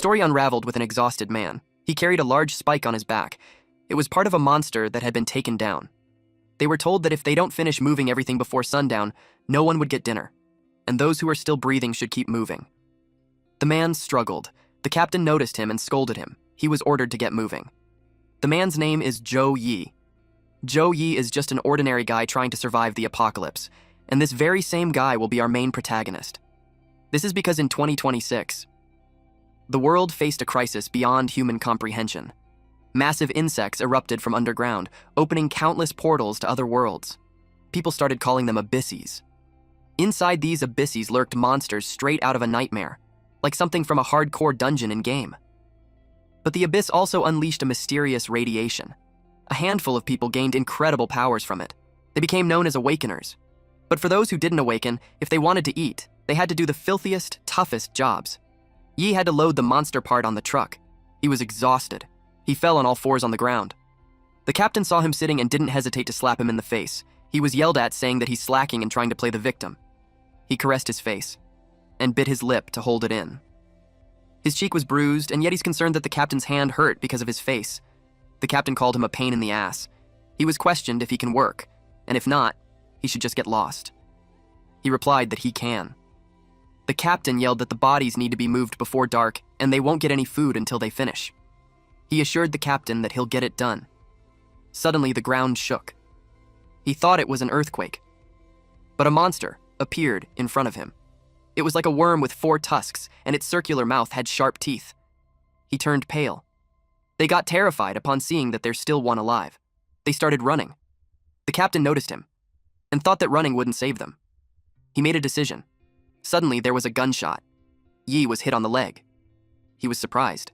story unraveled with an exhausted man. He carried a large spike on his back. It was part of a monster that had been taken down. They were told that if they don't finish moving everything before sundown, no one would get dinner, and those who are still breathing should keep moving. The man struggled. The captain noticed him and scolded him. He was ordered to get moving. The man's name is Zhou Yi. Zhou Yi is just an ordinary guy trying to survive the apocalypse, and this very same guy will be our main protagonist. This is because in 2026, the world faced a crisis beyond human comprehension. Massive insects erupted from underground, opening countless portals to other worlds. People started calling them abysses. Inside these abysses lurked monsters straight out of a nightmare, like something from a hardcore dungeon in-game. But the abyss also unleashed a mysterious radiation. A handful of people gained incredible powers from it. They became known as awakeners. But for those who didn't awaken, if they wanted to eat, they had to do the filthiest, toughest jobs. Yi had to load the monster part on the truck. He was exhausted. He fell on all fours on the ground. The captain saw him sitting and didn't hesitate to slap him in the face. He was yelled at, saying that he's slacking and trying to play the victim. He caressed his face and bit his lip to hold it in. His cheek was bruised, and yet he's concerned that the captain's hand hurt because of his face. The captain called him a pain in the ass. He was questioned if he can work, and if not, he should just get lost. He replied that he can. The captain yelled that the bodies need to be moved before dark, and they won't get any food until they finish. He assured the captain that he'll get it done. Suddenly, the ground shook. He thought it was an earthquake, but a monster appeared in front of him. It was like a worm with 4 tusks, and its circular mouth had sharp teeth. He turned pale. They got terrified upon seeing that there's still one alive. They started running. The captain noticed him and thought that running wouldn't save them. He made a decision. Suddenly, there was a gunshot. Yi was hit on the leg. He was surprised.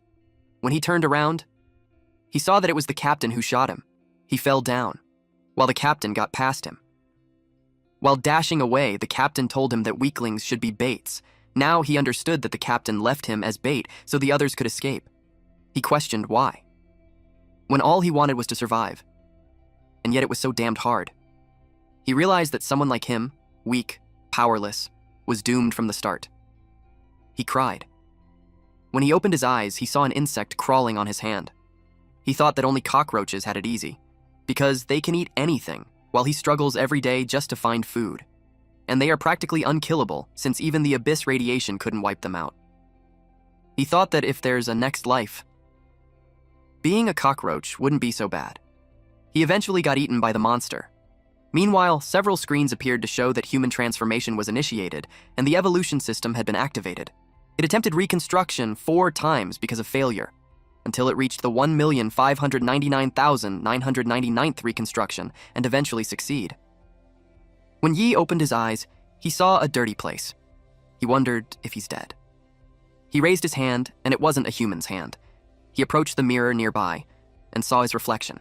When he turned around, he saw that it was the captain who shot him. He fell down, while the captain got past him. While dashing away, the captain told him that weaklings should be baits. Now he understood that the captain left him as bait so the others could escape. He questioned why, when all he wanted was to survive, and yet it was so damned hard. He realized that someone like him, weak, powerless, was doomed from the start. He cried. When he opened his eyes, he saw an insect crawling on his hand. He thought that only cockroaches had it easy, because they can eat anything, while he struggles every day just to find food. And they are practically unkillable, since even the abyss radiation couldn't wipe them out. He thought that if there's a next life, being a cockroach wouldn't be so bad. He eventually got eaten by the monster. Meanwhile, several screens appeared to show that human transformation was initiated, and the evolution system had been activated. It attempted reconstruction 4 times because of failure, until it reached the 1,599,999th reconstruction and eventually succeed. When Yi opened his eyes, he saw a dirty place. He wondered if he's dead. He raised his hand, and it wasn't a human's hand. He approached the mirror nearby and saw his reflection.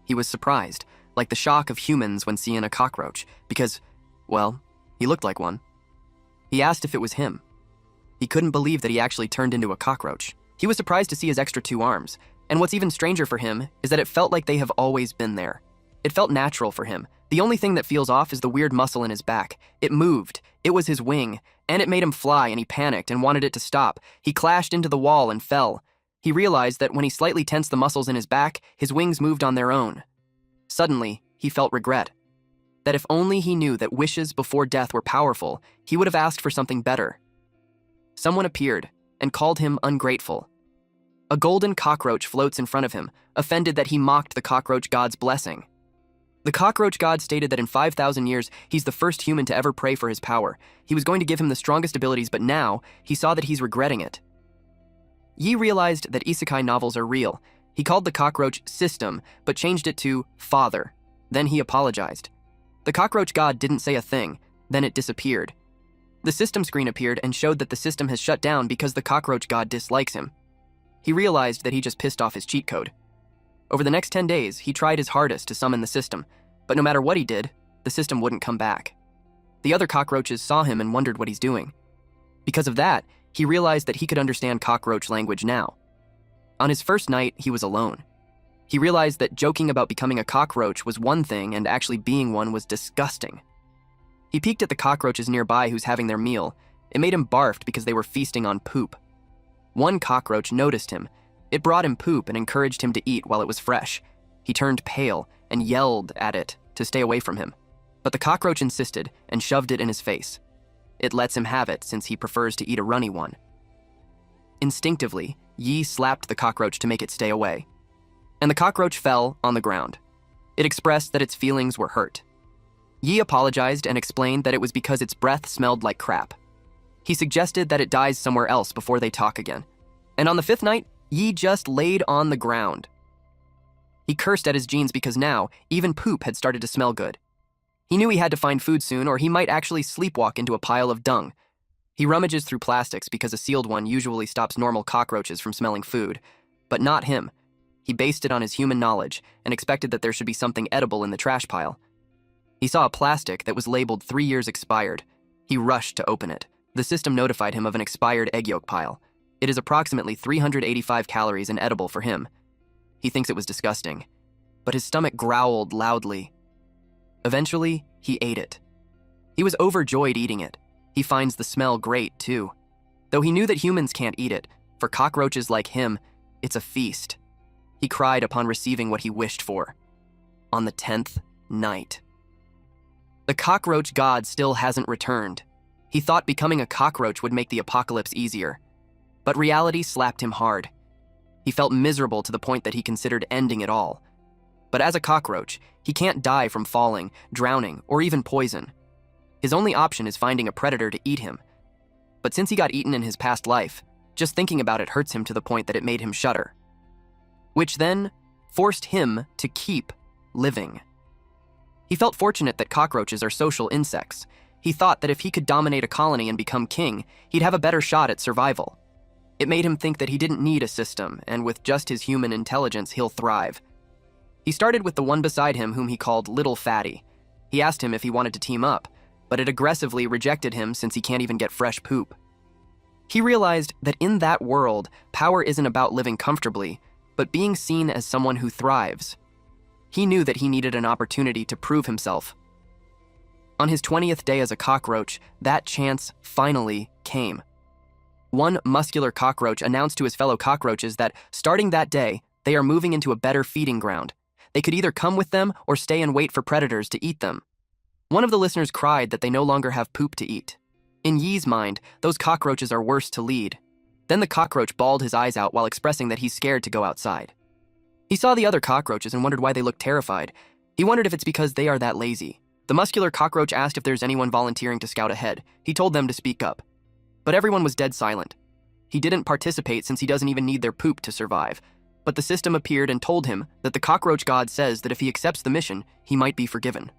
He was surprised, like the shock of humans when seeing a cockroach, because, well, he looked like one. He asked if it was him. He couldn't believe that he actually turned into a cockroach. He was surprised to see his extra 2 arms, and what's even stranger for him is that it felt like they have always been there. It felt natural for him. The only thing that feels off is the weird muscle in his back. It moved. It was his wing, and it made him fly, and he panicked and wanted it to stop. He clashed into the wall and fell. He realized that when he slightly tensed the muscles in his back, his wings moved on their own. Suddenly, he felt regret. That if only he knew that wishes before death were powerful, he would have asked for something better. Someone appeared and called him ungrateful. A golden cockroach floats in front of him, offended that he mocked the cockroach god's blessing. The cockroach god stated that in 5,000 years, he's the first human to ever pray for his power. He was going to give him the strongest abilities, but now he saw that he's regretting it. Yi realized that Isekai novels are real. He called the cockroach System, but changed it to Father. Then he apologized. The cockroach god didn't say a thing, then it disappeared. The system screen appeared and showed that the system has shut down because the cockroach god dislikes him. He realized that he just pissed off his cheat code. Over the next 10 days, he tried his hardest to summon the system, but no matter what he did, the system wouldn't come back. The other cockroaches saw him and wondered what he's doing. Because of that, he realized that he could understand cockroach language now. On his first night, he was alone. He realized that joking about becoming a cockroach was one thing and actually being one was disgusting. He peeked at the cockroaches nearby who's having their meal. It made him barfed because they were feasting on poop. One cockroach noticed him. It brought him poop and encouraged him to eat while it was fresh. He turned pale and yelled at it to stay away from him. But the cockroach insisted and shoved it in his face. It lets him have it since he prefers to eat a runny one. Instinctively, Yi slapped the cockroach to make it stay away. And the cockroach fell on the ground. It expressed that its feelings were hurt. Yi apologized and explained that it was because its breath smelled like crap. He suggested that it dies somewhere else before they talk again. And on the 5th night, Yi just laid on the ground. He cursed at his genes because now, even poop had started to smell good. He knew he had to find food soon or he might actually sleepwalk into a pile of dung. He rummages through plastics because a sealed one usually stops normal cockroaches from smelling food. But not him. He based it on his human knowledge and expected that there should be something edible in the trash pile. He saw a plastic that was labeled 3 years expired. He rushed to open it. The system notified him of an expired egg yolk pile. It is approximately 385 calories and edible for him. He thinks it was disgusting, but his stomach growled loudly. Eventually, he ate it. He was overjoyed eating it. He finds the smell great, too. Though he knew that humans can't eat it, for cockroaches like him, it's a feast. He cried upon receiving what he wished for. On the 10th night. The cockroach god still hasn't returned. He thought becoming a cockroach would make the apocalypse easier. But reality slapped him hard. He felt miserable to the point that he considered ending it all. But as a cockroach, he can't die from falling, drowning, or even poison. His only option is finding a predator to eat him. But since he got eaten in his past life, just thinking about it hurts him to the point that it made him shudder. Which then forced him to keep living. He felt fortunate that cockroaches are social insects. He thought that if he could dominate a colony and become king, he'd have a better shot at survival. It made him think that he didn't need a system, and with just his human intelligence, he'll thrive. He started with the one beside him whom he called Little Fatty. He asked him if he wanted to team up, but it aggressively rejected him since he can't even get fresh poop. He realized that in that world, power isn't about living comfortably, but being seen as someone who thrives. He knew that he needed an opportunity to prove himself. On his 20th day as a cockroach, that chance finally came. One muscular cockroach announced to his fellow cockroaches that, starting that day, they are moving into a better feeding ground. They could either come with them or stay and wait for predators to eat them. One of the listeners cried that they no longer have poop to eat. In Yi's mind, those cockroaches are worse to lead. Then the cockroach bawled his eyes out while expressing that he's scared to go outside. He saw the other cockroaches and wondered why they looked terrified. He wondered if it's because they are that lazy. The muscular cockroach asked if there's anyone volunteering to scout ahead. He told them to speak up. But everyone was dead silent. He didn't participate since he doesn't even need their poop to survive. But the system appeared and told him that the cockroach god says that if he accepts the mission, he might be forgiven.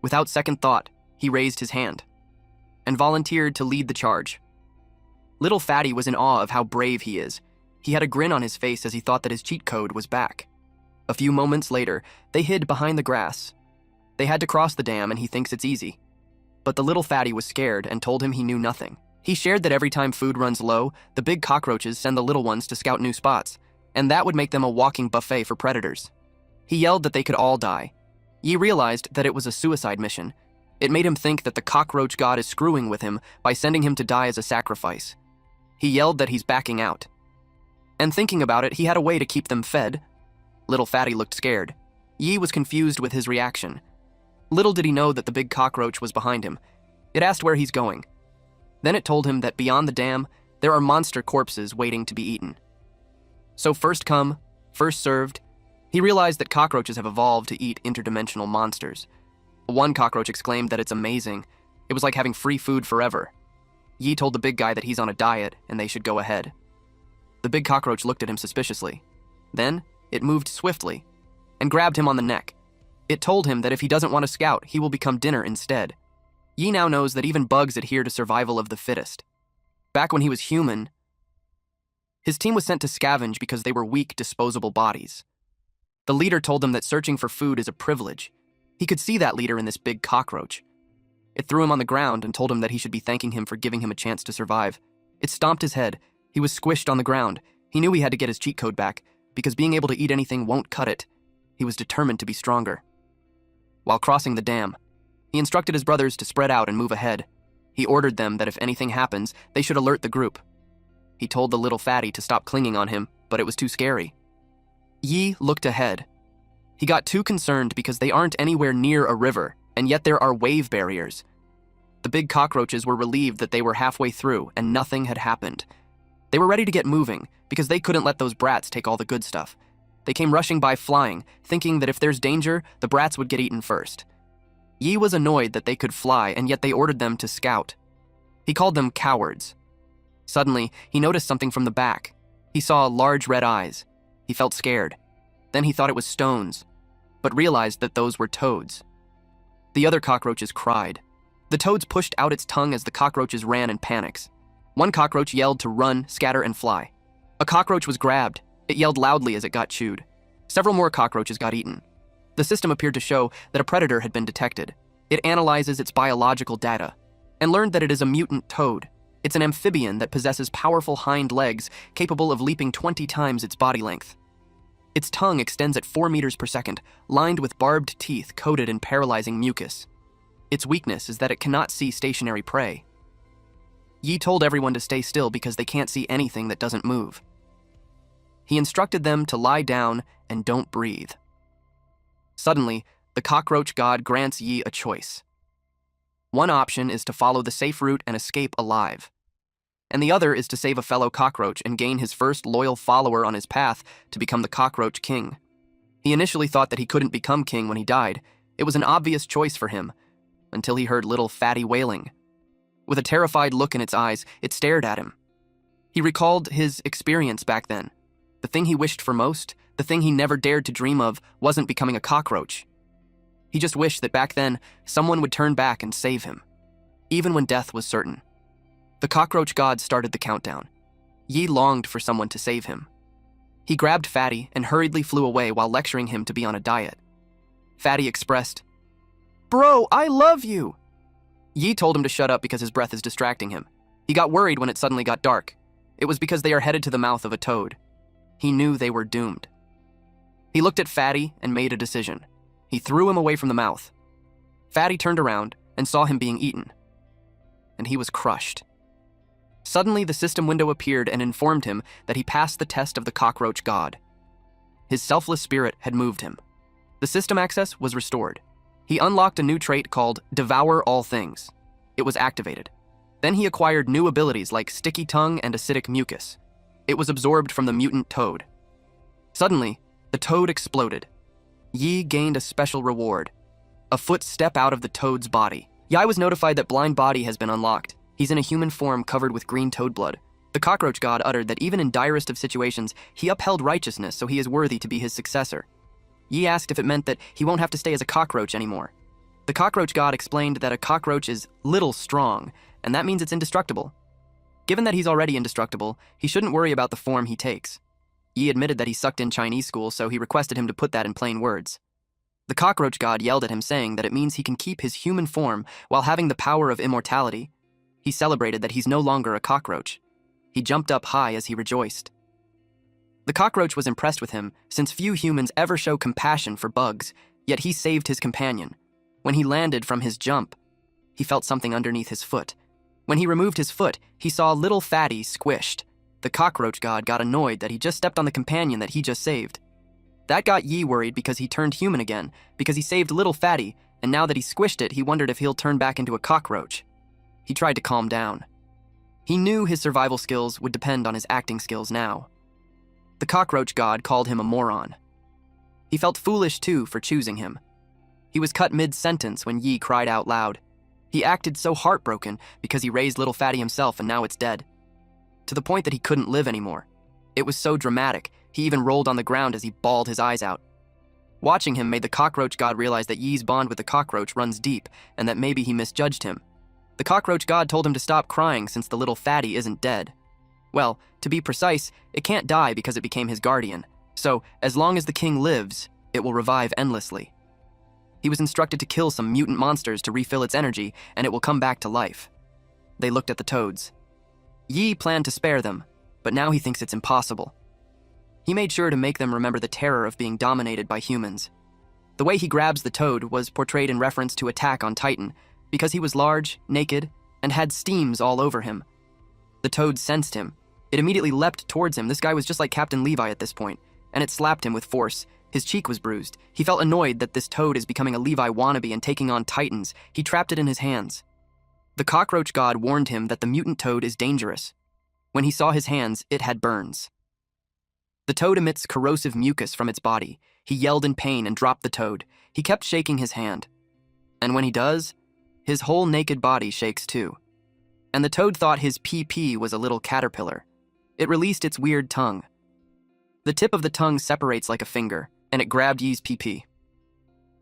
Without second thought, he raised his hand and volunteered to lead the charge. Little Fatty was in awe of how brave he is. He had a grin on his face as he thought that his cheat code was back. A few moments later, they hid behind the grass. They had to cross the dam and he thinks it's easy. But the little fatty was scared and told him he knew nothing. He shared that every time food runs low, the big cockroaches send the little ones to scout new spots, and that would make them a walking buffet for predators. He yelled that they could all die. Yi realized that it was a suicide mission. It made him think that the cockroach god is screwing with him by sending him to die as a sacrifice. He yelled that he's backing out. And thinking about it, he had a way to keep them fed. Little Fatty looked scared. Yi was confused with his reaction. Little did he know that the big cockroach was behind him. It asked where he's going. Then it told him that beyond the dam, there are monster corpses waiting to be eaten. So first come, first served, he realized that cockroaches have evolved to eat interdimensional monsters. One cockroach exclaimed that it's amazing. It was like having free food forever. Yi told the big guy that he's on a diet and they should go ahead. The big cockroach looked at him suspiciously. Then, it moved swiftly and grabbed him on the neck. It told him that if he doesn't want to scout, he will become dinner instead. Yi now knows that even bugs adhere to survival of the fittest. Back when he was human, his team was sent to scavenge because they were weak, disposable bodies. The leader told them that searching for food is a privilege. He could see that leader in this big cockroach. It threw him on the ground and told him that he should be thanking him for giving him a chance to survive. It stomped his head. He was squished on the ground. He knew he had to get his cheat code back, because being able to eat anything won't cut it. He was determined to be stronger. While crossing the dam, he instructed his brothers to spread out and move ahead. He ordered them that if anything happens, they should alert the group. He told the little fatty to stop clinging on him, but it was too scary. Yi looked ahead. He got too concerned because they aren't anywhere near a river, and yet there are wave barriers. The big cockroaches were relieved that they were halfway through and nothing had happened. They were ready to get moving because they couldn't let those brats take all the good stuff. They came rushing by flying, thinking that if there's danger, the brats would get eaten first. Yi was annoyed that they could fly, and yet they ordered them to scout. He called them cowards. Suddenly, he noticed something from the back. He saw large red eyes. He felt scared. Then he thought it was stones, but realized that those were toads. The other cockroaches cried. The toads pushed out its tongue as the cockroaches ran in panics. One cockroach yelled to run, scatter, and fly. A cockroach was grabbed. It yelled loudly as it got chewed. Several more cockroaches got eaten. The system appeared to show that a predator had been detected. It analyzes its biological data and learned that it is a mutant toad. It's an amphibian that possesses powerful hind legs capable of leaping 20 times its body length. Its tongue extends at 4 meters per second, lined with barbed teeth coated in paralyzing mucus. Its weakness is that it cannot see stationary prey. Yi told everyone to stay still because they can't see anything that doesn't move. He instructed them to lie down and don't breathe. Suddenly, the cockroach god grants Yi a choice. One option is to follow the safe route and escape alive, and the other is to save a fellow cockroach and gain his first loyal follower on his path to become the cockroach king. He initially thought that he couldn't become king when he died. It was an obvious choice for him, until he heard little fatty wailing. With a terrified look in its eyes, it stared at him. He recalled his experience back then. The thing he wished for most, the thing he never dared to dream of, wasn't becoming a cockroach. He just wished that back then, someone would turn back and save him, even when death was certain. The cockroach god started the countdown. Yi longed for someone to save him. He grabbed Fatty and hurriedly flew away while lecturing him to be on a diet. Fatty expressed, "Bro, I love you!" Yi told him to shut up because his breath is distracting him. He got worried when it suddenly got dark. It was because they are headed to the mouth of a toad. He knew they were doomed. He looked at Fatty and made a decision. He threw him away from the mouth. Fatty turned around and saw him being eaten, and he was crushed. Suddenly, the system window appeared and informed him that he passed the test of the cockroach god. His selfless spirit had moved him. The system access was restored. He unlocked a new trait called Devour All Things. It was activated. Then he acquired new abilities like Sticky Tongue and Acidic Mucus. It was absorbed from the mutant toad. Suddenly, the toad exploded. Yi gained a special reward: a foot step out of the toad's body. Yi was notified that Blind Body has been unlocked. He's in a human form covered with green toad blood. The cockroach god uttered that even in direst of situations, he upheld righteousness, so he is worthy to be his successor. Yi asked if it meant that he won't have to stay as a cockroach anymore. The cockroach god explained that a cockroach is little strong, and that means it's indestructible. Given that he's already indestructible, he shouldn't worry about the form he takes. Yi admitted that he sucked in Chinese school, so he requested him to put that in plain words. The cockroach god yelled at him, saying that it means he can keep his human form while having the power of immortality. He celebrated that he's no longer a cockroach. He jumped up high as he rejoiced. The cockroach was impressed with him, since few humans ever show compassion for bugs, yet he saved his companion. When he landed from his jump, he felt something underneath his foot. When he removed his foot, he saw little Fatty squished. The cockroach god got annoyed that he just stepped on the companion that he just saved. That got Yi worried because he turned human again, because he saved little Fatty, and now that he squished it, he wondered if he'll turn back into a cockroach. He tried to calm down. He knew his survival skills would depend on his acting skills now. The cockroach god called him a moron. He felt foolish too for choosing him. He was cut mid-sentence when Yi cried out loud. He acted so heartbroken because he raised little Fatty himself and now it's dead. To the point that he couldn't live anymore. It was so dramatic, he even rolled on the ground as he bawled his eyes out. Watching him made the cockroach god realize that Yi's bond with the cockroach runs deep and that maybe he misjudged him. The cockroach god told him to stop crying since the little Fatty isn't dead. Well, to be precise, it can't die because it became his guardian. So, as long as the king lives, it will revive endlessly. He was instructed to kill some mutant monsters to refill its energy, and it will come back to life. They looked at the toads. Yi planned to spare them, but now he thinks it's impossible. He made sure to make them remember the terror of being dominated by humans. The way he grabs the toad was portrayed in reference to Attack on Titan, because he was large, naked, and had steams all over him. The toad sensed him. It immediately leapt towards him. This guy was just like Captain Levi at this point, and it slapped him with force. His cheek was bruised. He felt annoyed that this toad is becoming a Levi wannabe and taking on titans. He trapped it in his hands. The cockroach god warned him that the mutant toad is dangerous. When he saw his hands, it had burns. The toad emits corrosive mucus from its body. He yelled in pain and dropped the toad. He kept shaking his hand. And when he does, his whole naked body shakes too. And the toad thought his PP was a little caterpillar. It released its weird tongue. The tip of the tongue separates like a finger, and it grabbed Yi's PP.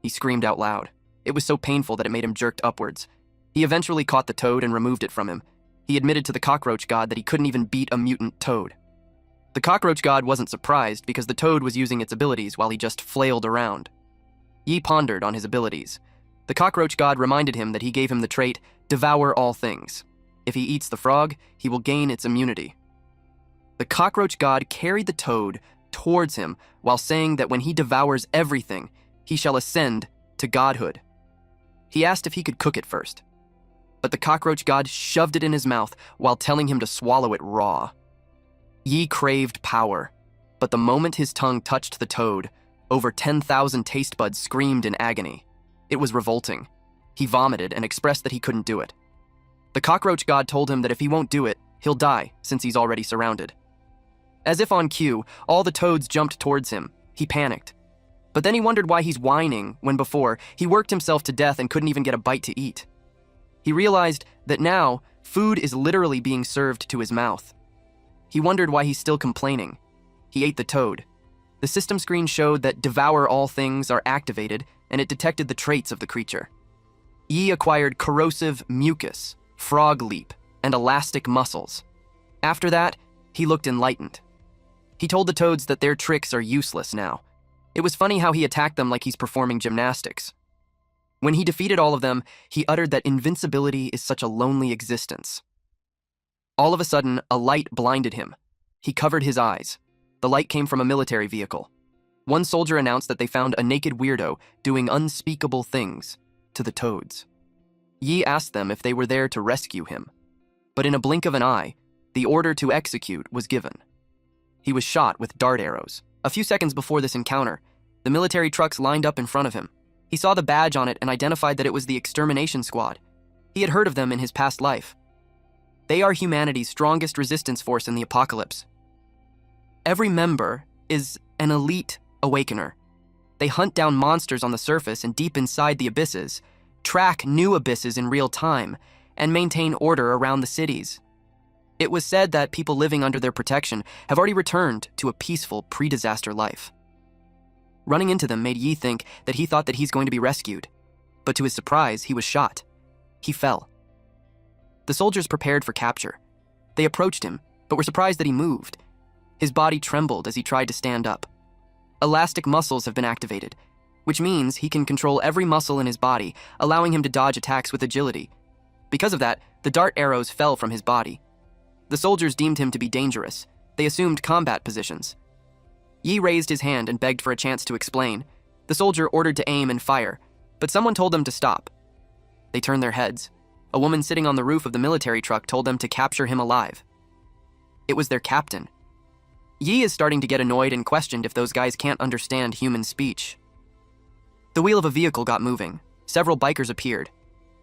He screamed out loud. It was so painful that it made him jerked upwards. He eventually caught the toad and removed it from him. He admitted to the cockroach god that he couldn't even beat a mutant toad. The cockroach god wasn't surprised because the toad was using its abilities while he just flailed around. Yi pondered on his abilities. The cockroach god reminded him that he gave him the trait, devour all things. If he eats the frog, he will gain its immunity. The cockroach god carried the toad towards him while saying that when he devours everything, he shall ascend to godhood. He asked if he could cook it first, but the cockroach god shoved it in his mouth while telling him to swallow it raw. Yi craved power, but the moment his tongue touched the toad, over 10,000 taste buds screamed in agony. It was revolting. He vomited and expressed that he couldn't do it. The cockroach god told him that if he won't do it, he'll die since he's already surrounded. As if on cue, all the toads jumped towards him. He panicked. But then he wondered why he's whining when before he worked himself to death and couldn't even get a bite to eat. He realized that now food is literally being served to his mouth. He wondered why he's still complaining. He ate the toad. The system screen showed that devour all things are activated, and it detected the traits of the creature. Yi acquired corrosive mucus, frog leap, and elastic muscles. After that, he looked enlightened. He told the toads that their tricks are useless now. It was funny how he attacked them like he's performing gymnastics. When he defeated all of them, he uttered that invincibility is such a lonely existence. All of a sudden, a light blinded him. He covered his eyes. The light came from a military vehicle. One soldier announced that they found a naked weirdo doing unspeakable things to the toads. Yi asked them if they were there to rescue him. But in a blink of an eye, the order to execute was given. He was shot with dart arrows. A few seconds before this encounter, the military trucks lined up in front of him. He saw the badge on it and identified that it was the extermination squad. He had heard of them in his past life. They are humanity's strongest resistance force in the apocalypse. Every member is an elite awakener. They hunt down monsters on the surface and deep inside the abysses, track new abysses in real time, and maintain order around the cities. It was said that people living under their protection have already returned to a peaceful pre-disaster life. Running into them made Yi think that he thought that he's going to be rescued, but to his surprise, he was shot. He fell. The soldiers prepared for capture. They approached him, but were surprised that he moved. His body trembled as he tried to stand up. Elastic muscles have been activated, which means he can control every muscle in his body, allowing him to dodge attacks with agility. Because of that, the dart arrows fell from his body. The soldiers deemed him to be dangerous. They assumed combat positions. Yi raised his hand and begged for a chance to explain. The soldier ordered to aim and fire, but someone told them to stop. They turned their heads. A woman sitting on the roof of the military truck told them to capture him alive. It was their captain. Yi is starting to get annoyed and questioned if those guys can't understand human speech. The wheel of a vehicle got moving. Several bikers appeared,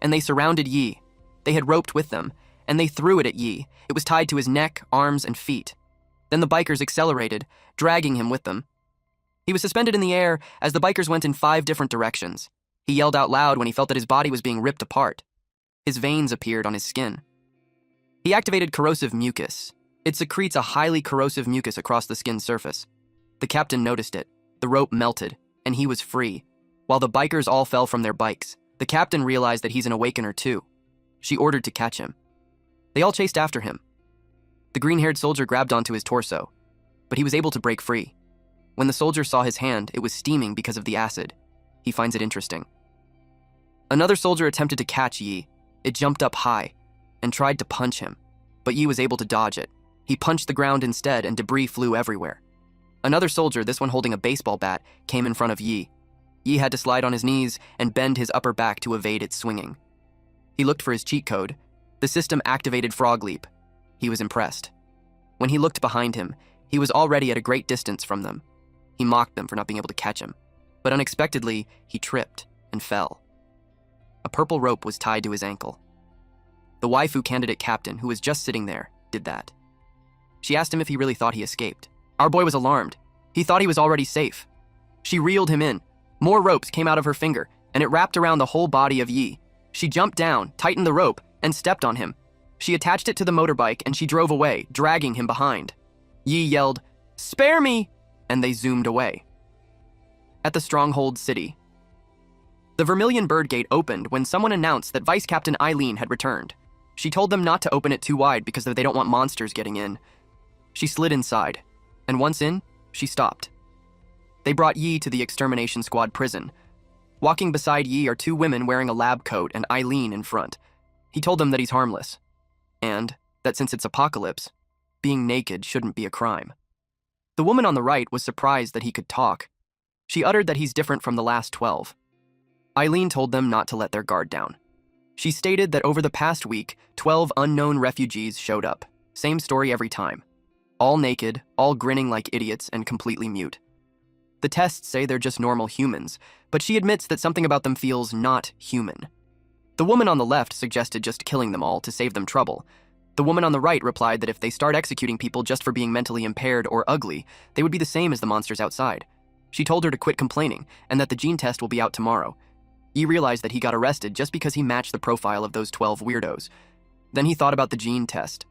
and they surrounded Yi. They had roped with them, and they threw it at Yi. It was tied to his neck, arms, and feet. Then the bikers accelerated, dragging him with them. He was suspended in the air as the bikers went in 5 different directions. He yelled out loud when he felt that his body was being ripped apart. His veins appeared on his skin. He activated corrosive mucus. It secretes a highly corrosive mucus across the skin's surface. The captain noticed it. The rope melted, and he was free. While the bikers all fell from their bikes, the captain realized that he's an awakener too. She ordered to catch him. They all chased after him. The green-haired soldier grabbed onto his torso, but he was able to break free. When the soldier saw his hand, it was steaming because of the acid. He finds it interesting. Another soldier attempted to catch Yi. It jumped up high and tried to punch him, but Yi was able to dodge it. He punched the ground instead and debris flew everywhere. Another soldier, this one holding a baseball bat, came in front of Yi. Yi had to slide on his knees and bend his upper back to evade its swinging. He looked for his cheat code. The system activated frog leap. He was impressed. When he looked behind him, he was already at a great distance from them. He mocked them for not being able to catch him, but unexpectedly, he tripped and fell. A purple rope was tied to his ankle. The waifu candidate captain, who was just sitting there, did that. She asked him if he really thought he escaped. Our boy was alarmed. He thought he was already safe. She reeled him in. More ropes came out of her finger, and it wrapped around the whole body of Yi. She jumped down, tightened the rope, and stepped on him. She attached it to the motorbike, and she drove away, dragging him behind. Yi yelled, "Spare me!" and they zoomed away. At the Stronghold City. The Vermilion Bird Gate opened when someone announced that Vice Captain Eileen had returned. She told them not to open it too wide because they don't want monsters getting in. She slid inside, and once in, she stopped. They brought Yi to the Extermination Squad prison. Walking beside Yi are two women wearing a lab coat and Eileen in front. He told them that he's harmless, and that since it's apocalypse, being naked shouldn't be a crime. The woman on the right was surprised that he could talk. She uttered that he's different from the last 12. Eileen told them not to let their guard down. She stated that over the past week, 12 unknown refugees showed up. Same story every time. All naked, all grinning like idiots, and completely mute. The tests say they're just normal humans, but she admits that something about them feels not human. The woman on the left suggested just killing them all to save them trouble. The woman on the right replied that if they start executing people just for being mentally impaired or ugly, they would be the same as the monsters outside. She told her to quit complaining, and that the gene test will be out tomorrow. He realized that he got arrested just because he matched the profile of those 12 weirdos. Then he thought about the gene test.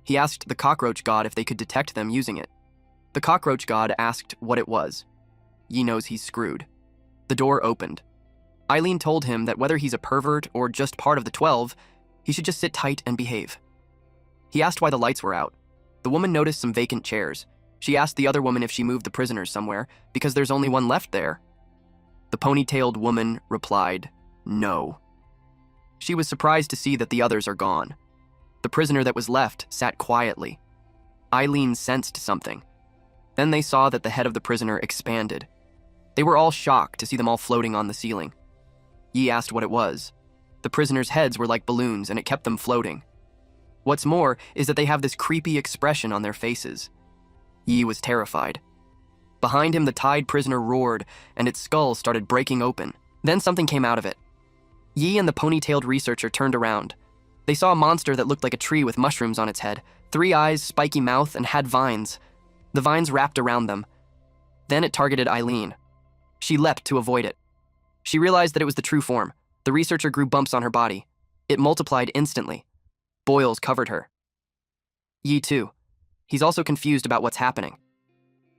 He asked the Cockroach God if they could detect them using it. The Cockroach God asked what it was. Yi knows he's screwed. The door opened. Eileen told him that whether he's a pervert or just part of the 12, he should just sit tight and behave. He asked why the lights were out. The woman noticed some vacant chairs. She asked the other woman if she moved the prisoners somewhere, because there's only one left there. The ponytailed woman replied, no. She was surprised to see that the others are gone. The prisoner that was left sat quietly. Eileen sensed something. Then they saw that the head of the prisoner expanded. They were all shocked to see them all floating on the ceiling. Yi asked what it was. The prisoners' heads were like balloons, and it kept them floating. What's more is that they have this creepy expression on their faces. Yi was terrified. Behind him, the tied prisoner roared, and its skull started breaking open. Then something came out of it. Yi and the ponytailed researcher turned around. They saw a monster that looked like a tree with mushrooms on its head, 3 eyes, spiky mouth, and had vines. The vines wrapped around them. Then it targeted Eileen. She leapt to avoid it. She realized that it was the true form. The researcher grew bumps on her body. It multiplied instantly. Boils covered her. Yi too. He's also confused about what's happening.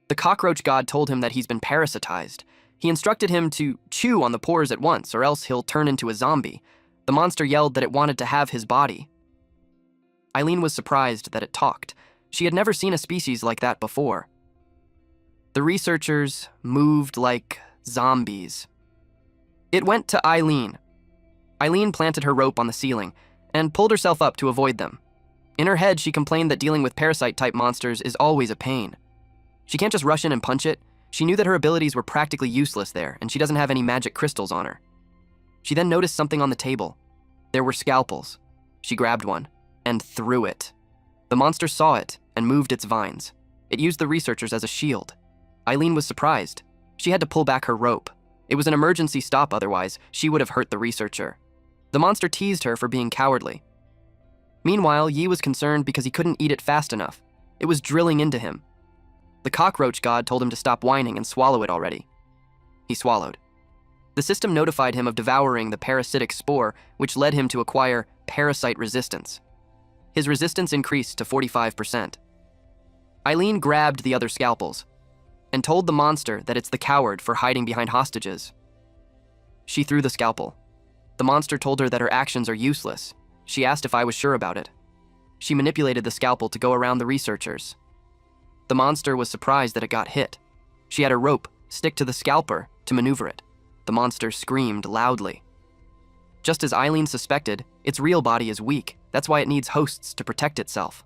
The Cockroach God told him that he's been parasitized. He instructed him to chew on the pores at once, or else he'll turn into a zombie. The monster yelled that it wanted to have his body. Eileen was surprised that it talked. She had never seen a species like that before. The researchers moved like zombies. It went to Eileen. Eileen planted her rope on the ceiling and pulled herself up to avoid them. In her head, she complained that dealing with parasite-type monsters is always a pain. She can't just rush in and punch it. She knew that her abilities were practically useless there, and she doesn't have any magic crystals on her. She then noticed something on the table. There were scalpels. She grabbed one and threw it. The monster saw it and moved its vines. It used the researchers as a shield. Eileen was surprised. She had to pull back her rope. It was an emergency stop, otherwise she would have hurt the researcher. The monster teased her for being cowardly. Meanwhile, Yi was concerned because he couldn't eat it fast enough. It was drilling into him. The Cockroach God told him to stop whining and swallow it already. He swallowed. The system notified him of devouring the parasitic spore, which led him to acquire parasite resistance. His resistance increased to 45%. Eileen grabbed the other scalpels and told the monster that it's the coward for hiding behind hostages. She threw the scalpel. The monster told her that her actions are useless. She asked if I was sure about it. She manipulated the scalpel to go around the researchers. The monster was surprised that it got hit. She had a rope stick to the scalper to maneuver it. The monster screamed loudly. Just as Eileen suspected, its real body is weak. That's why it needs hosts to protect itself.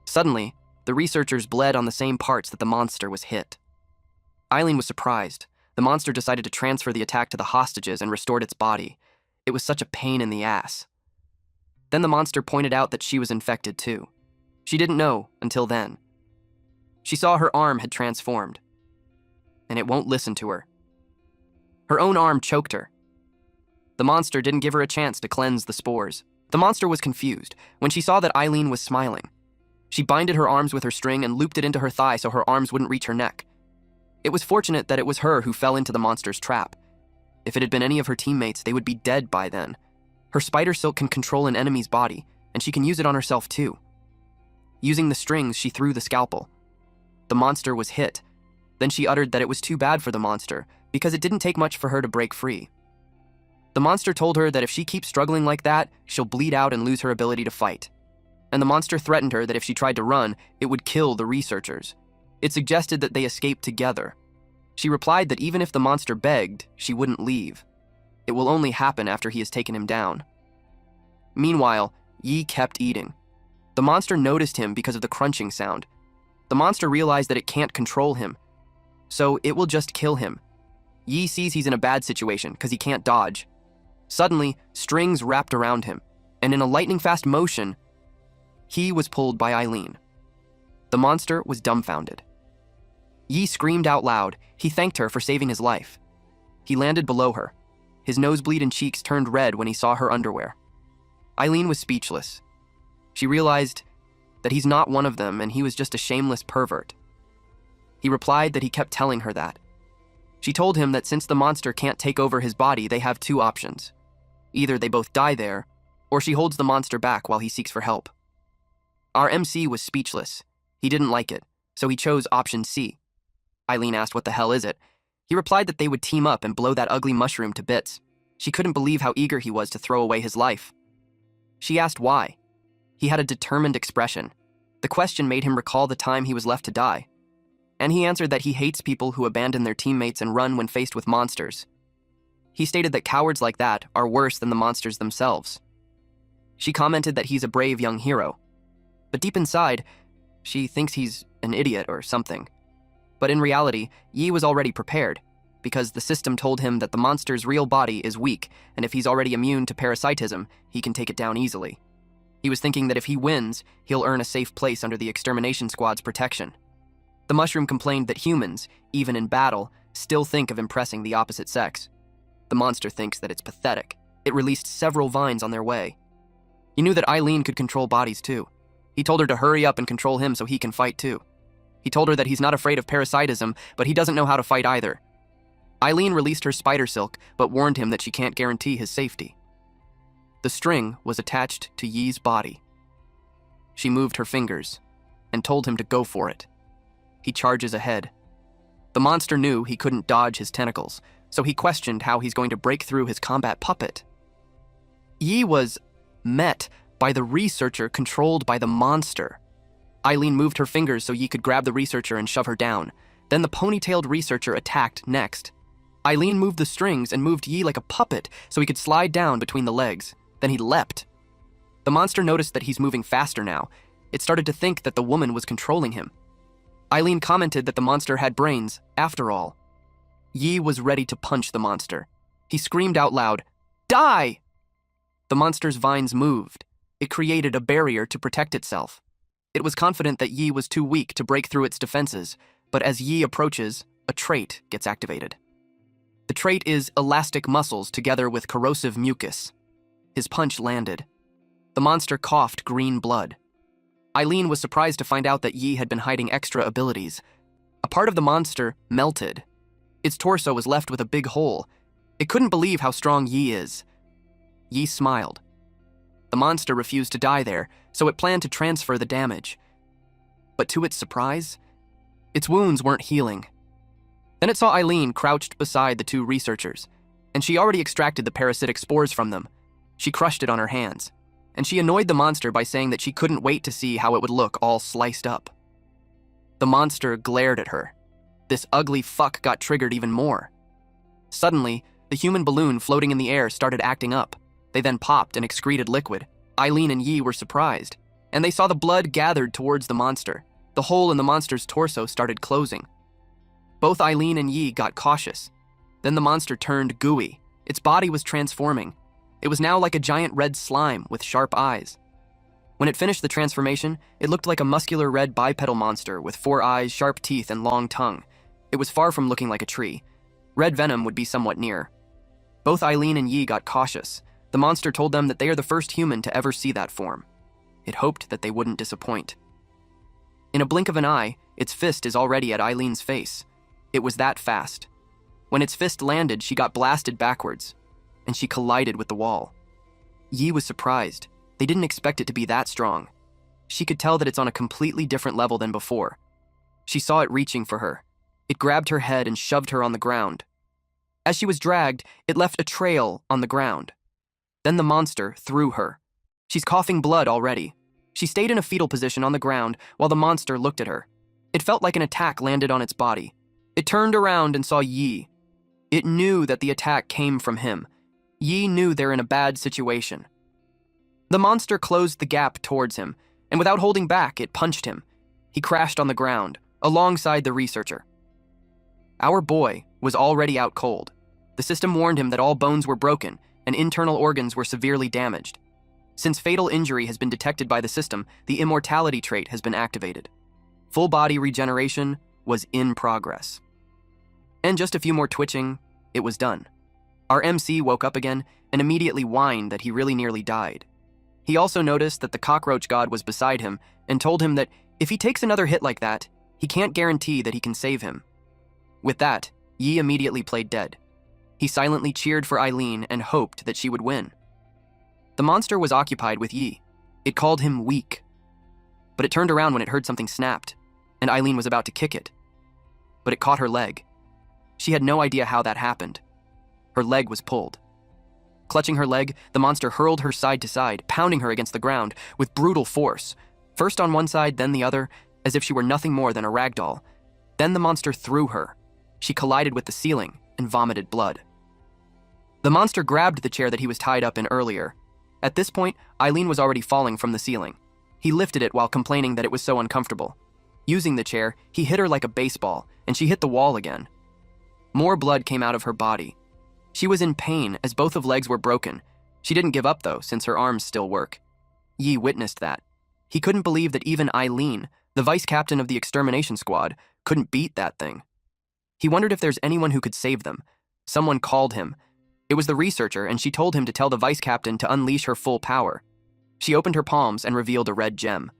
Suddenly, the researchers bled on the same parts that the monster was hit. Eileen was surprised. The monster decided to transfer the attack to the hostages and restored its body. It was such a pain in the ass. Then the monster pointed out that she was infected too. She didn't know until then. She saw her arm had transformed, and it won't listen to her. Her own arm choked her. The monster didn't give her a chance to cleanse the spores. The monster was confused when she saw that Eileen was smiling. She binded her arms with her string and looped it into her thigh so her arms wouldn't reach her neck. It was fortunate that it was her who fell into the monster's trap. If it had been any of her teammates, they would be dead by then. Her spider silk can control an enemy's body, and she can use it on herself too. Using the strings, she threw the scalpel. The monster was hit. Then she uttered that it was too bad for the monster because it didn't take much for her to break free. The monster told her that if she keeps struggling like that, she'll bleed out and lose her ability to fight. And the monster threatened her that if she tried to run, it would kill the researchers. It suggested that they escape together. She replied that even if the monster begged, she wouldn't leave. It will only happen after he has taken him down. Meanwhile, Yi kept eating. The monster noticed him because of the crunching sound. The monster realized that it can't control him, so it will just kill him. Yi sees he's in a bad situation because he can't dodge. Suddenly, strings wrapped around him, and in a lightning-fast motion, he was pulled by Eileen. The monster was dumbfounded. Yi screamed out loud. He thanked her for saving his life. He landed below her. His nosebleed and cheeks turned red when he saw her underwear. Eileen was speechless. She realized that he's not one of them and he was just a shameless pervert. He replied that he kept telling her that. She told him that since the monster can't take over his body, they have two options. Either they both die there, or she holds the monster back while he seeks for help. Our MC was speechless. He didn't like it, so he chose option C. Eileen asked what the hell is it. He replied that they would team up and blow that ugly mushroom to bits. She couldn't believe how eager he was to throw away his life. She asked why. He had a determined expression. The question made him recall the time he was left to die. And he answered that he hates people who abandon their teammates and run when faced with monsters. He stated that cowards like that are worse than the monsters themselves. She commented that he's a brave young hero. But deep inside, she thinks he's an idiot or something. But in reality, Yi was already prepared, because the system told him that the monster's real body is weak, and if he's already immune to parasitism, he can take it down easily. He was thinking that if he wins, he'll earn a safe place under the extermination squad's protection. The mushroom complained that humans, even in battle, still think of impressing the opposite sex. The monster thinks that it's pathetic. It released several vines on their way. He knew that Eileen could control bodies too. He told her to hurry up and control him so he can fight too. He told her that he's not afraid of parasitism, but he doesn't know how to fight either. Eileen released her spider silk, but warned him that she can't guarantee his safety. The string was attached to Yi's body. She moved her fingers and told him to go for it. He charges ahead. The monster knew he couldn't dodge his tentacles, so he questioned how he's going to break through his combat puppet. Yi was met by the researcher controlled by the monster. Eileen moved her fingers so Yi could grab the researcher and shove her down. Then the ponytailed researcher attacked next. Eileen moved the strings and moved Yi like a puppet so he could slide down between the legs. Then he leapt. The monster noticed that he's moving faster now. It started to think that the woman was controlling him. Eileen commented that the monster had brains, after all. Yi was ready to punch the monster. He screamed out loud, "Die!" The monster's vines moved. It created a barrier to protect itself. It was confident that Yi was too weak to break through its defenses, but as Yi approaches, a trait gets activated. The trait is elastic muscles together with corrosive mucus. His punch landed. The monster coughed green blood. Eileen was surprised to find out that Yi had been hiding extra abilities. A part of the monster melted. Its torso was left with a big hole. It couldn't believe how strong Yi is. Yi smiled. The monster refused to die there, so it planned to transfer the damage. But to its surprise, its wounds weren't healing. Then it saw Eileen crouched beside the two researchers, and she already extracted the parasitic spores from them. She crushed it on her hands, and she annoyed the monster by saying that she couldn't wait to see how it would look all sliced up. The monster glared at her. This ugly fuck got triggered even more. Suddenly, the human balloon floating in the air started acting up. They then popped and excreted liquid. Eileen and Yi were surprised, and they saw the blood gathered towards the monster. The hole in the monster's torso started closing. Both Eileen and Yi got cautious. Then the monster turned gooey. Its body was transforming. It was now like a giant red slime with sharp eyes. When it finished the transformation, it looked like a muscular red bipedal monster with 4 eyes, sharp teeth, and long tongue. It was far from looking like a tree. Red venom would be somewhat near. Both Eileen and Yi got cautious. The monster told them that they are the first human to ever see that form. It hoped that they wouldn't disappoint. In a blink of an eye, its fist is already at Eileen's face. It was that fast. When its fist landed, she got blasted backwards, and she collided with the wall. Yi was surprised. They didn't expect it to be that strong. She could tell that it's on a completely different level than before. She saw it reaching for her. It grabbed her head and shoved her on the ground. As she was dragged, it left a trail on the ground. Then the monster threw her. She's coughing blood already. She stayed in a fetal position on the ground while the monster looked at her. It felt like an attack landed on its body. It turned around and saw Yi. It knew that the attack came from him. Yi knew they're in a bad situation. The monster closed the gap towards him, and without holding back, it punched him. He crashed on the ground, alongside the researcher. Our boy was already out cold. The system warned him that all bones were broken and internal organs were severely damaged. Since fatal injury has been detected by the system, the immortality trait has been activated. Full body regeneration was in progress. And just a few more twitching, it was done. Our MC woke up again and immediately whined that he really nearly died. He also noticed that the cockroach god was beside him and told him that if he takes another hit like that, he can't guarantee that he can save him. With that, Yi immediately played dead. He silently cheered for Eileen and hoped that she would win. The monster was occupied with Yi. It called him weak. But it turned around when it heard something snapped, and Eileen was about to kick it. But it caught her leg. She had no idea how that happened. Her leg was pulled. Clutching her leg, the monster hurled her side to side, pounding her against the ground with brutal force. First on one side, then the other, as if she were nothing more than a rag doll. Then the monster threw her. She collided with the ceiling and vomited blood. The monster grabbed the chair that he was tied up in earlier. At this point, Eileen was already falling from the ceiling. He lifted it while complaining that it was so uncomfortable. Using the chair, he hit her like a baseball, and she hit the wall again. More blood came out of her body. She was in pain as both of legs were broken. She didn't give up though, since her arms still work. Yi witnessed that. He couldn't believe that even Eileen, the vice captain of the extermination squad, couldn't beat that thing. He wondered if there's anyone who could save them. Someone called him. It was the researcher, and she told him to tell the vice captain to unleash her full power. She opened her palms and revealed a red gem.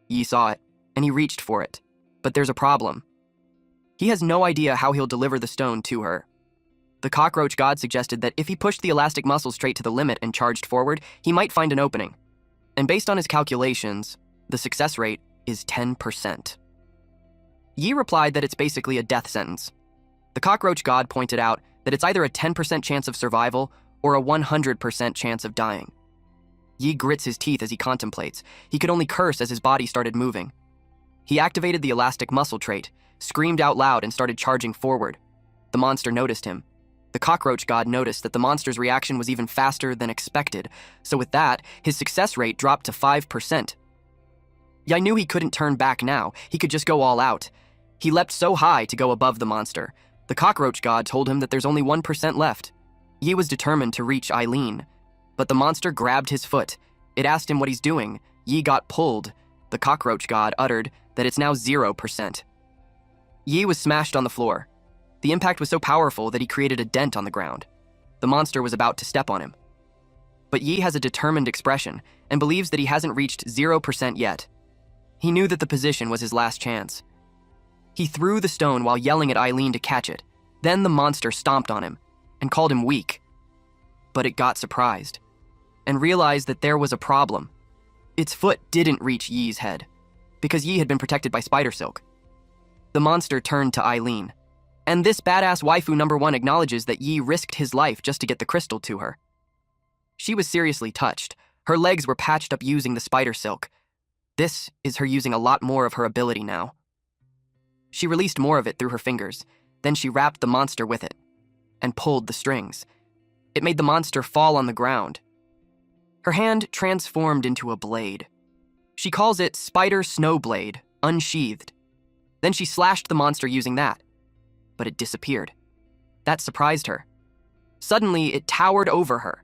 Yi saw it, and he reached for it. But there's a problem. He has no idea how he'll deliver the stone to her. The cockroach god suggested that if he pushed the elastic muscle straight to the limit and charged forward, he might find an opening. And based on his calculations, the success rate is 10%. Yi replied that it's basically a death sentence. The cockroach god pointed out that it's either a 10% chance of survival or a 100% chance of dying. Yi grits his teeth as he contemplates. He could only curse as his body started moving. He activated the elastic muscle trait, screamed out loud, and started charging forward. The monster noticed him. The cockroach god noticed that the monster's reaction was even faster than expected, so with that, his success rate dropped to 5%. Yi knew he couldn't turn back now. He could just go all out. He leapt so high to go above the monster. The cockroach god told him that there's only 1% left. Yi was determined to reach Eileen, but the monster grabbed his foot. It asked him what he's doing. Yi got pulled. The cockroach god uttered that it's now 0%. Yi was smashed on the floor. The impact was so powerful that he created a dent on the ground. The monster was about to step on him. But Yi has a determined expression and believes that he hasn't reached 0% yet. He knew that the position was his last chance. He threw the stone while yelling at Eileen to catch it. Then the monster stomped on him and called him weak. But it got surprised and realized that there was a problem. Its foot didn't reach Yi's head because Yi had been protected by spider silk. The monster turned to Eileen. And this badass waifu number 1 acknowledges that Yi risked his life just to get the crystal to her. She was seriously touched. Her legs were patched up using the spider silk. This is her using a lot more of her ability now. She released more of it through her fingers. Then she wrapped the monster with it and pulled the strings. It made the monster fall on the ground. Her hand transformed into a blade. She calls it Spider Snowblade, unsheathed. Then she slashed the monster using that. But it disappeared. That surprised her. Suddenly, it towered over her.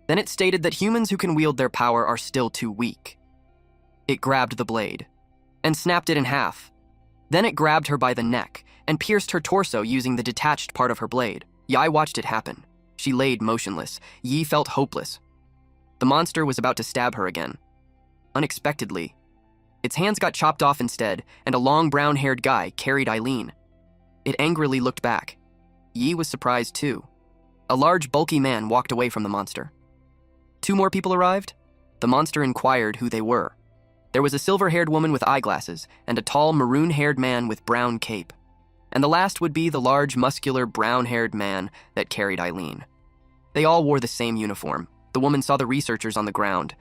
Then it stated that humans who can wield their power are still too weak. It grabbed the blade and snapped it in half. Then it grabbed her by the neck and pierced her torso using the detached part of her blade. Yi watched it happen. She laid motionless. Yi felt hopeless. The monster was about to stab her again. Unexpectedly, its hands got chopped off instead, and a long brown-haired guy carried Eileen. It angrily looked back. Yi was surprised too. A large, bulky man walked away from the monster. 2 more people arrived. The monster inquired who they were. There was a silver-haired woman with eyeglasses and a tall, maroon-haired man with brown cape. And the last would be the large, muscular, brown-haired man that carried Eileen. They all wore the same uniform. The woman saw the researchers on the ground.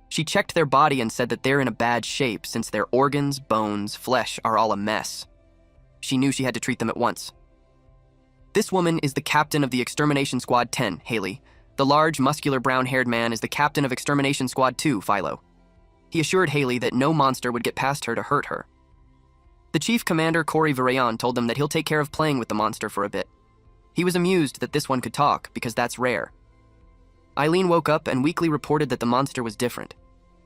She checked their body and said that they're in a bad shape since their organs, bones, flesh are all a mess. She knew she had to treat them at once. This woman is the captain of the Extermination Squad 10, Haley. The large, muscular, brown-haired man is the captain of Extermination Squad 2, Philo. He assured Haley that no monster would get past her to hurt her. The chief commander, Corey Virayon, told them that he'll take care of playing with the monster for a bit. He was amused that this one could talk, because that's rare. Eileen woke up and weakly reported that the monster was different.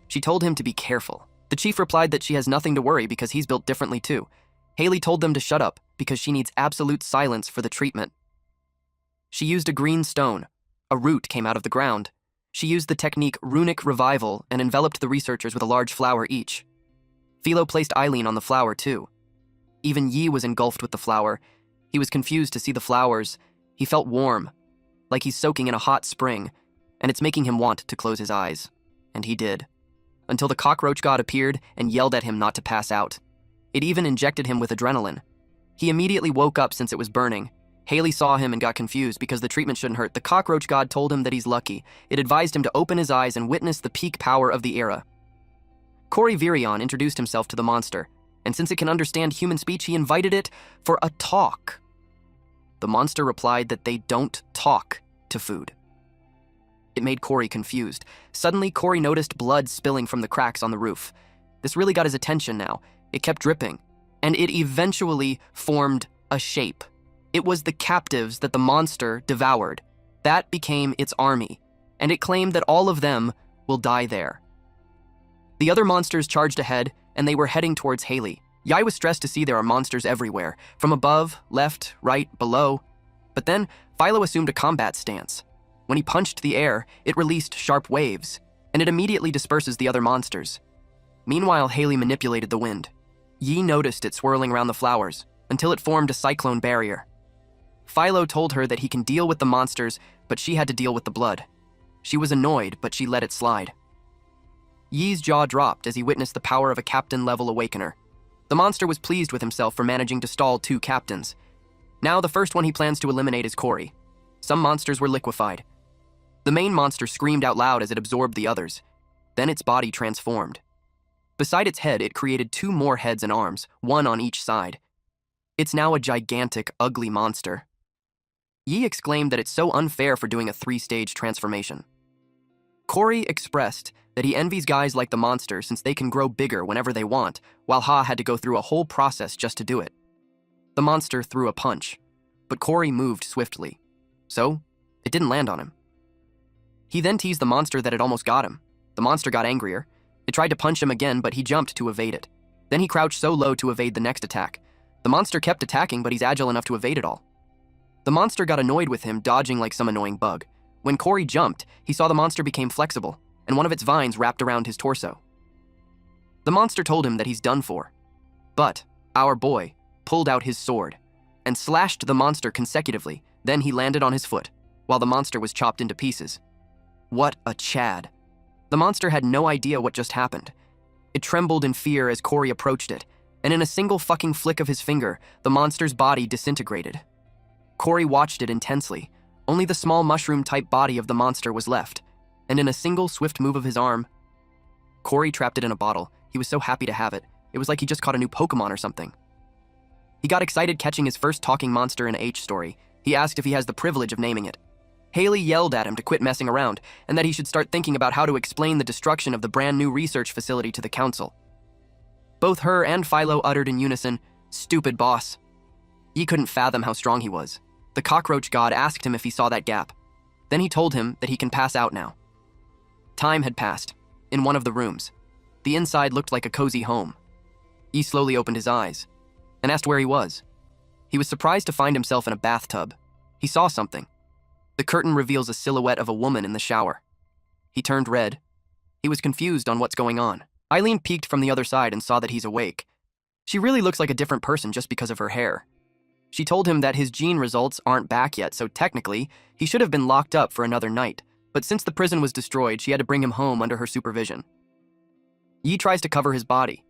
She told him to be careful. The chief replied that she has nothing to worry because he's built differently too. Haley told them to shut up because she needs absolute silence for the treatment. She used a green stone. A root came out of the ground. She used the technique runic revival and enveloped the researchers with a large flower each. Philo placed Eileen on the flower too. Even Yi was engulfed with the flower. He was confused to see the flowers. He felt warm, like he's soaking in a hot spring, and it's making him want to close his eyes. And he did. Until the cockroach god appeared and yelled at him not to pass out. It even injected him with adrenaline. He immediately woke up since it was burning. Haley saw him and got confused because the treatment shouldn't hurt. The cockroach god told him that he's lucky. It advised him to open his eyes and witness the peak power of the era. Corey Virion introduced himself to the monster, and since it can understand human speech, he invited it for a talk. The monster replied that they don't talk to food. It made Corey confused. Suddenly, Corey noticed blood spilling from the cracks on the roof. This really got his attention now. It kept dripping, and it eventually formed a shape. It was the captives that the monster devoured. That became its army, and it claimed that all of them will die there. The other monsters charged ahead, and they were heading towards Haley. Yi was stressed to see there are monsters everywhere, from above, left, right, below. But then, Philo assumed a combat stance. When he punched the air, it released sharp waves, and it immediately disperses the other monsters. Meanwhile, Haley manipulated the wind. Yi noticed it swirling around the flowers, until it formed a cyclone barrier. Philo told her that he can deal with the monsters, but she had to deal with the blood. She was annoyed, but she let it slide. Yi's jaw dropped as he witnessed the power of a captain-level awakener. The monster was pleased with himself for managing to stall 2 captains. Now the first one he plans to eliminate is Corey. Some monsters were liquefied. The main monster screamed out loud as it absorbed the others. Then its body transformed. Beside its head, it created 2 more heads and arms, one on each side. It's now a gigantic, ugly monster. Yi exclaimed that it's so unfair for doing a 3-stage transformation. Corey expressed that he envies guys like the monster since they can grow bigger whenever they want, while Ha had to go through a whole process just to do it. The monster threw a punch, but Corey moved swiftly, so it didn't land on him. He then teased the monster that it almost got him. The monster got angrier. It tried to punch him again, but he jumped to evade it. Then he crouched so low to evade the next attack. The monster kept attacking, but he's agile enough to evade it all. The monster got annoyed with him, dodging like some annoying bug. When Corey jumped, he saw the monster became flexible, and one of its vines wrapped around his torso. The monster told him that he's done for. But our boy pulled out his sword and slashed the monster consecutively. Then he landed on his foot, while the monster was chopped into pieces. What a Chad. The monster had no idea what just happened. It trembled in fear as Corey approached it, and in a single fucking flick of his finger, the monster's body disintegrated. Corey watched it intensely. Only the small mushroom-type body of the monster was left, and in a single swift move of his arm, Corey trapped it in a bottle. He was so happy to have it. It was like he just caught a new Pokemon or something. He got excited catching his first talking monster in a H story. He asked if he has the privilege of naming it. Haley yelled at him to quit messing around, and that he should start thinking about how to explain the destruction of the brand new research facility to the council. Both her and Philo uttered in unison, "Stupid boss." He couldn't fathom how strong he was. The cockroach god asked him if he saw that gap. Then he told him that he can pass out now. Time had passed. In one of the rooms, The inside looked like a cozy home. Yi slowly opened his eyes and asked where he was. He was surprised to find himself in a bathtub. He saw something. The curtain reveals a silhouette of a woman in the shower. He turned red. He was confused on what's going on. Eileen peeked from the other side and saw that he's awake. She really looks like a different person just because of her hair. She told him that his gene results aren't back yet, so technically, he should have been locked up for another night. But since the prison was destroyed, she had to bring him home under her supervision. Yi tries to cover his body.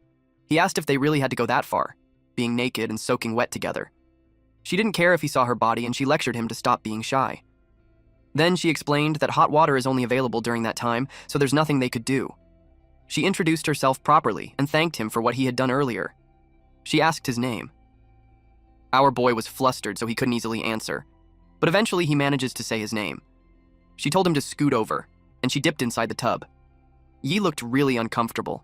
He asked if they really had to go that far, being naked and soaking wet together. She didn't care if he saw her body, and she lectured him to stop being shy. Then she explained that hot water is only available during that time, so there's nothing they could do. She introduced herself properly and thanked him for what he had done earlier. She asked his name. Our boy was flustered, so he couldn't easily answer, but eventually he manages to say his name. She told him to scoot over, and she dipped inside the tub. Yi looked really uncomfortable.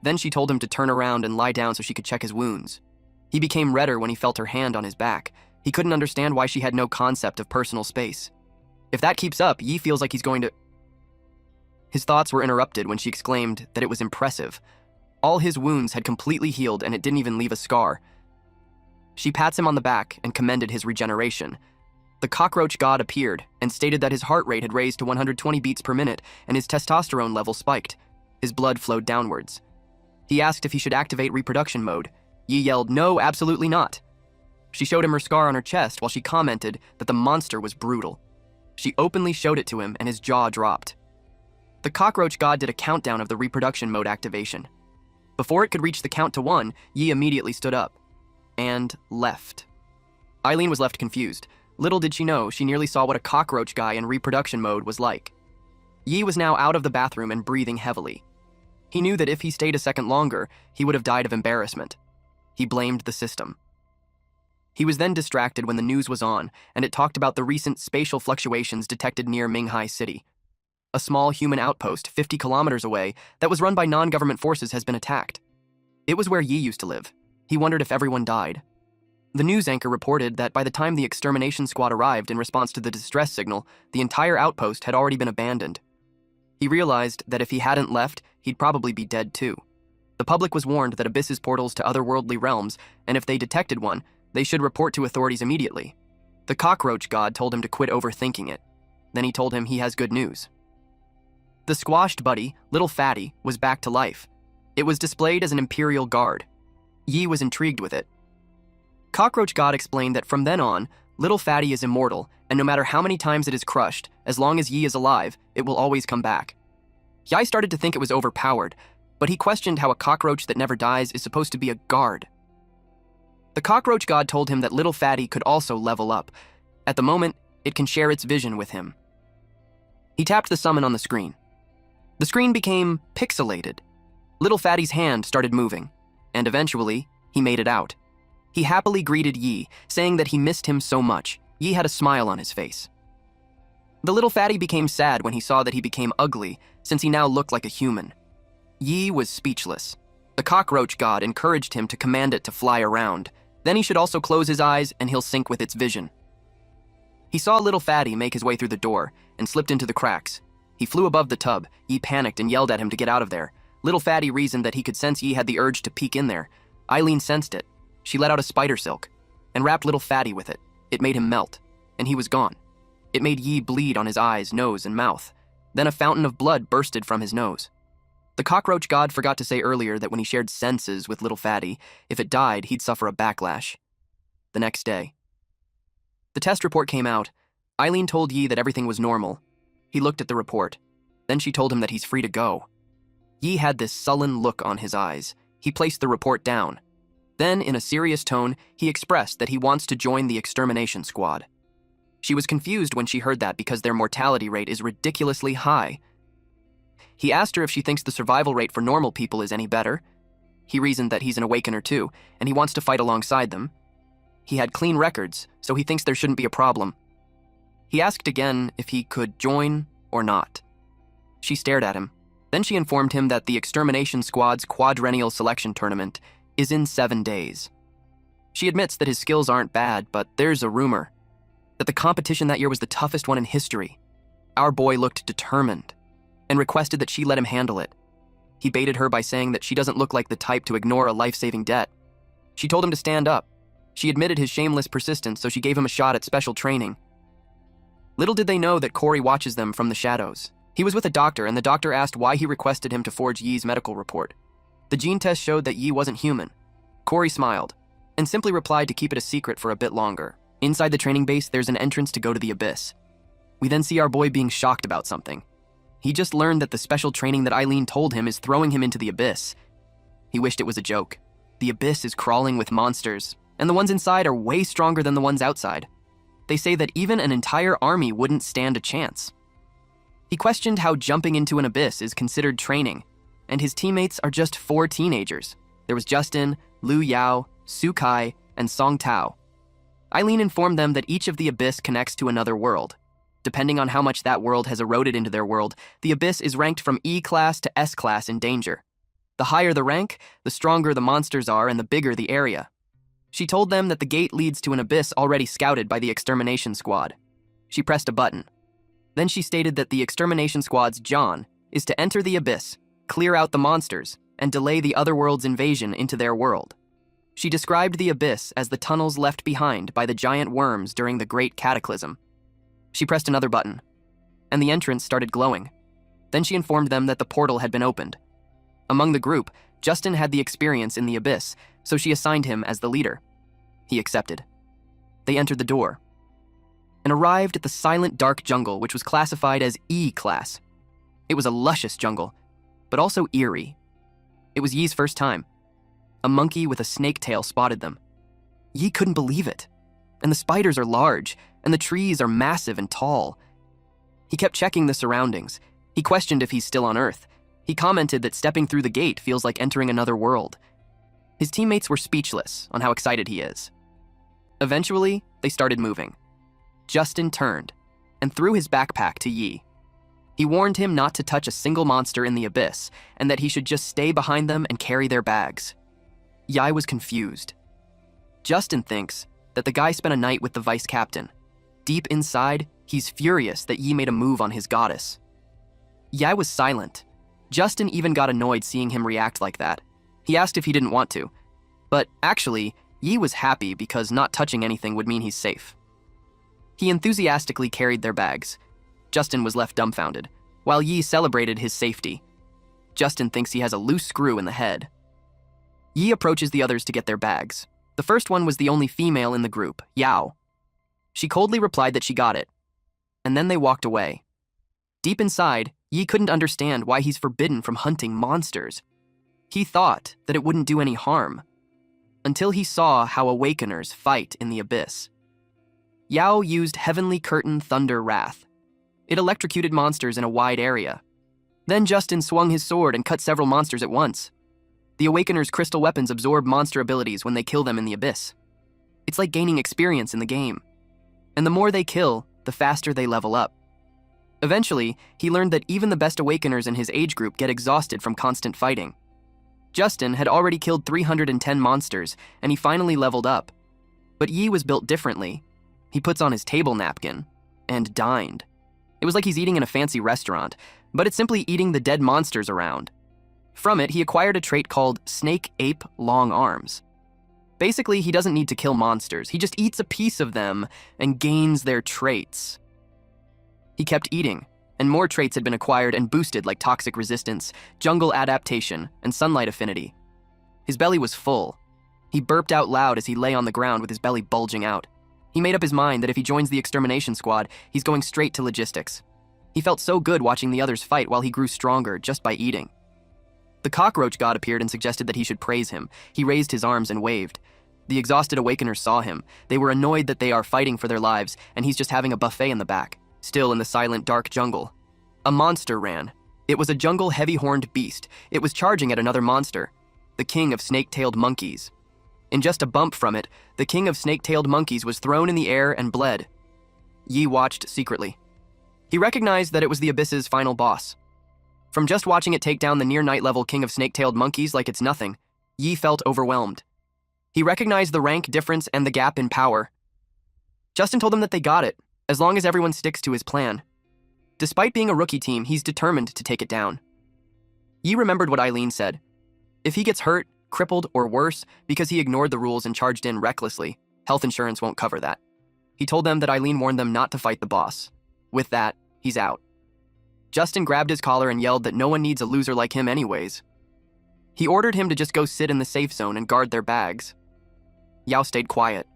Then she told him to turn around and lie down so she could check his wounds. He became redder when he felt her hand on his back. He couldn't understand why she had no concept of personal space. If that keeps up, Yi feels like he's going to... His thoughts were interrupted when she exclaimed that it was impressive. All his wounds had completely healed and it didn't even leave a scar. She pats him on the back and commended his regeneration. The cockroach god appeared and stated that his heart rate had raised to 120 beats per minute and his testosterone level spiked. His blood flowed downwards. He asked if he should activate reproduction mode. Yi yelled, "No, absolutely not." She showed him her scar on her chest while she commented that the monster was brutal. She openly showed it to him and his jaw dropped. The cockroach god did a countdown of the reproduction mode activation. Before it could reach the count to 1, Yi immediately stood up and left. Eileen was left confused. Little did she know, she nearly saw what a cockroach guy in reproduction mode was like. Yi was now out of the bathroom and breathing heavily. He knew that if he stayed a second longer, he would have died of embarrassment. He blamed the system. He was then distracted when the news was on, and it talked about the recent spatial fluctuations detected near Minghai City. A small human outpost 50 kilometers away that was run by non-government forces has been attacked. It was where Yi used to live. He wondered if everyone died. The news anchor reported that by the time the extermination squad arrived in response to the distress signal, the entire outpost had already been abandoned. He realized that if he hadn't left, he'd probably be dead too. The public was warned that abysses portals to otherworldly realms, and if they detected one, they should report to authorities immediately. The cockroach god told him to quit overthinking it. Then he told him he has good news. The squashed buddy, Little Fatty, was back to life. It was displayed as an imperial guard. Yi was intrigued with it. Cockroach God explained that from then on, Little Fatty is immortal, and no matter how many times it is crushed, as long as Yi is alive, it will always come back. Yi started to think it was overpowered, but he questioned how a cockroach that never dies is supposed to be a guard. The cockroach god told him that Little Fatty could also level up. At the moment, it can share its vision with him. He tapped the summon on the screen. The screen became pixelated. Little Fatty's hand started moving, and eventually, he made it out. He happily greeted Yi, saying that he missed him so much. Yi had a smile on his face. The Little Fatty became sad when he saw that he became ugly, since he now looked like a human. Yi was speechless. The cockroach god encouraged him to command it to fly around. Then he should also close his eyes and he'll sync with its vision. He saw Little Fatty make his way through the door and slipped into the cracks. He flew above the tub. Yi panicked and yelled at him to get out of there. Little Fatty reasoned that he could sense Yi had the urge to peek in there. Eileen sensed it. She let out a spider silk and wrapped Little Fatty with it. It made him melt, and he was gone. It made Yi bleed on his eyes, nose, and mouth. Then a fountain of blood bursted from his nose. The cockroach god forgot to say earlier that when he shared senses with Little Fatty, if it died, he'd suffer a backlash. The next day. The test report came out. Eileen told Yi that everything was normal. He looked at the report. Then she told him that he's free to go. Yi had this sullen look on his eyes. He placed the report down. Then, in a serious tone, he expressed that he wants to join the extermination squad. She was confused when she heard that because their mortality rate is ridiculously high. He asked her if she thinks the survival rate for normal people is any better. He reasoned that he's an awakener too, and he wants to fight alongside them. He had clean records, so he thinks there shouldn't be a problem. He asked again if he could join or not. She stared at him. Then she informed him that the extermination squad's quadrennial selection tournament is in 7 days. She admits that his skills aren't bad, but there's a rumor that the competition that year was the toughest one in history. Our boy looked determined and requested that she let him handle it. He baited her by saying that she doesn't look like the type to ignore a life-saving debt. She told him to stand up. She admitted his shameless persistence, so she gave him a shot at special training. Little did they know that Corey watches them from the shadows. He was with a doctor, and the doctor asked why he requested him to forge Yi's medical report. The gene test showed that Yi wasn't human. Corey smiled, and simply replied to keep it a secret for a bit longer. Inside the training base, there's an entrance to go to the abyss. We then see our boy being shocked about something. He just learned that the special training that Eileen told him is throwing him into the abyss. He wished it was a joke. The abyss is crawling with monsters, and the ones inside are way stronger than the ones outside. They say that even an entire army wouldn't stand a chance. He questioned how jumping into an abyss is considered training, and his teammates are just 4 teenagers. There was Justin, Lu Yao, Su Kai, and Song Tao. Eileen informed them that each of the abyss connects to another world. Depending on how much that world has eroded into their world, the abyss is ranked from E class to S class in danger. The higher the rank, the stronger the monsters are and the bigger the area. She told them that the gate leads to an abyss already scouted by the extermination squad. She pressed a button. Then she stated that the extermination squad's John is to enter the abyss, clear out the monsters, and delay the other world's invasion into their world. She described the abyss as the tunnels left behind by the giant worms during the Great Cataclysm. She pressed another button, and the entrance started glowing. Then she informed them that the portal had been opened. Among the group, Justin had the experience in the abyss, so she assigned him as the leader. He accepted. They entered the door and arrived at the silent, dark jungle, which was classified as E class. It was a luscious jungle, but also eerie. It was Yi's first time. A monkey with a snake tail spotted them. Yi couldn't believe it. And the spiders are large, and the trees are massive and tall. He kept checking the surroundings. He questioned if he's still on Earth. He commented that stepping through the gate feels like entering another world. His teammates were speechless on how excited he is. Eventually, they started moving. Justin turned and threw his backpack to Yi. He warned him not to touch a single monster in the abyss, and that he should just stay behind them and carry their bags. Yi was confused. Justin thinks that the guy spent a night with the vice captain. Deep inside, he's furious that Yi made a move on his goddess. Yi was silent. Justin even got annoyed seeing him react like that. He asked if he didn't want to. But actually, Yi was happy because not touching anything would mean he's safe. He enthusiastically carried their bags. Justin was left dumbfounded, while Yi celebrated his safety. Justin thinks he has a loose screw in the head. Yi approaches the others to get their bags. The first one was the only female in the group, Yao. She coldly replied that she got it, and then they walked away. Deep inside, Yi couldn't understand why he's forbidden from hunting monsters. He thought that it wouldn't do any harm, until he saw how awakeners fight in the abyss. Yao used Heavenly Curtain Thunder Wrath. It electrocuted monsters in a wide area. Then Justin swung his sword and cut several monsters at once. The Awakeners' crystal weapons absorb monster abilities when they kill them in the abyss. It's like gaining experience in the game. And the more they kill, the faster they level up. Eventually, he learned that even the best Awakeners in his age group get exhausted from constant fighting. Justin had already killed 310 monsters, and he finally leveled up. But Yi was built differently. He puts on his table napkin and dined. It was like he's eating in a fancy restaurant, but it's simply eating the dead monsters around. From it, he acquired a trait called Snake Ape Long Arms. Basically, he doesn't need to kill monsters. He just eats a piece of them and gains their traits. He kept eating, and more traits had been acquired and boosted like toxic resistance, jungle adaptation, and sunlight affinity. His belly was full. He burped out loud as he lay on the ground with his belly bulging out. He made up his mind that if he joins the extermination squad, he's going straight to logistics. He felt so good watching the others fight while he grew stronger just by eating. The Cockroach god appeared and suggested that he should praise him. He raised his arms and waved. The exhausted Awakeners saw him. They were annoyed that they are fighting for their lives, and he's just having a buffet in the back, still in the silent, dark jungle. A monster ran. It was a jungle heavy-horned beast. It was charging at another monster, the king of snake-tailed monkeys. In just a bump from it, the king of snake-tailed monkeys was thrown in the air and bled. Yi watched secretly. He recognized that it was the Abyss's final boss. From just watching it take down the near-night level king of snake-tailed monkeys like it's nothing, Yi felt overwhelmed. He recognized the rank difference and the gap in power. Justin told them that they got it, as long as everyone sticks to his plan. Despite being a rookie team, he's determined to take it down. Yi remembered what Eileen said. If he gets hurt, crippled, or worse because he ignored the rules and charged in recklessly, health insurance won't cover that. He told them that Eileen warned them not to fight the boss. With that, he's out. Justin grabbed his collar and yelled that no one needs a loser like him anyways. He ordered him to just go sit in the safe zone and guard their bags. Yao stayed quiet.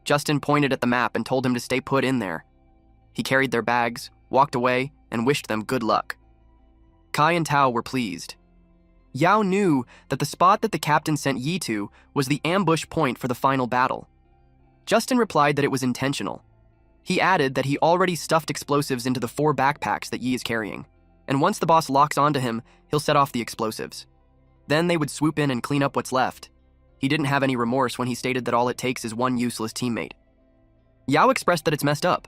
Justin pointed at the map and told him to stay put in there. He carried their bags, walked away, and wished them good luck. Kai and Tao were pleased. Yao knew that the spot that the captain sent Yi to was the ambush point for the final battle. Justin replied that it was intentional. He added that he already stuffed explosives into the 4 backpacks that Yi is carrying, and once the boss locks onto him, he'll set off the explosives. Then they would swoop in and clean up what's left. He didn't have any remorse when he stated that all it takes is one useless teammate. Yao expressed that it's messed up.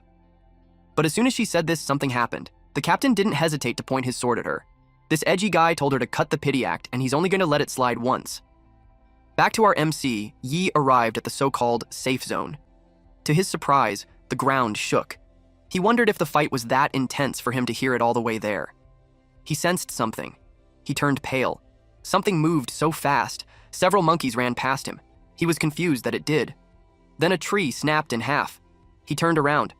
But as soon as she said this, something happened. The captain didn't hesitate to point his sword at her. This edgy guy told her to cut the pity act, and he's only going to let it slide once. Back to our MC, Yi arrived at the so-called safe zone. To his surprise, the ground shook. He wondered if the fight was that intense for him to hear it all the way there. He sensed something. He turned pale. Something moved so fast, several monkeys ran past him. He was confused that it did. Then a tree snapped in half. He turned around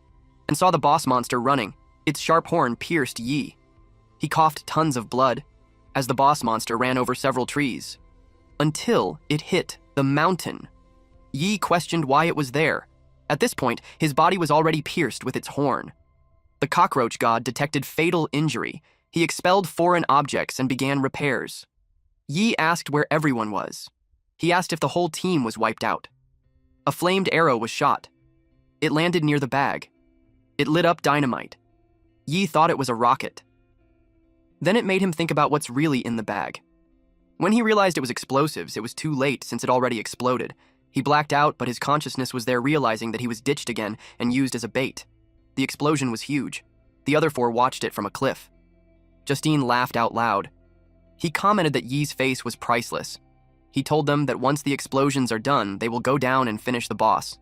and saw the boss monster running. Its sharp horn pierced Yi. He coughed tons of blood as the boss monster ran over several trees, until it hit the mountain. Yi questioned why it was there. At this point, his body was already pierced with its horn. The cockroach god detected fatal injury. He expelled foreign objects and began repairs. Yi asked where everyone was. He asked if the whole team was wiped out. A flamed arrow was shot. It landed near the bag. It lit up dynamite. Yi thought it was a rocket. Then it made him think about what's really in the bag. When he realized it was explosives, it was too late since it already exploded. He blacked out, but his consciousness was there, realizing that he was ditched again and used as a bait. The explosion was huge. The other 4 watched it from a cliff. Justine laughed out loud. He commented that Yi's face was priceless. He told them that once the explosions are done, they will go down and finish the boss.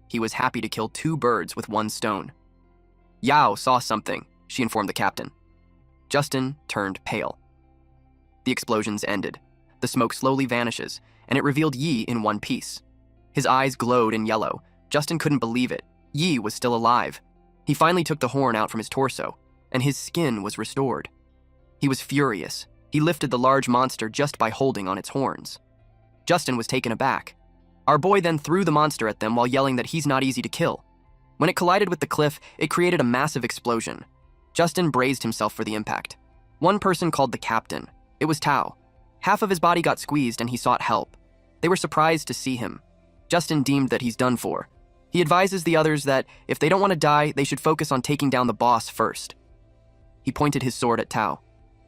He was happy to kill 2 birds with 1 stone. Yao saw something, she informed the captain. Justin turned pale. The explosions ended. The smoke slowly vanishes, and it revealed Yi in one piece. His eyes glowed in yellow. Justin couldn't believe it. Yi was still alive. He finally took the horn out from his torso, and his skin was restored. He was furious. He lifted the large monster just by holding on its horns. Justin was taken aback. Our boy then threw the monster at them while yelling that he's not easy to kill. When it collided with the cliff, it created a massive explosion. Justin braced himself for the impact. One person called the captain. It was Tao. Half of his body got squeezed and he sought help. They were surprised to see him. Justin deemed that he's done for. He advises the others that if they don't want to die, they should focus on taking down the boss first. He pointed his sword at Tao.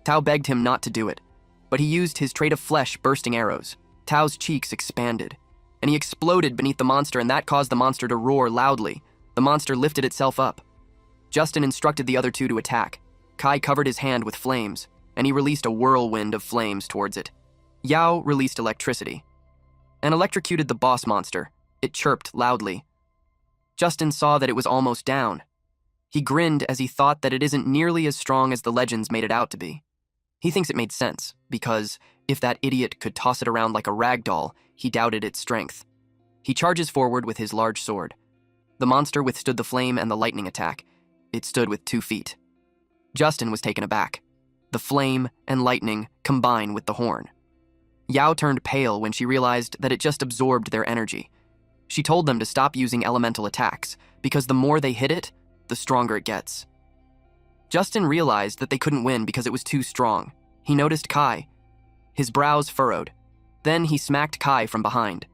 Tao begged him not to do it, but he used his trait of flesh bursting arrows. Tao's cheeks expanded, and he exploded beneath the monster, and that caused the monster to roar loudly. The monster lifted itself up. Justin instructed the other 2 to attack. Kai covered his hand with flames, and he released a whirlwind of flames towards it. Yao released electricity and electrocuted the boss monster. It chirped loudly. Justin saw that it was almost down. He grinned as he thought that it isn't nearly as strong as the legends made it out to be. He thinks it made sense, because if that idiot could toss it around like a rag doll, he doubted its strength. He charges forward with his large sword. The monster withstood the flame and the lightning attack. It stood with 2 feet. Justin was taken aback. The flame and lightning combine with the horn. Yao turned pale when she realized that it just absorbed their energy. She told them to stop using elemental attacks, because the more they hit it, the stronger it gets. Justin realized that they couldn't win because it was too strong. He noticed Kai. His brows furrowed. Then he smacked Kai from behind.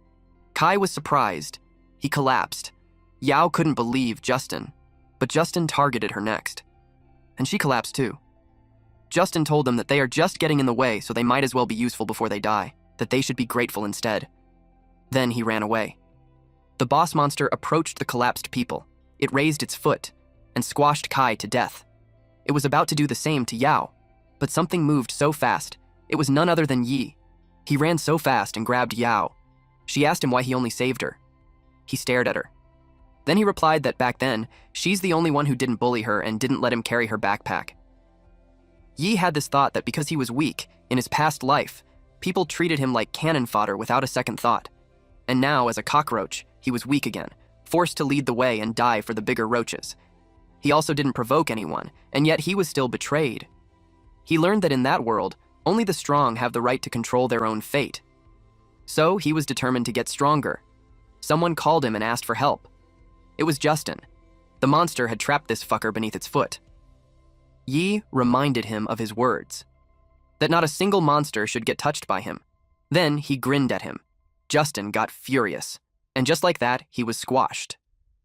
Kai was surprised. He collapsed. Yao couldn't believe Justin, but Justin targeted her next. And she collapsed too. Justin told them that they are just getting in the way, so they might as well be useful before they die, that they should be grateful instead. Then he ran away. The boss monster approached the collapsed people. It raised its foot and squashed Kai to death. It was about to do the same to Yao, but something moved so fast. It was none other than Yi. He ran so fast and grabbed Yao. She asked him why he only saved her. He stared at her. Then he replied that back then, she's the only one who didn't bully her and didn't let him carry her backpack. Yi had this thought that because he was weak in his past life, people treated him like cannon fodder without a second thought. And now, as a cockroach, he was weak again, forced to lead the way and die for the bigger roaches. He also didn't provoke anyone, and yet he was still betrayed. He learned that in that world, only the strong have the right to control their own fate. So he was determined to get stronger. Someone called him and asked for help. It was Justin. The monster had trapped this fucker beneath its foot. Yi reminded him of his words, that not a single monster should get touched by him. Then he grinned at him. Justin got furious, and just like that, he was squashed.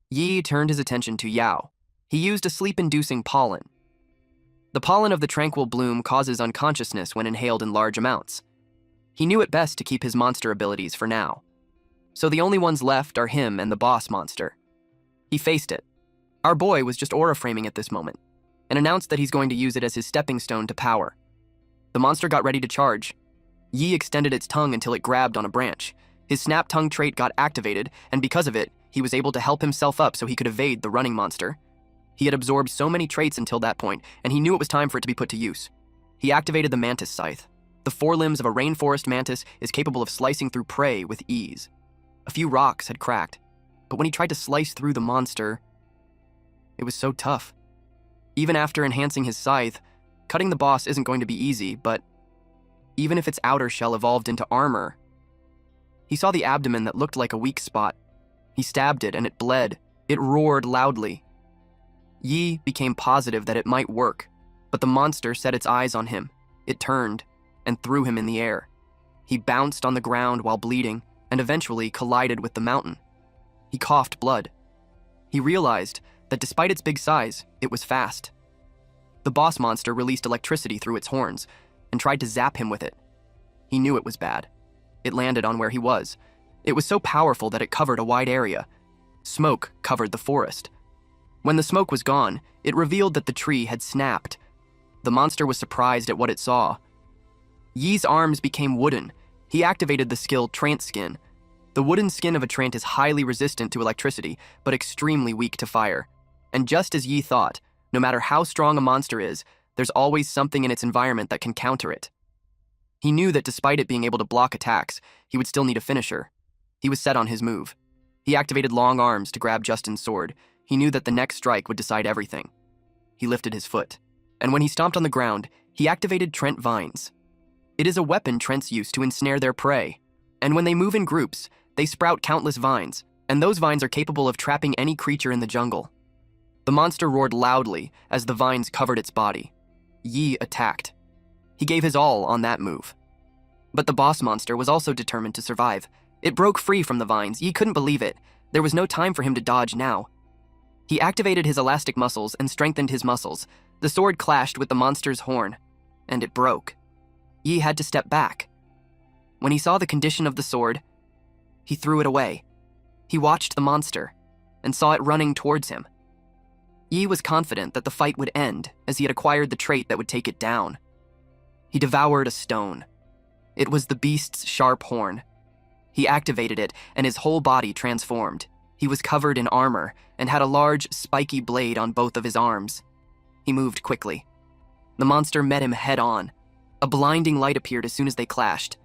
Yi turned his attention to Yao. He used a sleep-inducing pollen. The pollen of the tranquil bloom causes unconsciousness when inhaled in large amounts. He knew it best to keep his monster abilities for now. So the only ones left are him and the boss monster. He faced it. Our boy was just aura framing at this moment, and announced that he's going to use it as his stepping stone to power. The monster got ready to charge. Yi extended its tongue until it grabbed on a branch. His snap tongue trait got activated, and because of it, he was able to help himself up so he could evade the running monster. He had absorbed so many traits until that point, and he knew it was time for it to be put to use. He activated the mantis scythe. The forelimbs of a rainforest mantis is capable of slicing through prey with ease. A few rocks had cracked, but when he tried to slice through the monster, it was so tough. Even after enhancing his scythe, cutting the boss isn't going to be easy, but even if its outer shell evolved into armor, he saw the abdomen that looked like a weak spot. He stabbed it and it bled. It roared loudly. Yi became positive that it might work, but the monster set its eyes on him. It turned and threw him in the air. He bounced on the ground while bleeding and eventually collided with the mountain. He coughed blood. He realized that despite its big size, it was fast. The boss monster released electricity through its horns and tried to zap him with it. He knew it was bad. It landed on where he was. It was so powerful that it covered a wide area. Smoke covered the forest. When the smoke was gone, it revealed that the tree had snapped. The monster was surprised at what it saw. Yi's arms became wooden. He activated the skill Trance Skin. The wooden skin of a Trant is highly resistant to electricity, but extremely weak to fire. And just as Yi thought, no matter how strong a monster is, there's always something in its environment that can counter it. He knew that despite it being able to block attacks, he would still need a finisher. He was set on his move. He activated long arms to grab Justin's sword. He knew that the next strike would decide everything. He lifted his foot, and when he stomped on the ground, he activated Trent Vines. It is a weapon Trents use to ensnare their prey, and when they move in groups, they sprout countless vines, and those vines are capable of trapping any creature in the jungle. The monster roared loudly as the vines covered its body. Yi attacked. He gave his all on that move. But the boss monster was also determined to survive. It broke free from the vines. Yi couldn't believe it. There was no time for him to dodge now. He activated his elastic muscles and strengthened his muscles. The sword clashed with the monster's horn, and it broke. Yi had to step back. When he saw the condition of the sword, he threw it away. He watched the monster and saw it running towards him. Yi was confident that the fight would end as he had acquired the trait that would take it down. He devoured a stone. It was the beast's sharp horn. He activated it and his whole body transformed. He was covered in armor and had a large, spiky blade on both of his arms. He moved quickly. The monster met him head-on. A blinding light appeared as soon as they clashed.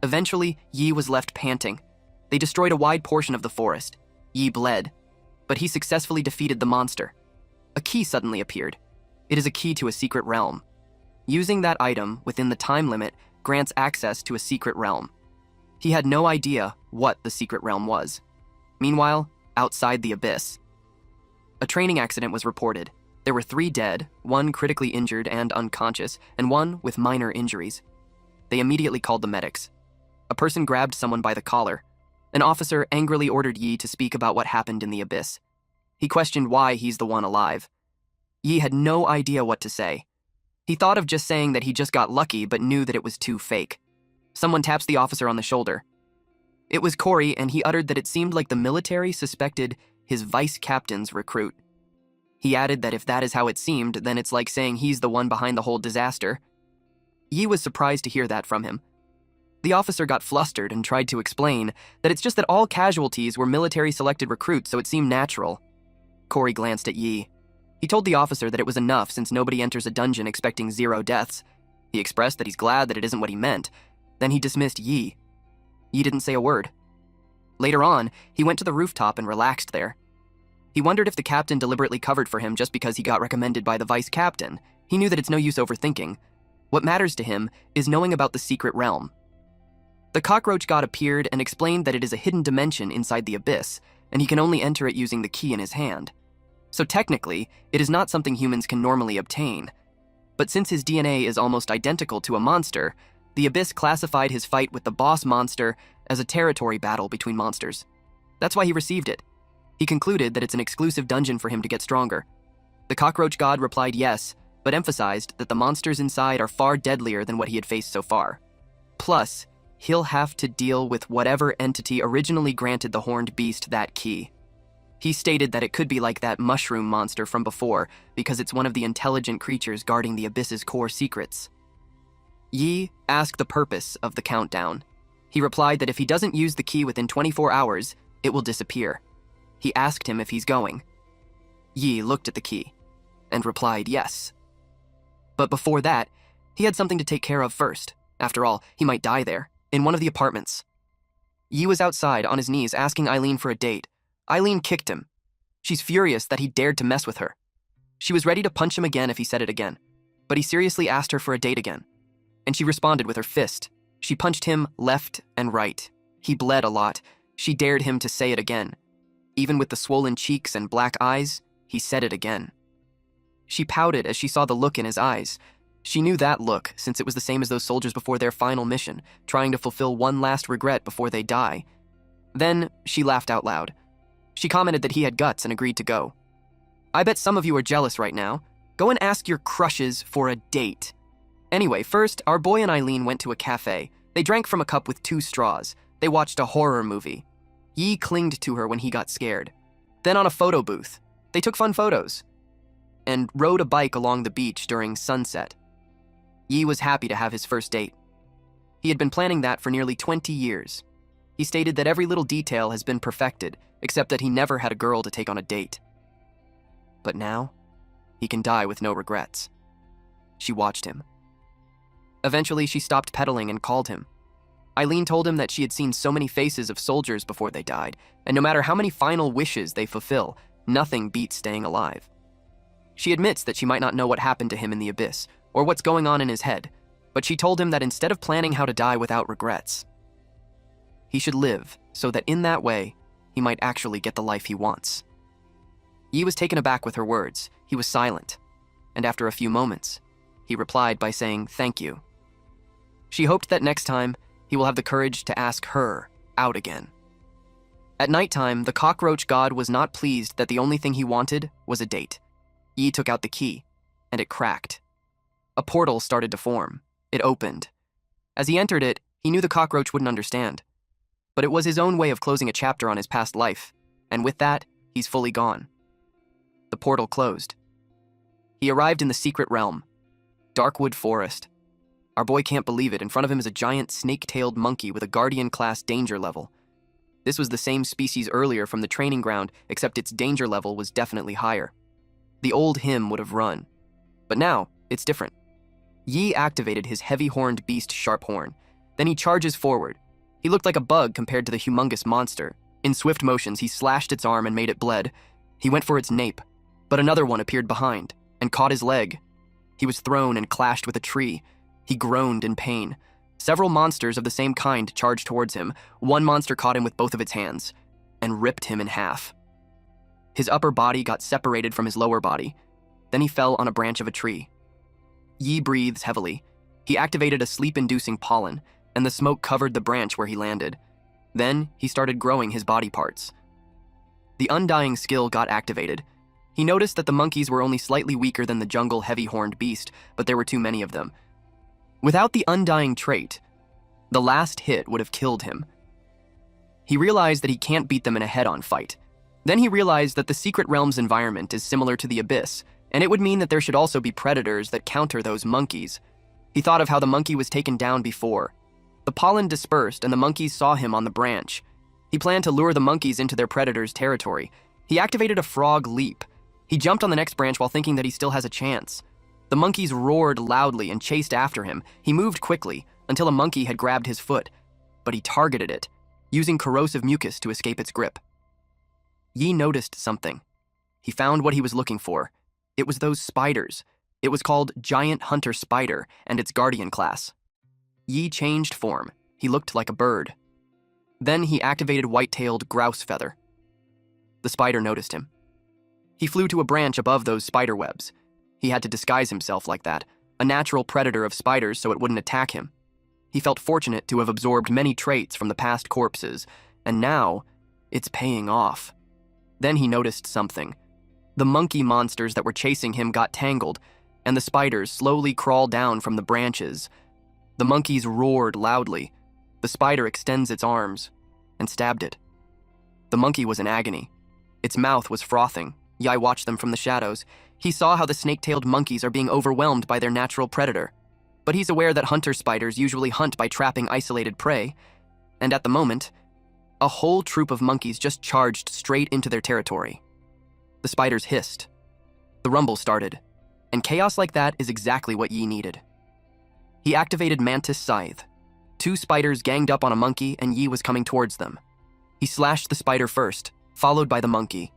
Eventually, Yi was left panting. They destroyed a wide portion of the forest. Yi bled, but he successfully defeated the monster. A key suddenly appeared. It is a key to a secret realm. Using that item within the time limit grants access to a secret realm. He had no idea what the secret realm was. Meanwhile, outside the abyss, a training accident was reported. There were 3 dead, 1 critically injured and unconscious, and 1 with minor injuries. They immediately called the medics. A person grabbed someone by the collar. An officer angrily ordered Yi to speak about what happened in the abyss. He questioned why he's the one alive. Yi had no idea what to say. He thought of just saying that he just got lucky, but knew that it was too fake. Someone taps the officer on the shoulder. It was Corey, and he uttered that it seemed like the military suspected his vice captain's recruit. He added that if that is how it seemed, then it's like saying he's the one behind the whole disaster. Yi was surprised to hear that from him. The officer got flustered and tried to explain that it's just that all casualties were military-selected recruits, so it seemed natural. Corey glanced at Yi. He told the officer that it was enough since nobody enters a dungeon expecting 0 deaths. He expressed that he's glad that it isn't what he meant. Then he dismissed Yi. Yi didn't say a word. Later on, he went to the rooftop and relaxed there. He wondered if the captain deliberately covered for him just because he got recommended by the vice captain. He knew that it's no use overthinking. What matters to him is knowing about the secret realm. The cockroach god appeared and explained that it is a hidden dimension inside the abyss, and he can only enter it using the key in his hand. So technically, it is not something humans can normally obtain. But since his DNA is almost identical to a monster, the abyss classified his fight with the boss monster as a territory battle between monsters. That's why he received it. He concluded that it's an exclusive dungeon for him to get stronger. The cockroach god replied yes, but emphasized that the monsters inside are far deadlier than what he had faced so far. Plus, he'll have to deal with whatever entity originally granted the horned beast that key. He stated that it could be like that mushroom monster from before because it's one of the intelligent creatures guarding the abyss's core secrets. Yi asked the purpose of the countdown. He replied that if he doesn't use the key within 24 hours, it will disappear. He asked him if he's going. Yi looked at the key and replied yes. But before that, he had something to take care of first. After all, he might die there, in one of the apartments. Yi was outside on his knees asking Eileen for a date. Eileen kicked him. She's furious that he dared to mess with her. She was ready to punch him again if he said it again, but he seriously asked her for a date again. And she responded with her fist. She punched him left and right. He bled a lot. She dared him to say it again. Even with the swollen cheeks and black eyes, he said it again. She pouted as she saw the look in his eyes. She knew that look, since it was the same as those soldiers before their final mission, trying to fulfill one last regret before they die. Then, she laughed out loud. She commented that he had guts and agreed to go. I bet some of you are jealous right now. Go and ask your crushes for a date. Anyway, first, our boy and Eileen went to a cafe. They drank from a cup with 2 straws. They watched a horror movie. Yi clinged to her when he got scared. Then on a photo booth, they took fun photos and rode a bike along the beach during sunset. Yi was happy to have his first date. He had been planning that for nearly 20 years. He stated that every little detail has been perfected, except that he never had a girl to take on a date. But now, he can die with no regrets. She watched him. Eventually, she stopped pedaling and called him. Eileen told him that she had seen so many faces of soldiers before they died, and no matter how many final wishes they fulfill, nothing beats staying alive. She admits that she might not know what happened to him in the abyss, or what's going on in his head, but she told him that instead of planning how to die without regrets, he should live so that in that way, he might actually get the life he wants. Yi was taken aback with her words. He was silent, and after a few moments, he replied by saying thank you. She hoped that next time, he will have the courage to ask her out again. At nighttime, the cockroach god was not pleased that the only thing he wanted was a date. Yi took out the key, and it cracked. A portal started to form. It opened. As he entered it, he knew the cockroach wouldn't understand. But it was his own way of closing a chapter on his past life, and with that, he's fully gone. The portal closed. He arrived in the secret realm, Darkwood Forest. Our boy can't believe it. In front of him is a giant snake-tailed monkey with a Guardian-class danger level. This was the same species earlier from the training ground, except its danger level was definitely higher. The old him would have run. But now, it's different. Yi activated his heavy-horned beast sharp horn. Then he charges forward. He looked like a bug compared to the humongous monster. In swift motions, he slashed its arm and made it bled. He went for its nape, but another one appeared behind and caught his leg. He was thrown and clashed with a tree. He groaned in pain. Several monsters of the same kind charged towards him. One monster caught him with both of its hands and ripped him in half. His upper body got separated from his lower body. Then he fell on a branch of a tree. Yi breathed heavily. He activated a sleep-inducing pollen, and the smoke covered the branch where he landed. Then he started growing his body parts. The undying skill got activated. He noticed that the monkeys were only slightly weaker than the jungle heavy-horned beast, but there were too many of them. Without the undying trait, the last hit would have killed him. He realized that he can't beat them in a head-on fight. Then he realized that the secret realm's environment is similar to the abyss, and it would mean that there should also be predators that counter those monkeys. He thought of how the monkey was taken down before. The pollen dispersed and the monkeys saw him on the branch. He planned to lure the monkeys into their predator's territory. He activated a frog leap. He jumped on the next branch while thinking that he still has a chance. The monkeys roared loudly and chased after him. He moved quickly until a monkey had grabbed his foot, but he targeted it, using corrosive mucus to escape its grip. Yi noticed something. He found what he was looking for. It was those spiders. It was called Giant Hunter Spider and its guardian class. Yi changed form. He looked like a bird. Then he activated white-tailed grouse feather. The spider noticed him. He flew to a branch above those spider webs. He had to disguise himself like that, a natural predator of spiders so it wouldn't attack him. He felt fortunate to have absorbed many traits from the past corpses, and now it's paying off. Then he noticed something. The monkey monsters that were chasing him got tangled, and the spiders slowly crawled down from the branches. The monkeys roared loudly. The spider extends its arms and stabbed it. The monkey was in agony. Its mouth was frothing. Yi watched them from the shadows. He saw how the snake-tailed monkeys are being overwhelmed by their natural predator. But he's aware that hunter spiders usually hunt by trapping isolated prey, and at the moment, a whole troop of monkeys just charged straight into their territory. The spiders hissed. The rumble started, and chaos like that is exactly what Yi needed. He activated Mantis Scythe. 2 spiders ganged up on a monkey, and Yi was coming towards them. He slashed the spider first, followed by the monkey.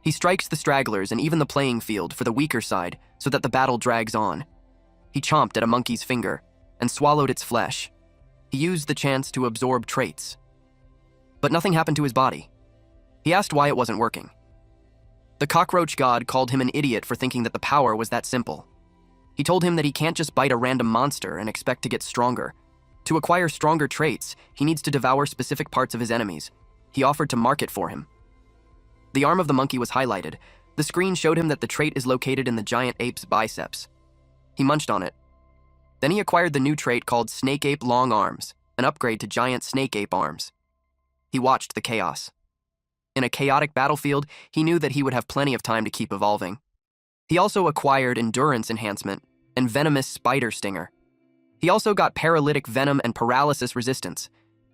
He strikes the stragglers and even the playing field for the weaker side so that the battle drags on. He chomped at a monkey's finger and swallowed its flesh. He used the chance to absorb traits. But nothing happened to his body. He asked why it wasn't working. The cockroach god called him an idiot for thinking that the power was that simple. He told him that he can't just bite a random monster and expect to get stronger. To acquire stronger traits, he needs to devour specific parts of his enemies. He offered to mark it for him. The arm of the monkey was highlighted. The screen showed him that the trait is located in the giant ape's biceps. He munched on it. Then he acquired the new trait called Snake Ape Long Arms, an upgrade to giant snake ape arms. He watched the chaos. In a chaotic battlefield, he knew that he would have plenty of time to keep evolving. He also acquired endurance enhancement and venomous spider stinger. He also got paralytic venom and paralysis resistance.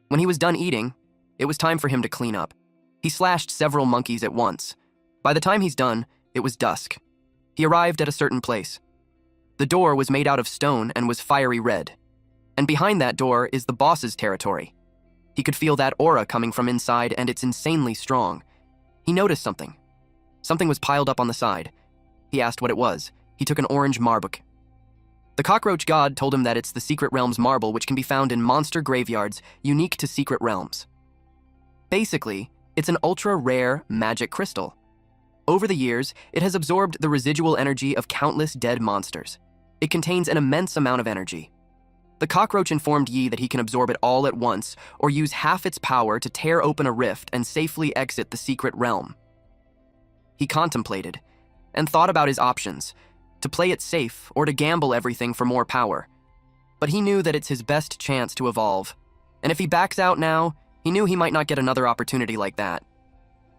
When he was done eating, it was time for him to clean up. He slashed several monkeys at once. By the time he's done, it was dusk. He arrived at a certain place. The door was made out of stone and was fiery red. And behind that door is the boss's territory. He could feel that aura coming from inside, and it's insanely strong. He noticed something. Something was piled up on the side. He asked what it was. He took an orange marbuk. The cockroach god told him that it's the Secret Realms marble, which can be found in monster graveyards unique to Secret Realms. Basically, it's an ultra-rare magic crystal. Over the years, it has absorbed the residual energy of countless dead monsters. It contains an immense amount of energy. The cockroach informed Yi that he can absorb it all at once or use half its power to tear open a rift and safely exit the secret realm. He contemplated and thought about his options, to play it safe or to gamble everything for more power. But he knew that it's his best chance to evolve. And if he backs out now, he knew he might not get another opportunity like that.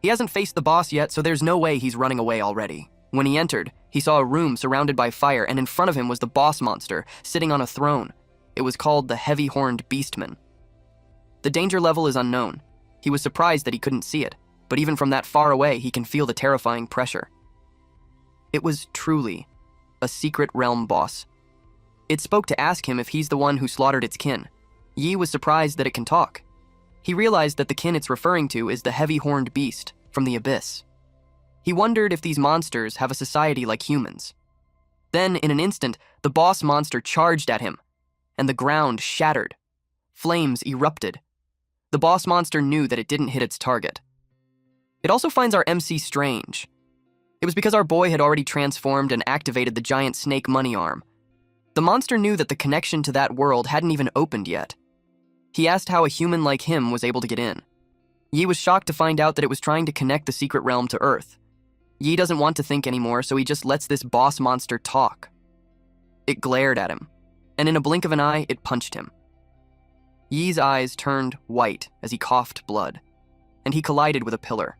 He hasn't faced the boss yet, so there's no way he's running away already. When he entered, he saw a room surrounded by fire, and in front of him was the boss monster, sitting on a throne. It was called the Heavy-Horned Beastman. The danger level is unknown. He was surprised that he couldn't see it, but even from that far away, he can feel the terrifying pressure. It was truly a secret realm boss. It spoke to ask him if he's the one who slaughtered its kin. Yi was surprised that it can talk. He realized that the kin it's referring to is the heavy-horned beast from the abyss. He wondered if these monsters have a society like humans. Then, in an instant, the boss monster charged at him, and the ground shattered. Flames erupted. The boss monster knew that it didn't hit its target. It also finds our MC strange. It was because our boy had already transformed and activated the giant snake money arm. The monster knew that the connection to that world hadn't even opened yet. He asked how a human like him was able to get in. Yi was shocked to find out that it was trying to connect the secret realm to Earth. Yi doesn't want to think anymore, so he just lets this boss monster talk. It glared at him, and in a blink of an eye, it punched him. Yi's eyes turned white as he coughed blood, and he collided with a pillar.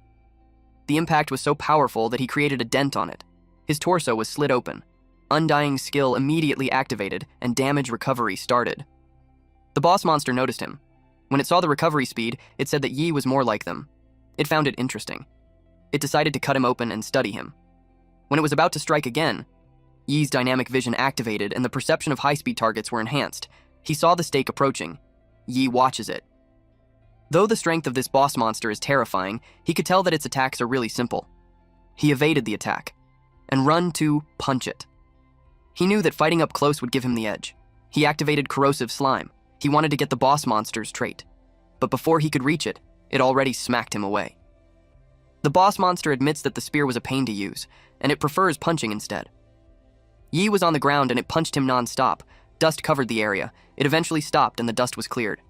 The impact was so powerful that he created a dent on it. His torso was slit open. Undying skill immediately activated, and damage recovery started. The boss monster noticed him. When it saw the recovery speed, it said that Yi was more like them. It found it interesting. It decided to cut him open and study him. When it was about to strike again, Yi's dynamic vision activated and the perception of high-speed targets were enhanced. He saw the stake approaching. Yi watches it. Though the strength of this boss monster is terrifying, he could tell that its attacks are really simple. He evaded the attack and run to punch it. He knew that fighting up close would give him the edge. He activated corrosive slime. He wanted to get the boss monster's trait. But before he could reach it, it already smacked him away. The boss monster admits that the spear was a pain to use, and it prefers punching instead. Yi was on the ground and it punched him non-stop. Dust covered the area. It eventually stopped and the dust was cleared.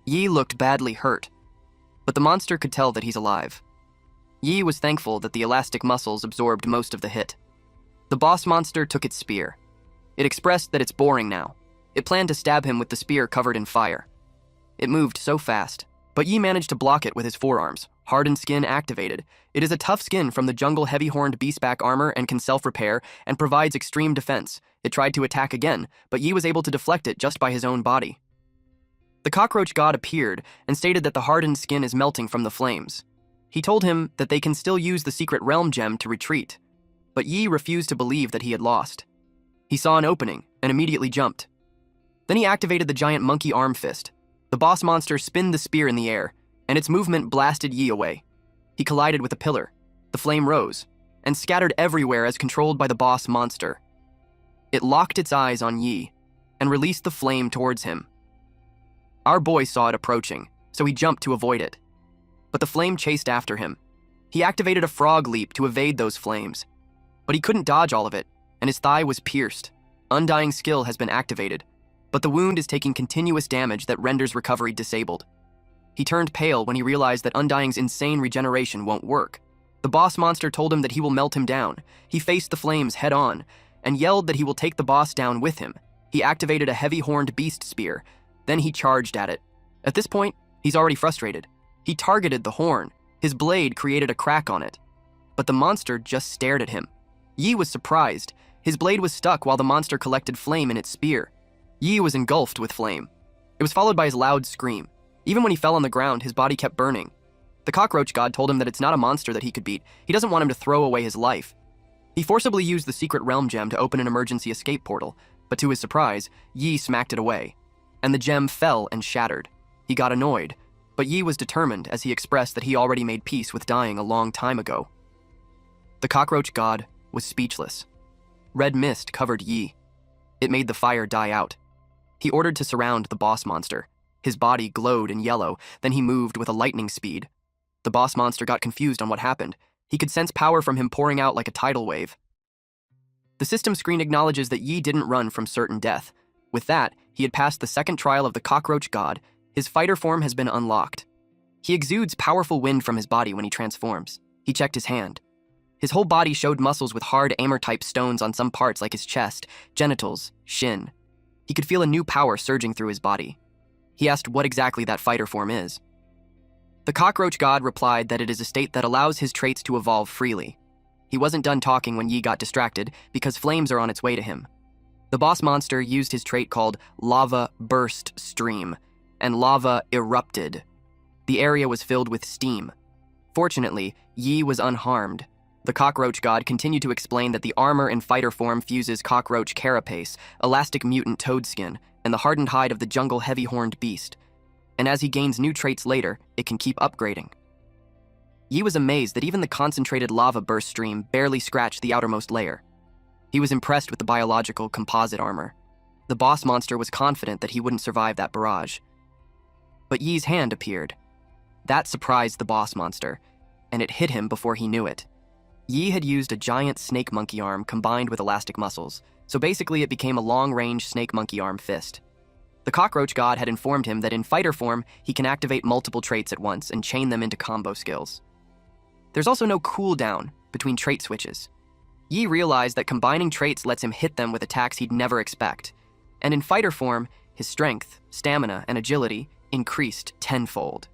Yi looked badly hurt, but the monster could tell that he's alive. Yi was thankful that the elastic muscles absorbed most of the hit. The boss monster took its spear. It expressed that it's boring now. It planned to stab him with the spear covered in fire. It moved so fast, but Yi managed to block it with his forearms. Hardened skin activated. It is a tough skin from the jungle heavy-horned beastback armor and can self-repair and provides extreme defense. It tried to attack again, but Yi was able to deflect it just by his own body. The cockroach god appeared and stated that the hardened skin is melting from the flames. He told him that they can still use the secret realm gem to retreat, but Yi refused to believe that he had lost. He saw an opening and immediately jumped. Then he activated the giant monkey arm fist. The boss monster spinned the spear in the air, and its movement blasted Yi away. He collided with a pillar. The flame rose and scattered everywhere as controlled by the boss monster. It locked its eyes on Yi and released the flame towards him. Our boy saw it approaching, so he jumped to avoid it. But the flame chased after him. He activated a frog leap to evade those flames. But he couldn't dodge all of it, and his thigh was pierced. Undying skill has been activated, but the wound is taking continuous damage that renders recovery disabled. He turned pale when he realized that Undying's insane regeneration won't work. The boss monster told him that he will melt him down. He faced the flames head-on and yelled that he will take the boss down with him. He activated a heavy-horned beast spear. Then he charged at it. At this point, he's already frustrated. He targeted the horn. His blade created a crack on it. But the monster just stared at him. Yi was surprised. His blade was stuck while the monster collected flame in its spear. Yi was engulfed with flame. It was followed by his loud scream. Even when he fell on the ground, his body kept burning. The cockroach god told him that it's not a monster that he could beat. He doesn't want him to throw away his life. He forcibly used the secret realm gem to open an emergency escape portal, but to his surprise, Yi smacked it away, and the gem fell and shattered. He got annoyed, but Yi was determined as he expressed that he already made peace with dying a long time ago. The cockroach god was speechless. Red mist covered Yi. It made the fire die out. He ordered to surround the boss monster. His body glowed in yellow, then he moved with a lightning speed. The boss monster got confused on what happened. He could sense power from him pouring out like a tidal wave. The system screen acknowledges that Yi didn't run from certain death. With that, he had passed the second trial of the cockroach god. His fighter form has been unlocked. He exudes powerful wind from his body when he transforms. He checked his hand. His whole body showed muscles with hard amber-type stones on some parts like his chest, genitals, shin. He could feel a new power surging through his body. He asked what exactly that fighter form is. The cockroach god replied that it is a state that allows his traits to evolve freely. He wasn't done talking when Yi got distracted because flames are on its way to him. The boss monster used his trait called Lava Burst Stream, and lava erupted. The area was filled with steam. Fortunately, Yi was unharmed. The cockroach god continued to explain that the armor in fighter form fuses cockroach carapace, elastic mutant toad skin, and the hardened hide of the jungle heavy-horned beast. And as he gains new traits later, it can keep upgrading. Yi was amazed that even the concentrated lava burst stream barely scratched the outermost layer. He was impressed with the biological composite armor. The boss monster was confident that he wouldn't survive that barrage. But Yi's hand appeared. That surprised the boss monster, and it hit him before he knew it. Yi had used a giant snake monkey arm combined with elastic muscles, so basically it became a long-range snake monkey arm fist. The cockroach god had informed him that in fighter form, he can activate multiple traits at once and chain them into combo skills. There's also no cooldown between trait switches. Yi realized that combining traits lets him hit them with attacks he'd never expect, and in fighter form, his strength, stamina, and agility increased tenfold.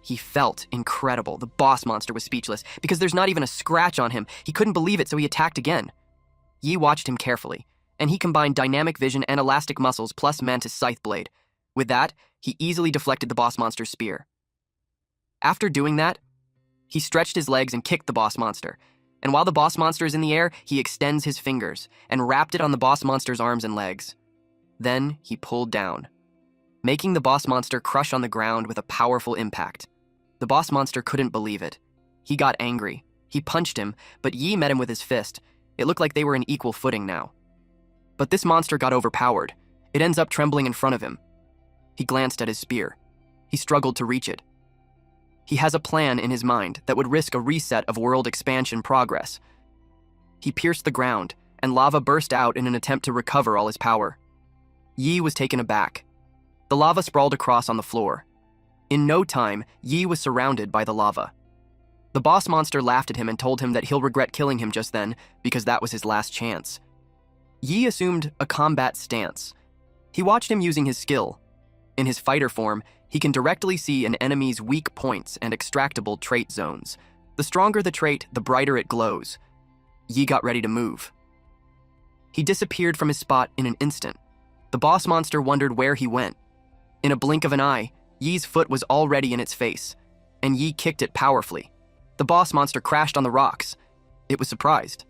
He felt incredible. The boss monster was speechless because there's not even a scratch on him. He couldn't believe it, so he attacked again. Yi watched him carefully, and he combined dynamic vision and elastic muscles plus mantis scythe blade. With that, he easily deflected the boss monster's spear. After doing that, he stretched his legs and kicked the boss monster, and while the boss monster is in the air, he extends his fingers and wrapped it on the boss monster's arms and legs. Then he pulled down, making the boss monster crush on the ground with a powerful impact. The boss monster couldn't believe it. He got angry. He punched him, but Yi met him with his fist. It looked like they were in equal footing now. But this monster got overpowered. It ends up trembling in front of him. He glanced at his spear. He struggled to reach it. He has a plan in his mind that would risk a reset of world expansion progress. He pierced the ground, and lava burst out in an attempt to recover all his power. Yi was taken aback. The lava sprawled across on the floor. In no time, Yi was surrounded by the lava. The boss monster laughed at him and told him that he'll regret killing him just then because that was his last chance. Yi assumed a combat stance. He watched him using his skill. In his fighter form, he can directly see an enemy's weak points and extractable trait zones. The stronger the trait, the brighter it glows. Yi got ready to move. He disappeared from his spot in an instant. The boss monster wondered where he went. In a blink of an eye, Yi's foot was already in its face, and Yi kicked it powerfully. The boss monster crashed on the rocks. It was surprised,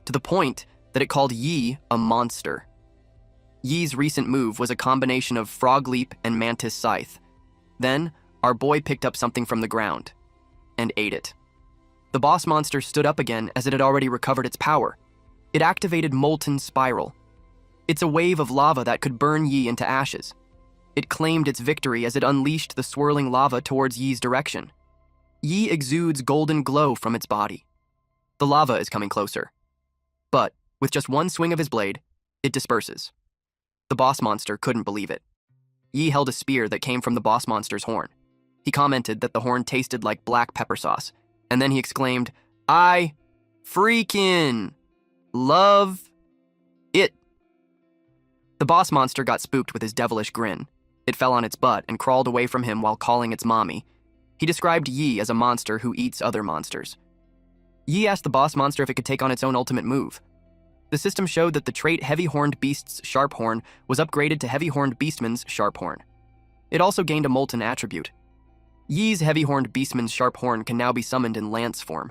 to the point that it called Yi a monster. Yi's recent move was a combination of frog leap and mantis scythe. Then, our boy picked up something from the ground and ate it. The boss monster stood up again as it had already recovered its power. It activated Molten Spiral. It's a wave of lava that could burn Yi into ashes. It claimed its victory as it unleashed the swirling lava towards Yi's direction. Yi exudes golden glow from its body. The lava is coming closer. But, with just one swing of his blade, it disperses. The boss monster couldn't believe it. Yi held a spear that came from the boss monster's horn. He commented that the horn tasted like black pepper sauce, and then he exclaimed, "I freaking love it." The boss monster got spooked with his devilish grin. It fell on its butt and crawled away from him while calling its mommy. He described Yi as a monster who eats other monsters. Yi asked the boss monster if it could take on its own ultimate move. The system showed that the trait Heavy-Horned Beast's Sharp Horn was upgraded to Heavy-Horned Beastman's Sharp Horn. It also gained a molten attribute. Yi's Heavy-Horned Beastman's Sharp Horn can now be summoned in lance form.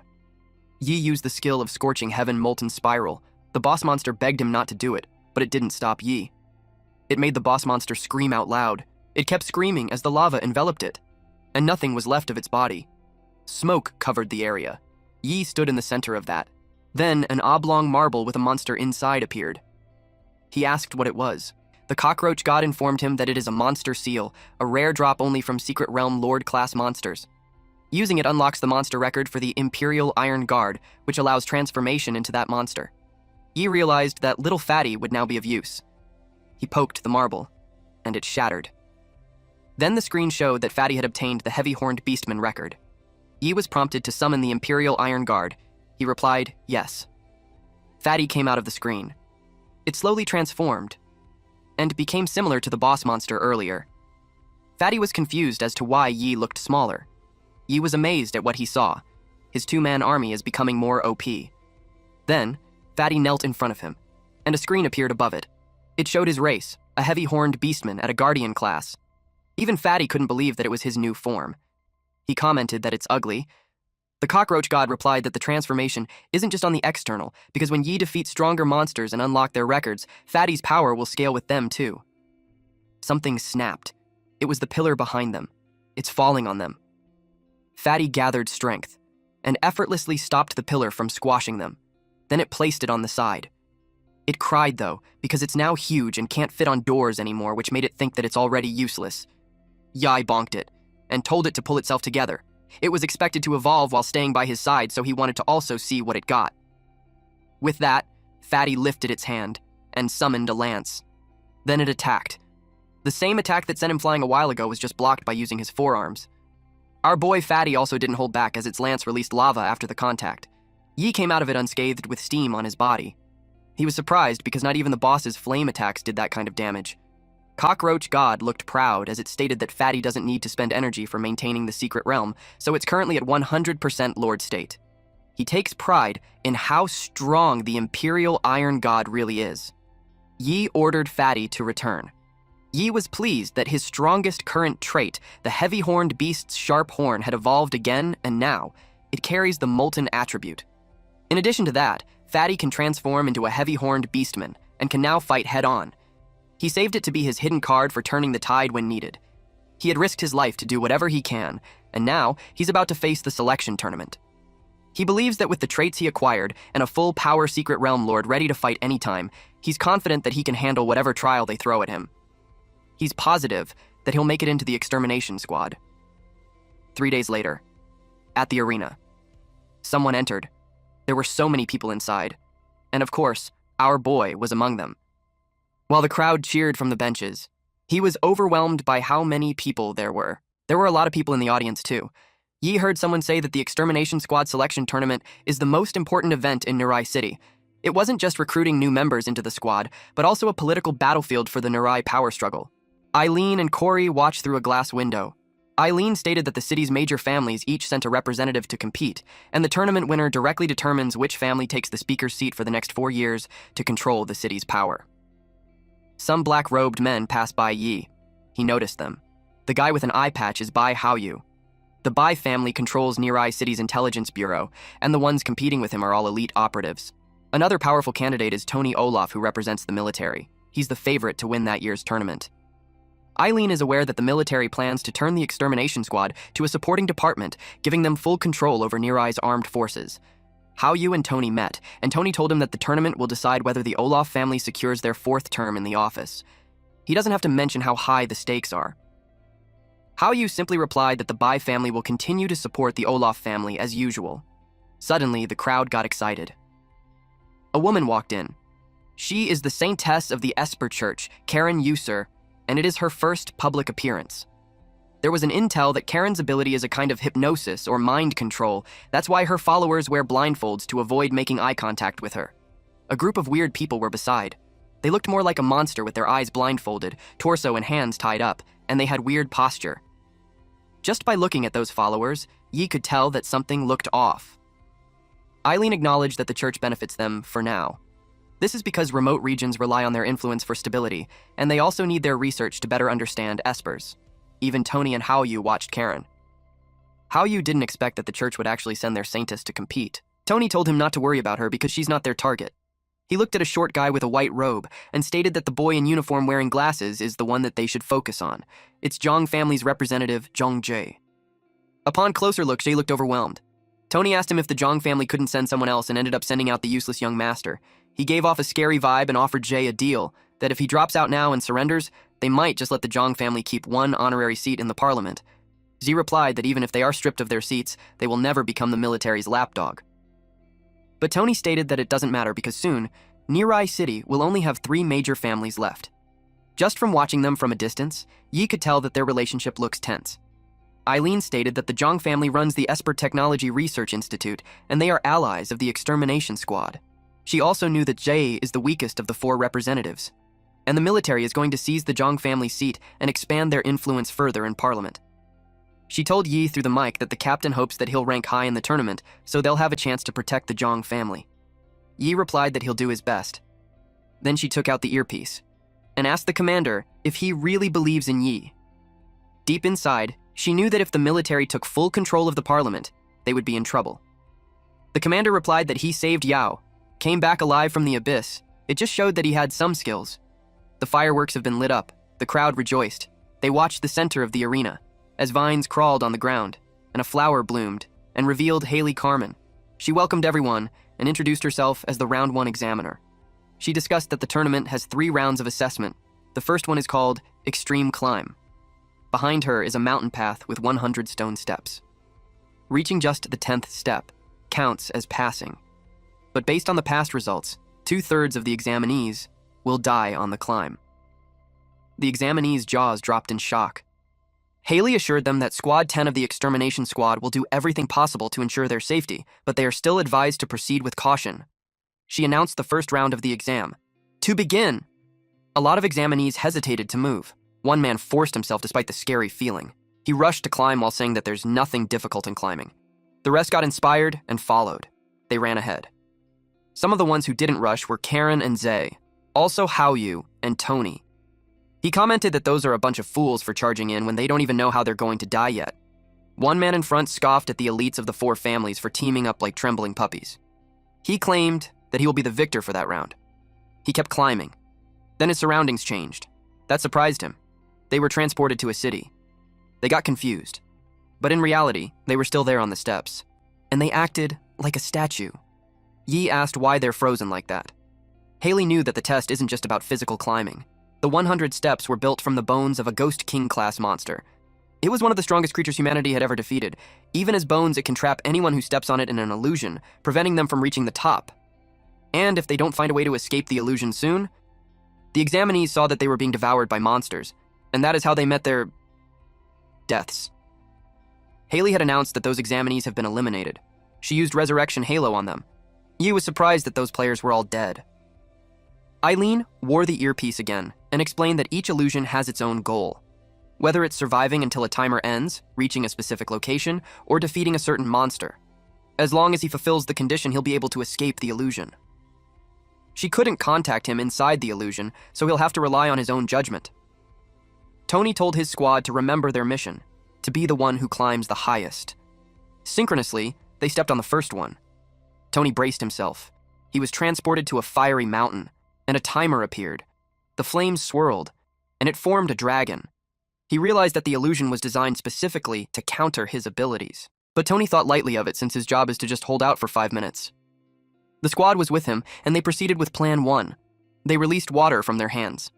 Yi used the skill of Scorching Heaven Molten Spiral. The boss monster begged him not to do it, but it didn't stop Yi. It made the boss monster scream out loud. It kept screaming as the lava enveloped it, and nothing was left of its body. Smoke covered the area. Yi stood in the center of that. Then an oblong marble with a monster inside appeared. He asked what it was. The Cockroach god informed him that it is a monster seal, a rare drop only from Secret Realm Lord-class monsters. Using it unlocks the monster record for the Imperial Iron Guard, which allows transformation into that monster. Yi realized that Little Fatty would now be of use. He poked the marble, and it shattered. Then the screen showed that Fatty had obtained the Heavy-Horned Beastman record. Yi was prompted to summon the Imperial Iron Guard. He replied, yes. Fatty came out of the screen. It slowly transformed, and became similar to the boss monster earlier. Fatty was confused as to why Yi looked smaller. Yi was amazed at what he saw. His two-man army is becoming more OP. Then, Fatty knelt in front of him, and a screen appeared above it. It showed his race, a Heavy-Horned Beastman at a Guardian class. Even Fatty couldn't believe that it was his new form. He commented that it's ugly. The Cockroach god replied that the transformation isn't just on the external, because when Yi defeats stronger monsters and unlock their records, Fatty's power will scale with them too. Something snapped. It was the pillar behind them. It's falling on them. Fatty gathered strength, and effortlessly stopped the pillar from squashing them. Then it placed it on the side. It cried though, because it's now huge and can't fit on doors anymore, which made it think that it's already useless. Yi bonked it, and told it to pull itself together. It was expected to evolve while staying by his side, so he wanted to also see what it got. With that, Fatty lifted its hand and summoned a lance. Then it attacked. The same attack that sent him flying a while ago was just blocked by using his forearms. Our boy Fatty also didn't hold back as its lance released lava after the contact. Yi came out of it unscathed with steam on his body. He was surprised because not even the boss's flame attacks did that kind of damage. Cockroach God looked proud as it stated that Fatty doesn't need to spend energy for maintaining the secret realm, so it's currently at 100% Lord State. He takes pride in how strong the Imperial Iron God really is. Yi ordered Fatty to return. Yi was pleased that his strongest current trait, the Heavy-Horned Beast's Sharp Horn, had evolved again, and now it carries the Molten attribute. In addition to that, Fatty can transform into a heavy-horned beastman and can now fight head-on. He saved it to be his hidden card for turning the tide when needed. He had risked his life to do whatever he can, and now he's about to face the selection tournament. He believes that with the traits he acquired and a full power secret realm lord ready to fight anytime, he's confident that he can handle whatever trial they throw at him. He's positive that he'll make it into the extermination squad. 3 days later, at the arena, someone entered. There were so many people inside, and of course, our boy was among them. While the crowd cheered from the benches, he was overwhelmed by how many people there were. There were a lot of people in the audience too. Yi heard someone say that the Extermination Squad selection tournament is the most important event in Nirai City. It wasn't just recruiting new members into the squad, but also a political battlefield for the Nirai power struggle. Eileen and Corey watched through a glass window. Eileen stated that the city's major families each sent a representative to compete, and the tournament winner directly determines which family takes the speaker's seat for the next 4 years to control the city's power. Some black-robed men passed by Yi. He noticed them. The guy with an eye patch is Bai Haoyu. The Bai family controls Nirai City's intelligence bureau, and the ones competing with him are all elite operatives. Another powerful candidate is Tony Olaf, who represents the military. He's the favorite to win that year's tournament. Eileen is aware that the military plans to turn the extermination squad to a supporting department, giving them full control over Nirai's armed forces. Haoyu and Tony met, and Tony told him that the tournament will decide whether the Olaf family secures their 4th term in the office. He doesn't have to mention how high the stakes are. Haoyu simply replied that the Bai family will continue to support the Olaf family as usual. Suddenly, the crowd got excited. A woman walked in. She is the saintess of the Esper Church, Karen User, and it is her first public appearance. There was an intel that Karen's ability is a kind of hypnosis or mind control. That's why her followers wear blindfolds to avoid making eye contact with her. A group of weird people were beside. They looked more like a monster with their eyes blindfolded, torso and hands tied up, and they had weird posture. Just by looking at those followers, Yi could tell that something looked off. Eileen acknowledged that the church benefits them for now. This is because remote regions rely on their influence for stability, and they also need their research to better understand espers. Even Tony and Haoyu watched Karen. Haoyu didn't expect that the church would actually send their saintess to compete. Tony told him not to worry about her because she's not their target. He looked at a short guy with a white robe and stated that the boy in uniform wearing glasses is the one that they should focus on. It's Zhang family's representative, Zhang Jie. Upon closer look, Jie looked overwhelmed. Tony asked him if the Zhang family couldn't send someone else and ended up sending out the useless young master. He gave off a scary vibe and offered Jie a deal, that if he drops out now and surrenders, they might just let the Zhang family keep 1 honorary seat in the parliament. Xi replied that even if they are stripped of their seats, they will never become the military's lapdog. But Tony stated that it doesn't matter because soon, Nirai City will only have 3 major families left. Just from watching them from a distance, Yi could tell that their relationship looks tense. Eileen stated that the Zhang family runs the Esper Technology Research Institute, and they are allies of the Extermination Squad. She also knew that Jie is the weakest of the 4 representatives, and the military is going to seize the Zhang family seat and expand their influence further in parliament. She told Yi through the mic that the captain hopes that he'll rank high in the tournament, so they'll have a chance to protect the Zhang family. Yi replied that he'll do his best. Then she took out the earpiece and asked the commander if he really believes in Yi. Deep inside, she knew that if the military took full control of the parliament, they would be in trouble. The commander replied that he saved Yao, came back alive from the abyss. It just showed that he had some skills. The fireworks have been lit up. The crowd rejoiced. They watched the center of the arena, as vines crawled on the ground, and a flower bloomed and revealed Haley Carmen. She welcomed everyone and introduced herself as the Round 1 examiner. She discussed that the tournament has 3 rounds of assessment. The first one is called Extreme Climb. Behind her is a mountain path with 100 stone steps. Reaching just the 10th step counts as passing. But based on the past results, 2/3 of the examinees will die on the climb. The examinees' jaws dropped in shock. Haley assured them that Squad 10 of the Extermination Squad will do everything possible to ensure their safety, but they are still advised to proceed with caution. She announced the first round of the exam. To begin! A lot of examinees hesitated to move. One man forced himself despite the scary feeling. He rushed to climb while saying that there's nothing difficult in climbing. The rest got inspired and followed. They ran ahead. Some of the ones who didn't rush were Karen and Zay, also Haoyu and Tony. He commented that those are a bunch of fools for charging in when they don't even know how they're going to die yet. One man in front scoffed at the elites of the 4 families for teaming up like trembling puppies. He claimed that he will be the victor for that round. He kept climbing. Then his surroundings changed. That surprised him. They were transported to a city. They got confused. But in reality, they were still there on the steps. And they acted like a statue. Yi asked why they're frozen like that. Haley knew that the test isn't just about physical climbing. The 100 steps were built from the bones of a Ghost King-class monster. It was one of the strongest creatures humanity had ever defeated. Even as bones, it can trap anyone who steps on it in an illusion, preventing them from reaching the top. And if they don't find a way to escape the illusion soon, the examinees saw that they were being devoured by monsters, and that is how they met their deaths. Haley had announced that those examinees have been eliminated. She used Resurrection Halo on them. Yi was surprised that those players were all dead. Eileen wore the earpiece again and explained that each illusion has its own goal. Whether it's surviving until a timer ends, reaching a specific location, or defeating a certain monster. As long as he fulfills the condition, he'll be able to escape the illusion. She couldn't contact him inside the illusion, so he'll have to rely on his own judgment. Tony told his squad to remember their mission, to be the one who climbs the highest. Synchronously, they stepped on the first one. Tony braced himself. He was transported to a fiery mountain, and a timer appeared. The flames swirled, and it formed a dragon. He realized that the illusion was designed specifically to counter his abilities. But Tony thought lightly of it since his job is to just hold out for 5 minutes. The squad was with him, and they proceeded with Plan 1. They released water from their hands.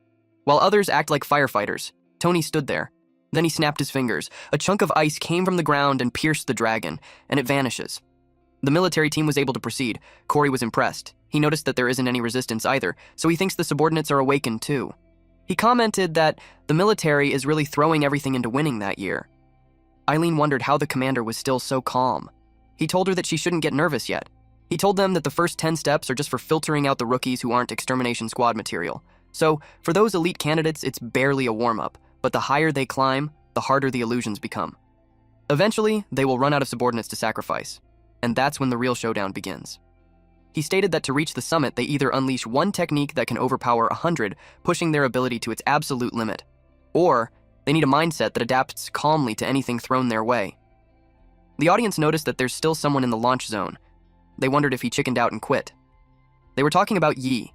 While others act like firefighters, Tony stood there. Then he snapped his fingers. A chunk of ice came from the ground and pierced the dragon, and it vanishes. The military team was able to proceed. Corey was impressed. He noticed that there isn't any resistance either, so he thinks the subordinates are awakened too. He commented that the military is really throwing everything into winning that year. Eileen wondered how the commander was still so calm. He told her that she shouldn't get nervous yet. He told them that the first 10 steps are just for filtering out the rookies who aren't extermination squad material. So, for those elite candidates, it's barely a warm-up, but the higher they climb, the harder the illusions become. Eventually, they will run out of subordinates to sacrifice, and that's when the real showdown begins. He stated that to reach the summit, they either unleash one technique that can overpower 100, pushing their ability to its absolute limit, or they need a mindset that adapts calmly to anything thrown their way. The audience noticed that there's still someone in the launch zone. They wondered if he chickened out and quit. They were talking about Yi.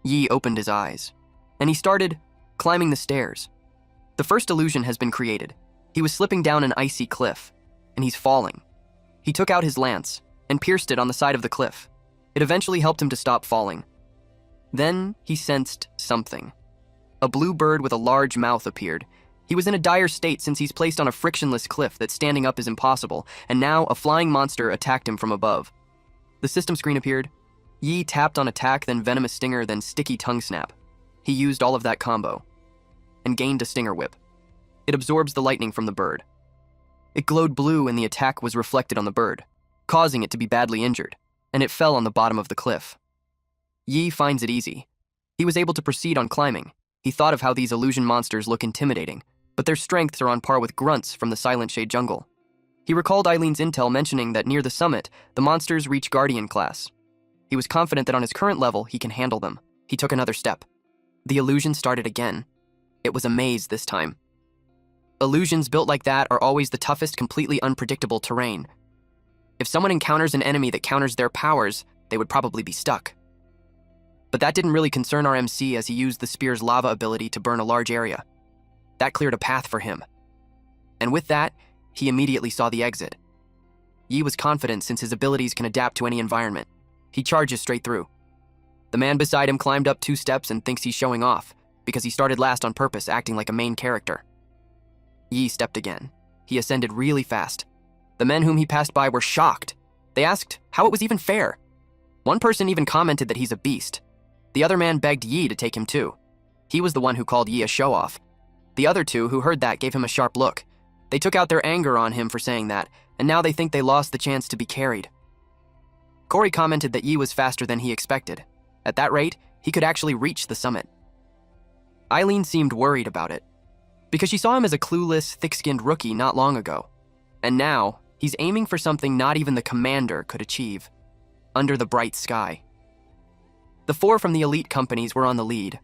Yi opened his eyes, and he started climbing the stairs. The first illusion has been created. He was slipping down an icy cliff, and he's falling. He took out his lance and pierced it on the side of the cliff. It eventually helped him to stop falling. Then he sensed something. A blue bird with a large mouth appeared. He was in a dire state since he's placed on a frictionless cliff that standing up is impossible, and now a flying monster attacked him from above. The system screen appeared. Yi tapped on attack, then venomous stinger, then sticky tongue snap. He used all of that combo and gained a stinger whip. It absorbs the lightning from the bird. It glowed blue and the attack was reflected on the bird, causing it to be badly injured, and it fell on the bottom of the cliff. Yi finds it easy. He was able to proceed on climbing. He thought of how these illusion monsters look intimidating, but their strengths are on par with grunts from the Silent Shade jungle. He recalled Eileen's intel mentioning that near the summit, the monsters reach Guardian class. He was confident that on his current level, he can handle them. He took another step. The illusion started again. It was a maze this time. Illusions built like that are always the toughest, completely unpredictable terrain. If someone encounters an enemy that counters their powers, they would probably be stuck. But that didn't really concern our MC as he used the spear's lava ability to burn a large area. That cleared a path for him. And with that, he immediately saw the exit. Yi was confident since his abilities can adapt to any environment. He charges straight through. The man beside him climbed up 2 steps and thinks he's showing off, because he started last on purpose, acting like a main character. Yi stepped again. He ascended really fast. The men whom he passed by were shocked. They asked how it was even fair. One person even commented that he's a beast. The other man begged Yi to take him too. He was the one who called Yi a show-off. The other 2 who heard that gave him a sharp look. They took out their anger on him for saying that, and now they think they lost the chance to be carried. Corey commented that Yi was faster than he expected. At that rate, he could actually reach the summit. Eileen seemed worried about it, because she saw him as a clueless, thick-skinned rookie not long ago. And now, he's aiming for something not even the commander could achieve. Under the bright sky. The 4 from the elite companies were on the lead.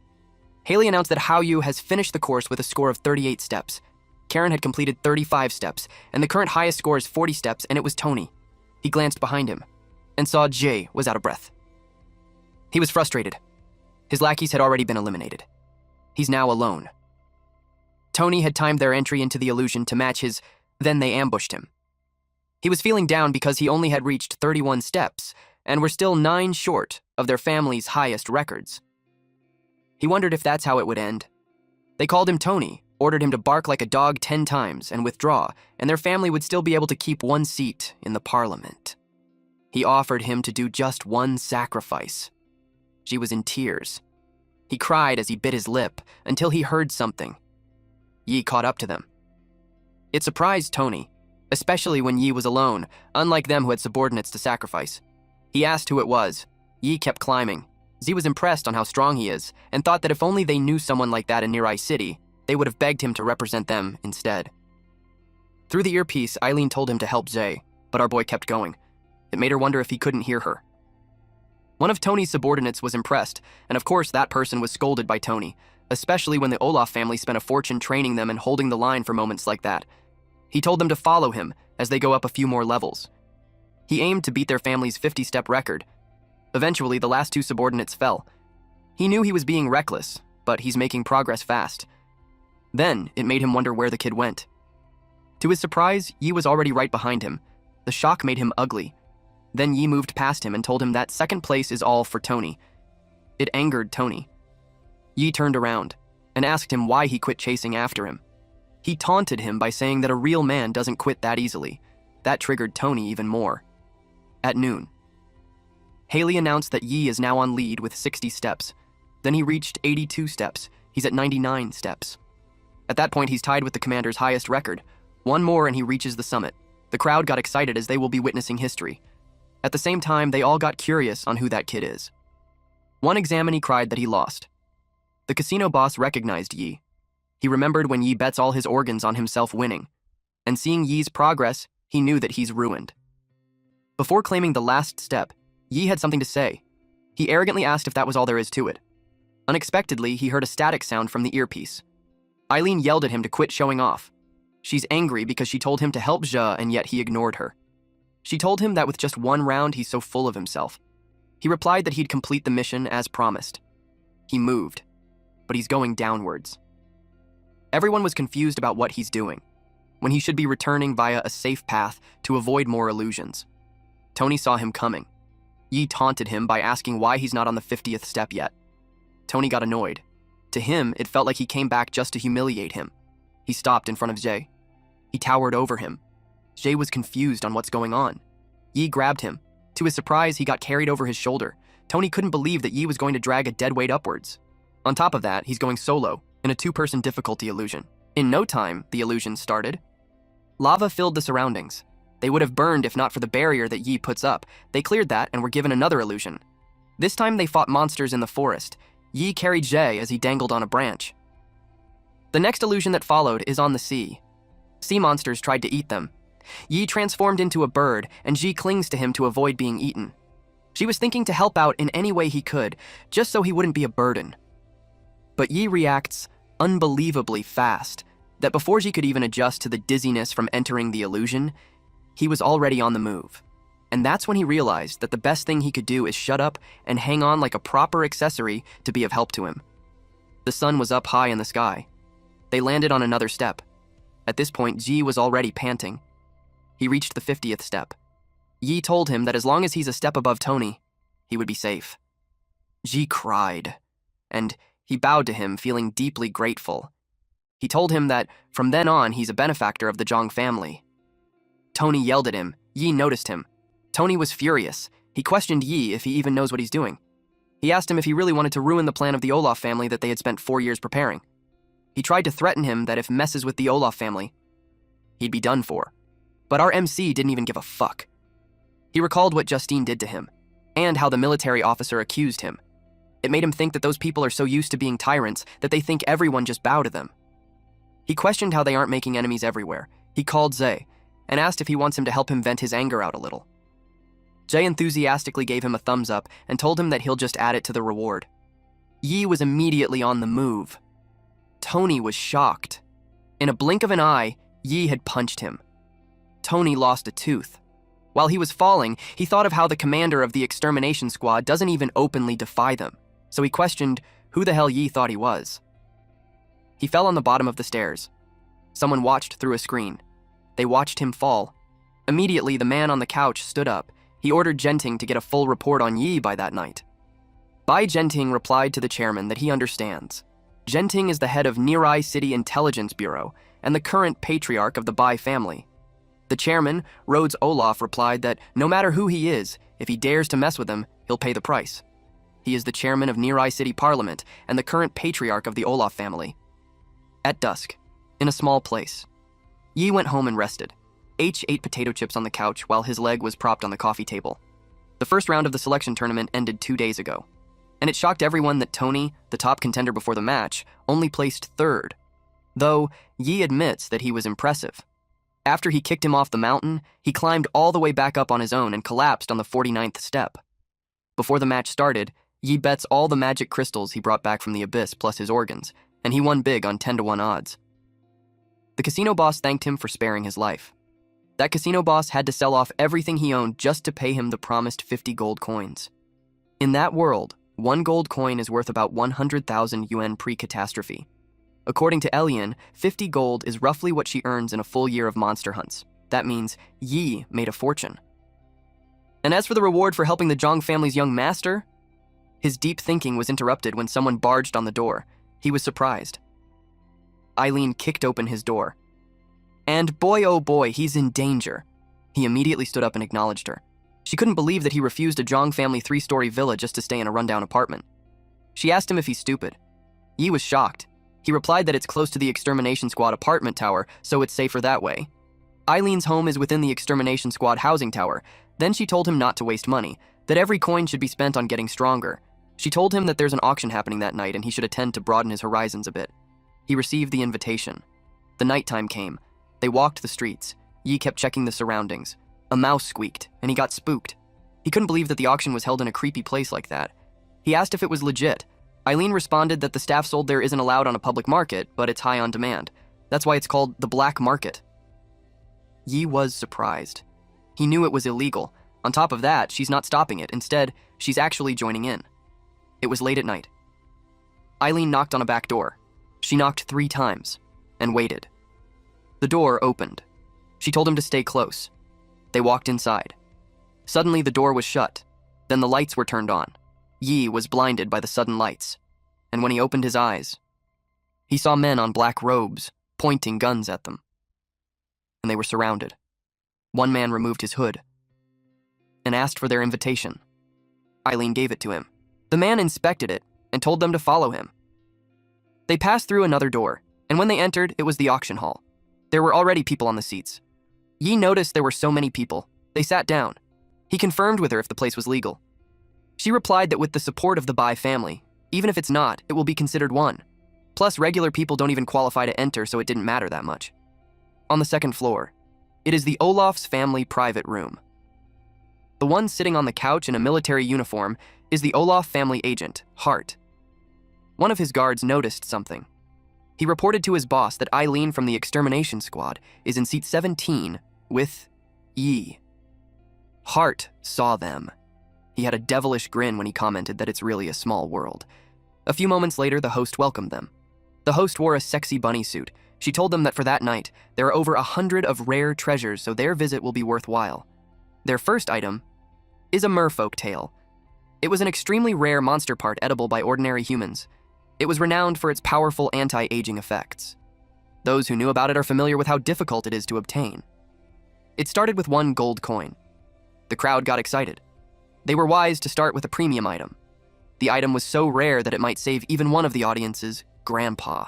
Haley announced that Haoyu has finished the course with a score of 38 steps. Karen had completed 35 steps, and the current highest score is 40 steps, and it was Tony. He glanced behind him. and saw Jay was out of breath. He was frustrated. His lackeys had already been eliminated. He's now alone. Tony had timed their entry into the illusion to match his, then they ambushed him. He was feeling down because he only had reached 31 steps and were still 9 short of their family's highest records. He wondered if that's how it would end. They called him Tony, ordered him to bark like a dog 10 times and withdraw, and their family would still be able to keep 1 seat in the parliament. He offered him to do just 1 sacrifice. She was in tears. He cried as he bit his lip until he heard something. Yi caught up to them. It surprised Tony, especially when Yi was alone, unlike them who had subordinates to sacrifice. He asked who it was. Yi kept climbing. Z was impressed on how strong he is, and thought that if only they knew someone like that in Nirai City, they would have begged him to represent them instead. Through the earpiece, Eileen told him to help Jay, but our boy kept going. It made her wonder if he couldn't hear her. One of Tony's subordinates was impressed, and of course that person was scolded by Tony, especially when the Olaf family spent a fortune training them and holding the line for moments like that. He told them to follow him as they go up a few more levels. He aimed to beat their family's 50-step record. Eventually, the last 2 subordinates fell. He knew he was being reckless, but he's making progress fast. Then, it made him wonder where the kid went. To his surprise, Yi was already right behind him. The shock made him ugly. Then Yi moved past him and told him that second place is all for Tony. It angered Tony. Yi turned around and asked him why he quit chasing after him. He taunted him by saying that a real man doesn't quit that easily. That triggered Tony even more. At noon, Haley announced that Yi is now on lead with 60 steps. Then he reached 82 steps. He's at 99 steps. At that point, he's tied with the commander's highest record. 1 more and he reaches the summit. The crowd got excited as they will be witnessing history. At the same time, they all got curious on who that kid is. One examinee cried that he lost. The casino boss recognized Yi. He remembered when Yi bets all his organs on himself winning. And seeing Yi's progress, he knew that he's ruined. Before claiming the last step, Yi had something to say. He arrogantly asked if that was all there is to it. Unexpectedly, he heard a static sound from the earpiece. Eileen yelled at him to quit showing off. She's angry because she told him to help Jia and yet he ignored her. She told him that with just 1 round, he's so full of himself. He replied that he'd complete the mission as promised. He moved, but he's going downwards. Everyone was confused about what he's doing, when he should be returning via a safe path to avoid more illusions. Tony saw him coming. Yi taunted him by asking why he's not on the 50th step yet. Tony got annoyed. To him, it felt like he came back just to humiliate him. He stopped in front of Jay. He towered over him. Jay was confused on what's going on. Yi grabbed him. To his surprise, he got carried over his shoulder. Tony couldn't believe that Yi was going to drag a dead weight upwards. On top of that, he's going solo, in a 2-person difficulty illusion. In no time, the illusion started. Lava filled the surroundings. They would have burned if not for the barrier that Yi puts up. They cleared that and were given another illusion. This time they fought monsters in the forest. Yi carried Jay as he dangled on a branch. The next illusion that followed is on the sea. Sea monsters tried to eat them. Yi transformed into a bird, and Ji clings to him to avoid being eaten. She was thinking to help out in any way he could, just so he wouldn't be a burden. But Yi reacts unbelievably fast, that before Ji could even adjust to the dizziness from entering the illusion, he was already on the move. And that's when he realized that the best thing he could do is shut up and hang on like a proper accessory to be of help to him. The sun was up high in the sky. They landed on another step. At this point, Ji was already panting. He reached the 50th step. Yi told him that as long as he's a step above Tony, he would be safe. Ji cried, and he bowed to him, feeling deeply grateful. He told him that from then on, he's a benefactor of the Zhang family. Tony yelled at him. Yi noticed him. Tony was furious. He questioned Yi if he even knows what he's doing. He asked him if he really wanted to ruin the plan of the Olaf family that they had spent 4 years preparing. He tried to threaten him that if messes with the Olaf family, he'd be done for. But our MC didn't even give a fuck. He recalled what Justine did to him, and how the military officer accused him. It made him think that those people are so used to being tyrants that they think everyone just bow to them. He questioned how they aren't making enemies everywhere. He called Zay, and asked if he wants him to help him vent his anger out a little. Jay enthusiastically gave him a thumbs up and told him that he'll just add it to the reward. Yi was immediately on the move. Tony was shocked. In a blink of an eye, Yi had punched him. Tony lost a tooth. While he was falling, he thought of how the commander of the extermination squad doesn't even openly defy them, so he questioned who the hell Yi thought he was. He fell on the bottom of the stairs. Someone watched through a screen. They watched him fall. Immediately, the man on the couch stood up. He ordered Genting to get a full report on Yi by that night. Bai Genting replied to the chairman that he understands. Genting is the head of Nirai City Intelligence Bureau and the current patriarch of the Bai family. The chairman, Rhodes Olaf, replied that no matter who he is, if he dares to mess with him, he'll pay the price. He is the chairman of Nirai City Parliament and the current patriarch of the Olaf family. At dusk, in a small place, Yi went home and rested. H ate potato chips on the couch while his leg was propped on the coffee table. The first round of the selection tournament ended 2 days ago, and it shocked everyone that Tony, the top contender before the match, only placed third. Though, Yi admits that he was impressive. After he kicked him off the mountain, he climbed all the way back up on his own and collapsed on the 49th step. Before the match started, Yi bets all the magic crystals he brought back from the abyss plus his organs, and he won big on 10-to-1 odds. The casino boss thanked him for sparing his life. That casino boss had to sell off everything he owned just to pay him the promised 50 gold coins. In that world, 1 gold coin is worth about 100,000 yuan pre-catastrophe. According to Elian, 50 gold is roughly what she earns in a full year of monster hunts. That means Yi made a fortune. And as for the reward for helping the Zhang family's young master, his deep thinking was interrupted when someone barged on the door. He was surprised. Eileen kicked open his door. And boy, oh boy, he's in danger. He immediately stood up and acknowledged her. She couldn't believe that he refused a Zhang family 3-story villa just to stay in a rundown apartment. She asked him if he's stupid. Yi was shocked. He replied that it's close to the extermination squad apartment tower, so it's safer that way. Eileen's home is within the extermination squad housing tower. Then she told him not to waste money, that every coin should be spent on getting stronger. She told him that there's an auction happening that night and he should attend to broaden his horizons a bit. He received the invitation. The nighttime came. They walked the streets. Yi kept checking the surroundings. A mouse squeaked, and he got spooked. He couldn't believe that the auction was held in a creepy place like that. He asked if it was legit. Eileen responded that the staff sold there isn't allowed on a public market, but it's high on demand. That's why it's called the black market. Yi was surprised. He knew it was illegal. On top of that, she's not stopping it. Instead, she's actually joining in. It was late at night. Eileen knocked on a back door. She knocked 3 times, and waited. The door opened. She told him to stay close. They walked inside. Suddenly, the door was shut. Then the lights were turned on. Yi was blinded by the sudden lights. And when he opened his eyes, he saw men on black robes, pointing guns at them. And they were surrounded. One man removed his hood and asked for their invitation. Eileen gave it to him. The man inspected it and told them to follow him. They passed through another door, and when they entered, it was the auction hall. There were already people on the seats. Yi noticed there were so many people. They sat down. He confirmed with her if the place was legal. She replied that with the support of the Bai family, even if it's not, it will be considered one. Plus, regular people don't even qualify to enter, so it didn't matter that much. On the second floor, it is the Olaf's family private room. The one sitting on the couch in a military uniform is the Olaf family agent, Hart. One of his guards noticed something. He reported to his boss that Eileen from the extermination squad is in seat 17 with Yi. Hart saw them. He had a devilish grin when he commented that it's really a small world. A few moments later, the host welcomed them. The host wore a sexy bunny suit. She told them that for that night, there are over 100 of rare treasures, so their visit will be worthwhile. Their first item is a merfolk tail. It was an extremely rare monster part edible by ordinary humans. It was renowned for its powerful anti-aging effects. Those who knew about it are familiar with how difficult it is to obtain. It started with 1 gold coin. The crowd got excited. They were wise to start with a premium item. The item was so rare that it might save even one of the audience's grandpa.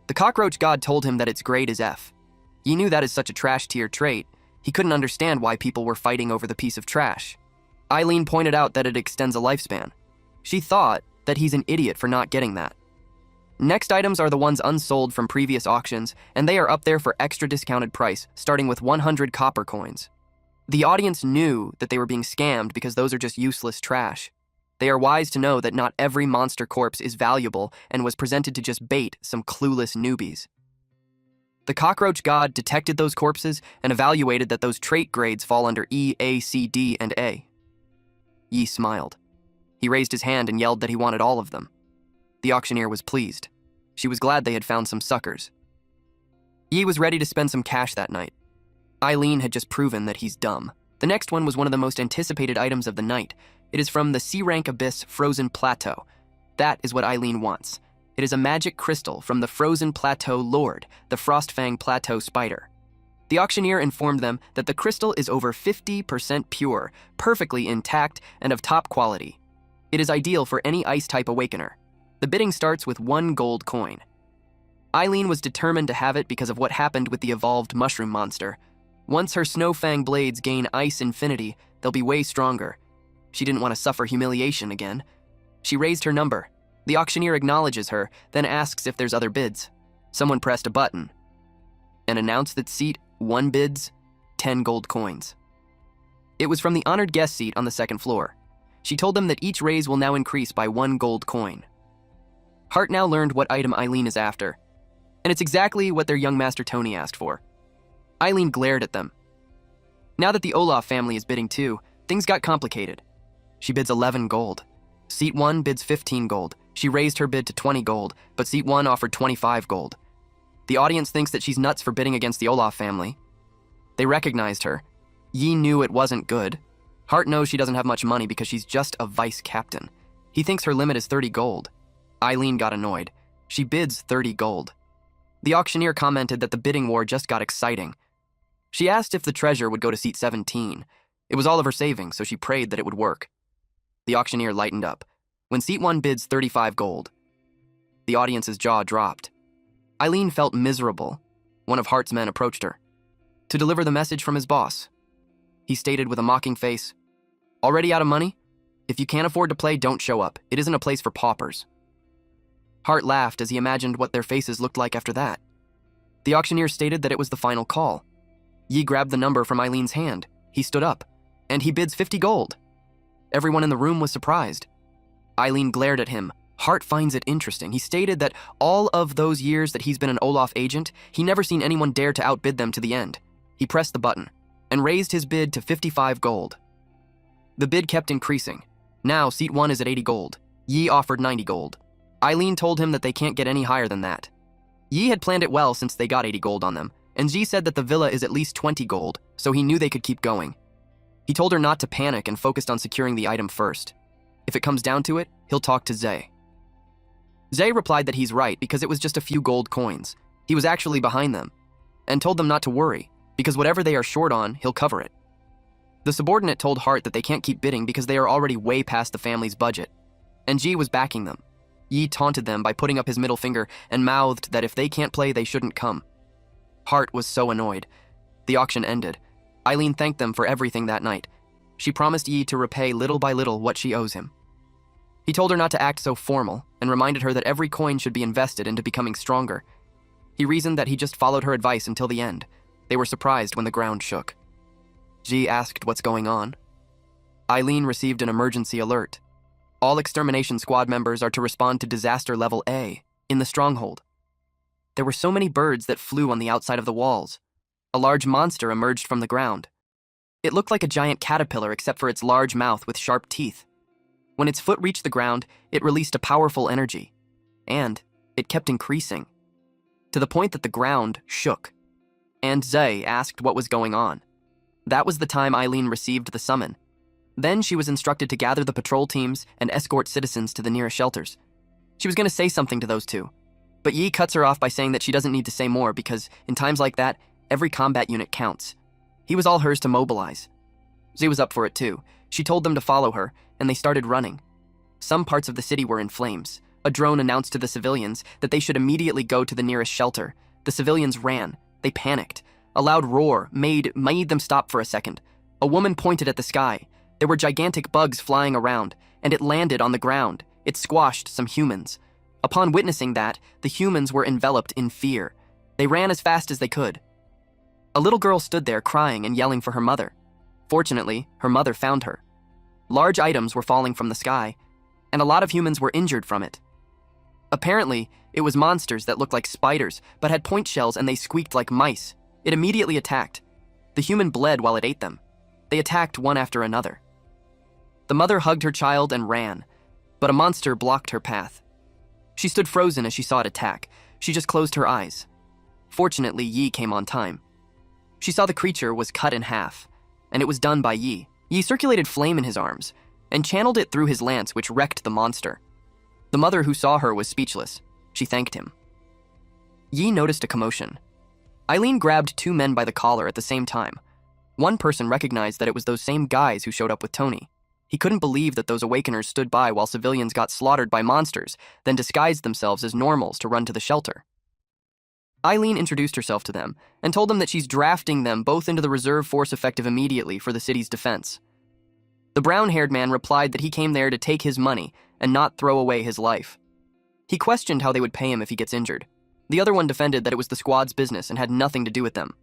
The cockroach god told him that its grade is F. He knew that is such a trash tier trait. He couldn't understand why people were fighting over the piece of trash. Eileen pointed out that it extends a lifespan. She thought that he's an idiot for not getting that. Next items are the ones unsold from previous auctions, and they are up there for extra discounted price, starting with 100 copper coins. The audience knew that they were being scammed because those are just useless trash. They are wise to know that not every monster corpse is valuable and was presented to just bait some clueless newbies. The cockroach god detected those corpses and evaluated that those trait grades fall under E, A, C, D, and A. Yi smiled. He raised his hand and yelled that he wanted all of them. The auctioneer was pleased. She was glad they had found some suckers. Yi was ready to spend some cash that night. Eileen had just proven that he's dumb. The next one was one of the most anticipated items of the night. It is from the C-rank Abyss Frozen Plateau. That is what Eileen wants. It is a magic crystal from the Frozen Plateau Lord, the Frostfang Plateau Spider. The auctioneer informed them that the crystal is over 50% pure, perfectly intact, and of top quality. It is ideal for any ice-type awakener. The bidding starts with 1 gold coin. Eileen was determined to have it because of what happened with the evolved mushroom monster. Once her Snowfang blades gain ice infinity, they'll be way stronger. She didn't want to suffer humiliation again. She raised her number. The auctioneer acknowledges her, then asks if there's other bids. Someone pressed a button and announced that seat 1 bids 10 gold coins. It was from the honored guest seat on the 2nd floor. She told them that each raise will now increase by 1 gold coin. Hart now learned what item Eileen is after, and it's exactly what their young master Tony asked for. Eileen glared at them. Now that the Olaf family is bidding too, things got complicated. She bids 11 gold. Seat 1 bids 15 gold. She raised her bid to 20 gold, but Seat 1 offered 25 gold. The audience thinks that she's nuts for bidding against the Olaf family. They recognized her. Yi knew it wasn't good. Hart knows she doesn't have much money because she's just a vice captain. He thinks her limit is 30 gold. Eileen got annoyed. She bids 30 gold. The auctioneer commented that the bidding war just got exciting. She asked if the treasure would go to seat 17. It was all of her savings, so she prayed that it would work. The auctioneer lightened up. When seat 1 bids 35 gold, the audience's jaw dropped. Eileen felt miserable. One of Hart's men approached her to deliver the message from his boss. He stated with a mocking face, "Already out of money? If you can't afford to play, don't show up. It isn't a place for paupers." Hart laughed as he imagined what their faces looked like after that. The auctioneer stated that it was the final call. Yi grabbed the number from Eileen's hand. He stood up, and he bids 50 gold. Everyone in the room was surprised. Eileen glared at him. Hart finds it interesting. He stated that all of those years that he's been an Olaf agent, he never seen anyone dare to outbid them to the end. He pressed the button and raised his bid to 55 gold. The bid kept increasing. Now seat 1 is at 80 gold. Yi offered 90 gold. Eileen told him that they can't get any higher than that. Yi had planned it well since they got 80 gold on them, and Yi said that the villa is at least 20 gold, so he knew they could keep going. He told her not to panic and focused on securing the item first. If it comes down to it, he'll talk to Zay. Zay replied that he's right because it was just a few gold coins. He was actually behind them, and told them not to worry, because whatever they are short on, he'll cover it. The subordinate told Hart that they can't keep bidding because they are already way past the family's budget, and Yi was backing them. Yi taunted them by putting up his middle finger and mouthed that if they can't play, they shouldn't come. Hart was so annoyed. The auction ended. Eileen thanked them for everything that night. She promised Yi to repay little by little what she owes him. He told her not to act so formal and reminded her that every coin should be invested into becoming stronger. He reasoned that he just followed her advice until the end. They were surprised when the ground shook. Ji asked what's going on. Eileen received an emergency alert. All extermination squad members are to respond to disaster level A in the stronghold. There were so many birds that flew on the outside of the walls. A large monster emerged from the ground. It looked like a giant caterpillar except for its large mouth with sharp teeth. When its foot reached the ground, it released a powerful energy, and it kept increasing, to the point that the ground shook. And Zay asked what was going on. That was the time Eileen received the summon. Then she was instructed to gather the patrol teams and escort citizens to the nearest shelters. She was going to say something to those two, but Yi cuts her off by saying that she doesn't need to say more because in times like that, every combat unit counts. He was all hers to mobilize. Zay was up for it too. She told them to follow her, and they started running. Some parts of the city were in flames. A drone announced to the civilians that they should immediately go to the nearest shelter. The civilians ran. They panicked. A loud roar made them stop for a second. A woman pointed at the sky. There were gigantic bugs flying around, and it landed on the ground. It squashed some humans. Upon witnessing that, the humans were enveloped in fear. They ran as fast as they could. A little girl stood there crying and yelling for her mother. Fortunately, her mother found her. Large items were falling from the sky, and a lot of humans were injured from it. Apparently, It was monsters that looked like spiders, but had point shells and they squeaked like mice. It immediately attacked. The human bled while it ate them. They attacked one after another. The mother hugged her child and ran, but a monster blocked her path. She stood frozen as she saw it attack. She just closed her eyes. Fortunately, Yi came on time. She saw the creature was cut in half, and it was done by Yi. Yi circulated flame in his arms and channeled it through his lance, which wrecked the monster. The mother who saw her was speechless. She thanked him. Yi noticed a commotion. Eileen grabbed two men by the collar at the same time. One person recognized that it was those same guys who showed up with Tony. He couldn't believe that those awakeners stood by while civilians got slaughtered by monsters, then disguised themselves as normals to run to the shelter. Eileen introduced herself to them and told them that she's drafting them both into the reserve force effective immediately for the city's defense. The brown-haired man replied that he came there to take his money and not throw away his life. He questioned how they would pay him if he gets injured. The other one defended that it was the squad's business and had nothing to do with them.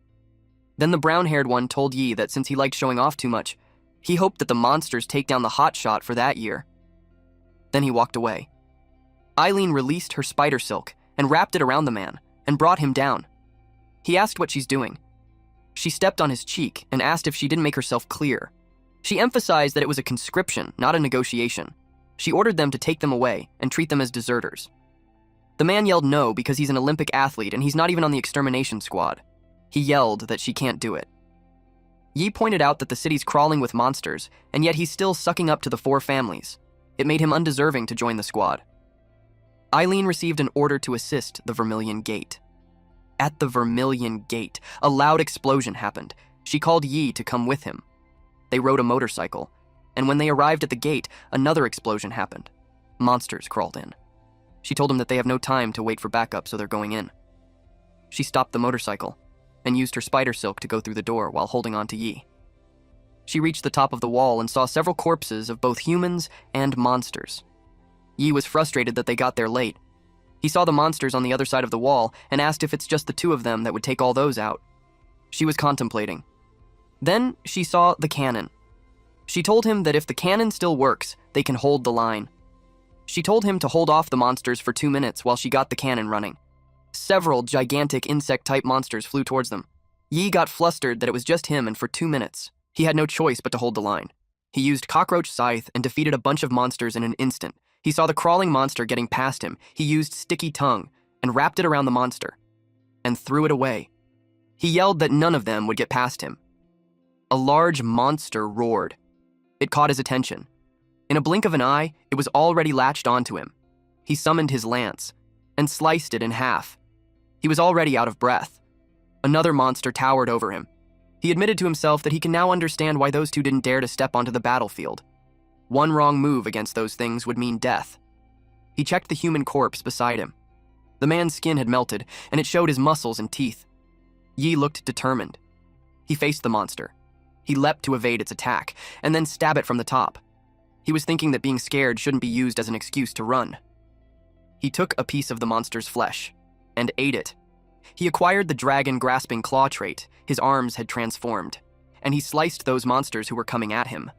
Then the brown-haired one told Yi that since he liked showing off too much, he hoped that the monsters take down the hotshot for that year. Then he walked away. Eileen released her spider silk and wrapped it around the man and brought him down. He asked what she's doing. She stepped on his cheek and asked if she didn't make herself clear. She emphasized that it was a conscription, not a negotiation. She ordered them to take them away and treat them as deserters. The man yelled no because he's an Olympic athlete and he's not even on the extermination squad. He yelled that she can't do it. Yi pointed out that the city's crawling with monsters, and yet he's still sucking up to the four families. It made him undeserving to join the squad. Eileen received an order to assist the Vermilion Gate. At the Vermilion Gate, a loud explosion happened. She called Yi to come with him. They rode a motorcycle, and when they arrived at the gate, another explosion happened. Monsters crawled in. She told him that they have no time to wait for backup, so they're going in. She stopped the motorcycle and used her spider silk to go through the door while holding on to Yi. She reached the top of the wall and saw several corpses of both humans and monsters. Yi was frustrated that they got there late. He saw the monsters on the other side of the wall and asked if it's just the two of them that would take all those out. She was contemplating. Then she saw the cannon. She told him that if the cannon still works, they can hold the line. She told him to hold off the monsters for 2 minutes while she got the cannon running. Several gigantic insect-type monsters flew towards them. Yi got flustered that it was just him, and for 2 minutes, he had no choice but to hold the line. He used Cockroach Scythe and defeated a bunch of monsters in an instant. He saw the crawling monster getting past him. He used Sticky Tongue and wrapped it around the monster and threw it away. He yelled that none of them would get past him. A large monster roared. It caught his attention. In a blink of an eye, it was already latched onto him. He summoned his lance and sliced it in half. He was already out of breath. Another monster towered over him. He admitted to himself that he can now understand why those two didn't dare to step onto the battlefield. One wrong move against those things would mean death. He checked the human corpse beside him. The man's skin had melted, and it showed his muscles and teeth. Yi looked determined. He faced the monster. He leapt to evade its attack, and then stab it from the top. He was thinking that being scared shouldn't be used as an excuse to run. He took a piece of the monster's flesh and ate it. He acquired the dragon-grasping claw trait. His arms had transformed, and he sliced those monsters who were coming at him.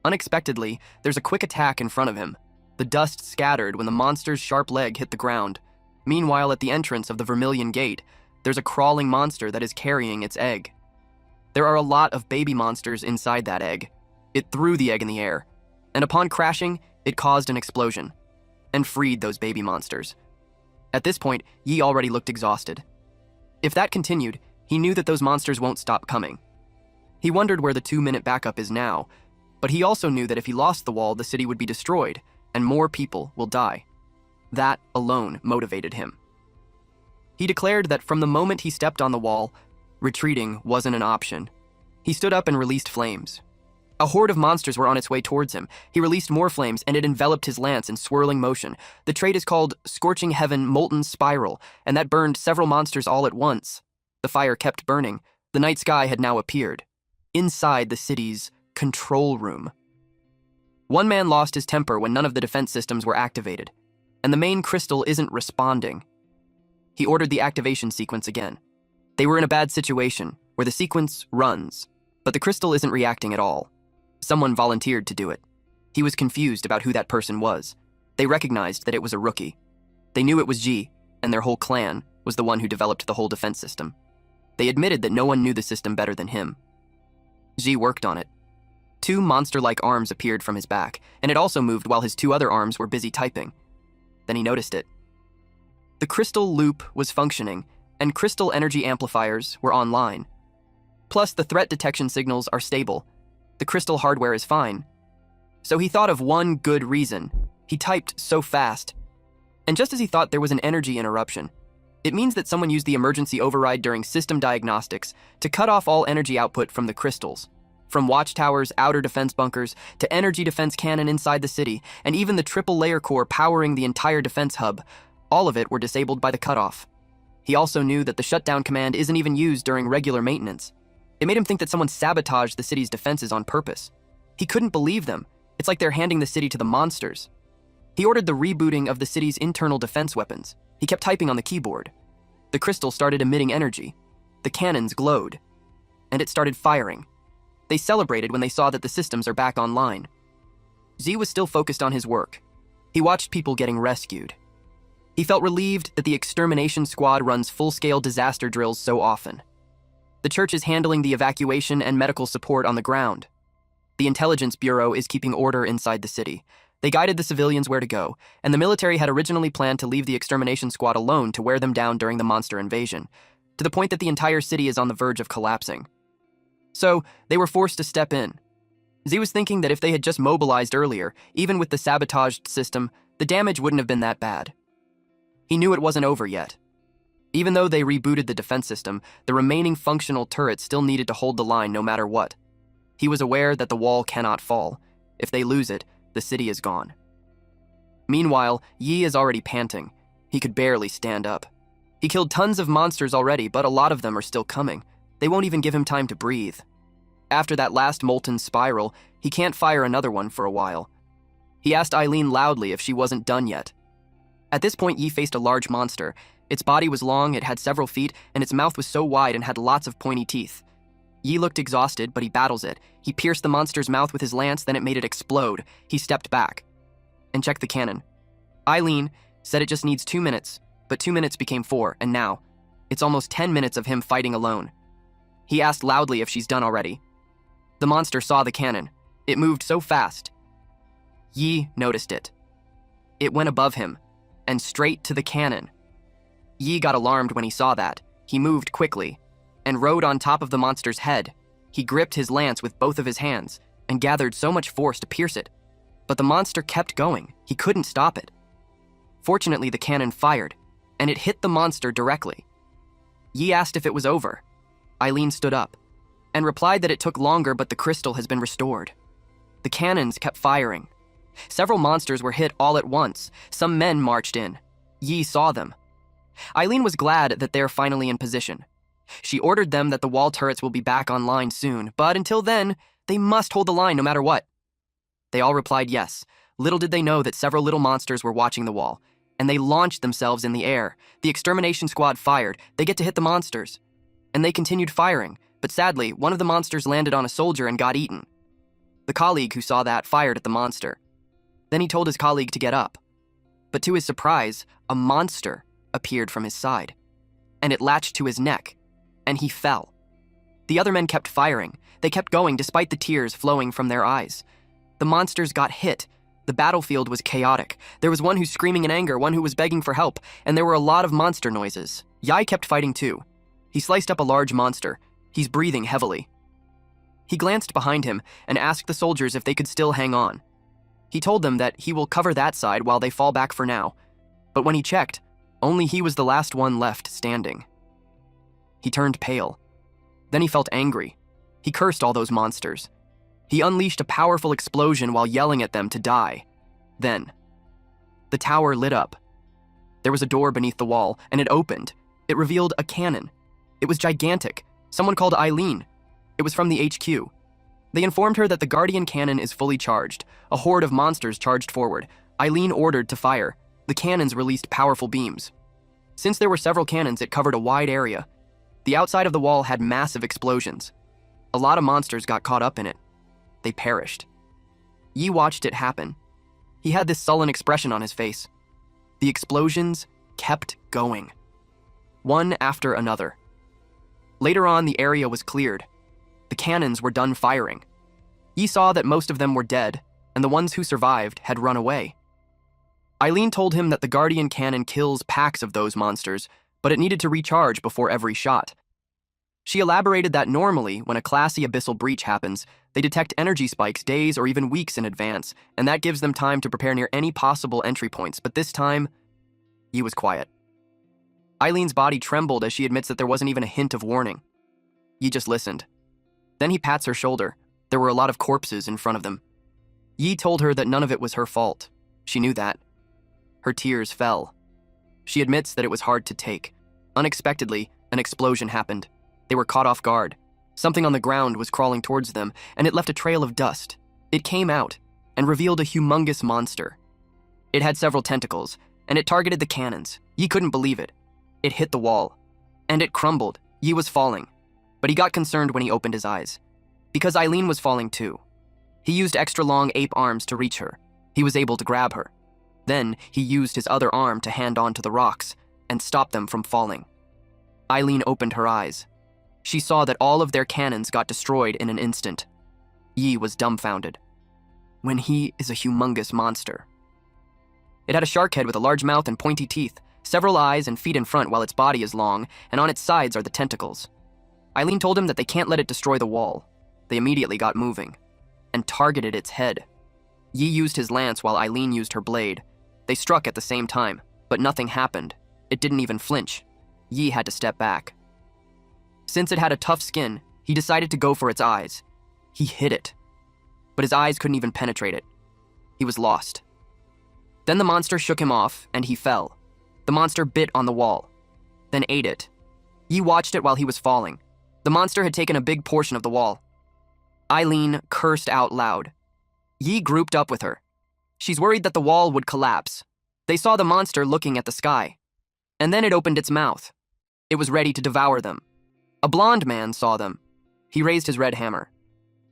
Unexpectedly, there's a quick attack in front of him. The dust scattered when the monster's sharp leg hit the ground. Meanwhile, at the entrance of the Vermilion Gate, there's a crawling monster that is carrying its egg. There are a lot of baby monsters inside that egg. It threw the egg in the air, and upon crashing, it caused an explosion and freed those baby monsters. At this point, Yi already looked exhausted. If that continued, he knew that those monsters won't stop coming. He wondered where the 2-minute backup is now, but he also knew that if he lost the wall, the city would be destroyed, and more people will die. That alone motivated him. He declared that from the moment he stepped on the wall, retreating wasn't an option. He stood up and released flames. A horde of monsters were on its way towards him. He released more flames, and it enveloped his lance in swirling motion. The trait is called Scorching Heaven Molten Spiral, and that burned several monsters all at once. The fire kept burning. The night sky had now appeared. Inside the city's control room. One man lost his temper when none of the defense systems were activated, and the main crystal isn't responding. He ordered the activation sequence again. They were in a bad situation, where the sequence runs, but the crystal isn't reacting at all. Someone volunteered to do it. He was confused about who that person was. They recognized that it was a rookie. They knew it was Ji, and their whole clan was the one who developed the whole defense system. They admitted that no one knew the system better than him. Ji worked on it. 2 monster-like arms appeared from his back, and it also moved while his 2 other arms were busy typing. Then he noticed it. The crystal loop was functioning, and crystal energy amplifiers were online. Plus, the threat detection signals are stable. The crystal hardware is fine. So he thought of one good reason. He typed so fast. And just as he thought there was an energy interruption, it means that someone used the emergency override during system diagnostics to cut off all energy output from the crystals. From watchtowers, outer defense bunkers, to energy defense cannon inside the city, and even the triple layer core powering the entire defense hub, all of it were disabled by the cutoff. He also knew that the shutdown command isn't even used during regular maintenance. It made him think that someone sabotaged the city's defenses on purpose. He couldn't believe them. It's like they're handing the city to the monsters. He ordered the rebooting of the city's internal defense weapons. He kept typing on the keyboard. The crystal started emitting energy. The cannons glowed. And it started firing. They celebrated when they saw that the systems are back online. Z was still focused on his work. He watched people getting rescued. He felt relieved that the extermination squad runs full-scale disaster drills so often. The church is handling the evacuation and medical support on the ground. The intelligence bureau is keeping order inside the city. They guided the civilians where to go, and the military had originally planned to leave the extermination squad alone to wear them down during the monster invasion, to the point that the entire city is on the verge of collapsing. So, they were forced to step in. Z was thinking that if they had just mobilized earlier, even with the sabotaged system, the damage wouldn't have been that bad. He knew it wasn't over yet. Even though they rebooted the defense system, the remaining functional turrets still needed to hold the line no matter what. He was aware that the wall cannot fall. If they lose it, the city is gone. Meanwhile, Yi is already panting. He could barely stand up. He killed tons of monsters already, but a lot of them are still coming. They won't even give him time to breathe. After that last molten spiral, he can't fire another one for a while. He asked Eileen loudly if she wasn't done yet. At this point, Yi faced a large monster. Its body was long, it had several feet, and its mouth was so wide and had lots of pointy teeth. Yi looked exhausted, but he battles it. He pierced the monster's mouth with his lance, then it made it explode. He stepped back and checked the cannon. Eileen said it just needs 2 minutes, but 2 minutes became 4, and now, it's almost 10 minutes of him fighting alone. He asked loudly if she's done already. The monster saw the cannon. It moved so fast. Yi noticed it. It went above him, and straight to the cannon. Yi got alarmed when he saw that. He moved quickly, and rode on top of the monster's head. He gripped his lance with both of his hands, and gathered so much force to pierce it. But the monster kept going. He couldn't stop it. Fortunately, the cannon fired, and it hit the monster directly. Yi asked if it was over. Eileen stood up, and replied that it took longer, but the crystal has been restored. The cannons kept firing. Several monsters were hit all at once. Some men marched in. Yi saw them. Eileen was glad that they're finally in position. She ordered them that the wall turrets will be back online soon, but until then, they must hold the line no matter what. They all replied yes. Little did they know that several little monsters were watching the wall, and they launched themselves in the air. The extermination squad fired. They get to hit the monsters. And they continued firing, but sadly, one of the monsters landed on a soldier and got eaten. The colleague who saw that fired at the monster. Then he told his colleague to get up. But to his surprise, a monster appeared from his side, and it latched to his neck, and he fell. The other men kept firing. They kept going despite the tears flowing from their eyes. The monsters got hit. The battlefield was chaotic. There was one who's screaming in anger, one who was begging for help, and there were a lot of monster noises. Yai kept fighting too. He sliced up a large monster. He's breathing heavily. He glanced behind him and asked the soldiers if they could still hang on. He told them that he will cover that side while they fall back for now. But when he checked, only he was the last one left standing. He turned pale. Then he felt angry. He cursed all those monsters. He unleashed a powerful explosion while yelling at them to die. Then, the tower lit up. There was a door beneath the wall, and it opened. It revealed a cannon. It was gigantic. Someone called Eileen. It was from the HQ. They informed her that the Guardian cannon is fully charged. A horde of monsters charged forward. Eileen ordered to fire. The cannons released powerful beams. Since there were several cannons, it covered a wide area. The outside of the wall had massive explosions. A lot of monsters got caught up in it. They perished. Yi watched it happen. He had this sullen expression on his face. The explosions kept going, one after another. Later on, the area was cleared. The cannons were done firing. Yi saw that most of them were dead, and the ones who survived had run away. Eileen told him that the Guardian cannon kills packs of those monsters, but it needed to recharge before every shot. She elaborated that normally, when a classy abyssal breach happens, they detect energy spikes days or even weeks in advance, and that gives them time to prepare near any possible entry points, but this time, Yi was quiet. Eileen's body trembled as she admits that there wasn't even a hint of warning. Yi just listened. Then he pats her shoulder. There were a lot of corpses in front of them. Yi told her that none of it was her fault. She knew that. Her tears fell. She admits that it was hard to take. Unexpectedly, an explosion happened. They were caught off guard. Something on the ground was crawling towards them, and it left a trail of dust. It came out and revealed a humongous monster. It had several tentacles, and it targeted the cannons. Yi couldn't believe it. It hit the wall, and it crumbled. Yi was falling, but he got concerned when he opened his eyes, because Eileen was falling too. He used extra long ape arms to reach her. He was able to grab her. Then he used his other arm to hand onto the rocks and stop them from falling. Eileen opened her eyes. She saw that all of their cannons got destroyed in an instant. Yi was dumbfounded. When he is a humongous monster. It had a shark head with a large mouth and pointy teeth, several eyes and feet in front while its body is long, and on its sides are the tentacles. Eileen told him that they can't let it destroy the wall. They immediately got moving and targeted its head. Yi used his lance while Eileen used her blade. They struck at the same time, but nothing happened. It didn't even flinch. Yi had to step back. Since it had a tough skin, he decided to go for its eyes. He hit it, but his eyes couldn't even penetrate it. He was lost. Then the monster shook him off, and he fell. The monster bit on the wall, then ate it. Yi watched it while he was falling. The monster had taken a big portion of the wall. Eileen cursed out loud. Yi grouped up with her. She's worried that the wall would collapse. They saw the monster looking at the sky, and then it opened its mouth. It was ready to devour them. A blonde man saw them. He raised his red hammer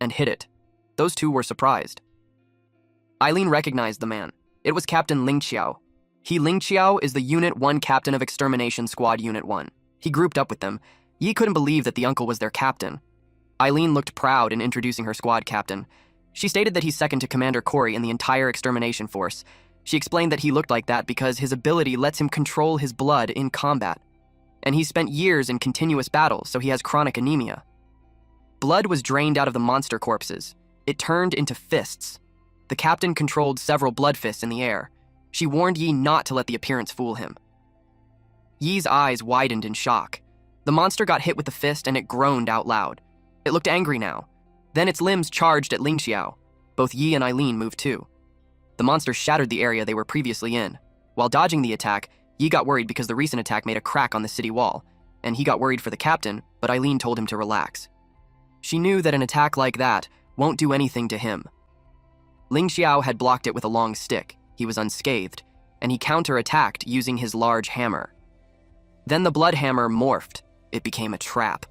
and hit it. Those two were surprised. Eileen recognized the man. It was Captain Ling Qiao. Ling Qiao is the Unit 1 captain of Extermination Squad Unit 1. He grouped up with them. Yi couldn't believe that the uncle was their captain. Eileen looked proud in introducing her squad captain. She stated that he's second to Commander Corey in the entire extermination force. She explained that he looked like that because his ability lets him control his blood in combat. And he spent years in continuous battles, so he has chronic anemia. Blood was drained out of the monster corpses. It turned into fists. The captain controlled several blood fists in the air. She warned Yi not to let the appearance fool him. Yi's eyes widened in shock. The monster got hit with the fist and it groaned out loud. It looked angry now. Then its limbs charged at Ling Qiao. Both Yi and Eileen moved too. The monster shattered the area they were previously in. While dodging the attack, Yi got worried because the recent attack made a crack on the city wall, and he got worried for the captain, but Eileen told him to relax. She knew that an attack like that won't do anything to him. Ling Qiao had blocked it with a long stick. He was unscathed, and he counter-attacked using his large hammer. Then the blood hammer morphed. It became a trap.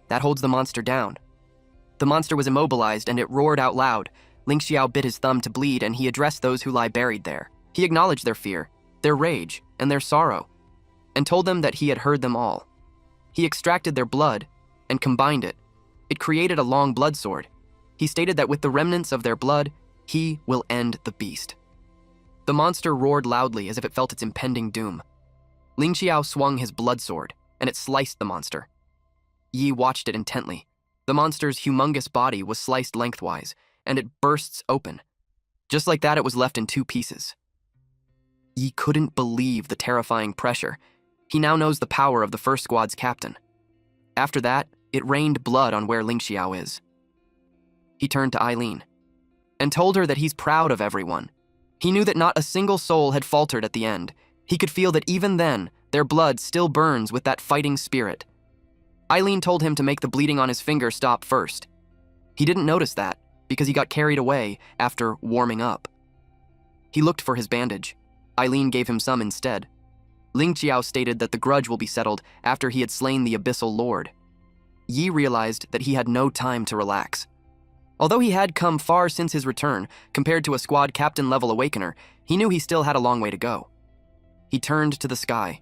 That holds the monster down. The monster was immobilized and it roared out loud. Ling Qiao bit his thumb to bleed and he addressed those who lie buried there. He acknowledged their fear, their rage, and their sorrow, and told them that he had heard them all. He extracted their blood and combined it. It created a long blood sword. He stated that with the remnants of their blood, he will end the beast. The monster roared loudly as if it felt its impending doom. Ling Qiao swung his blood sword, and it sliced the monster. Yi watched it intently. The monster's humongous body was sliced lengthwise, and it bursts open. Just like that, it was left in two pieces. Yi couldn't believe the terrifying pressure. He now knows the power of the first squad's captain. After that, it rained blood on where Ling Qiao is. He turned to Eileen and told her that he's proud of everyone. He knew that not a single soul had faltered at the end. He could feel that even then, their blood still burns with that fighting spirit. Eileen told him to make the bleeding on his finger stop first. He didn't notice that because he got carried away after warming up. He looked for his bandage. Eileen gave him some instead. Ling Qiao stated that the grudge will be settled after he had slain the Abyssal Lord. Yi realized that he had no time to relax. Although he had come far since his return, compared to a squad captain-level awakener, he knew he still had a long way to go. He turned to the sky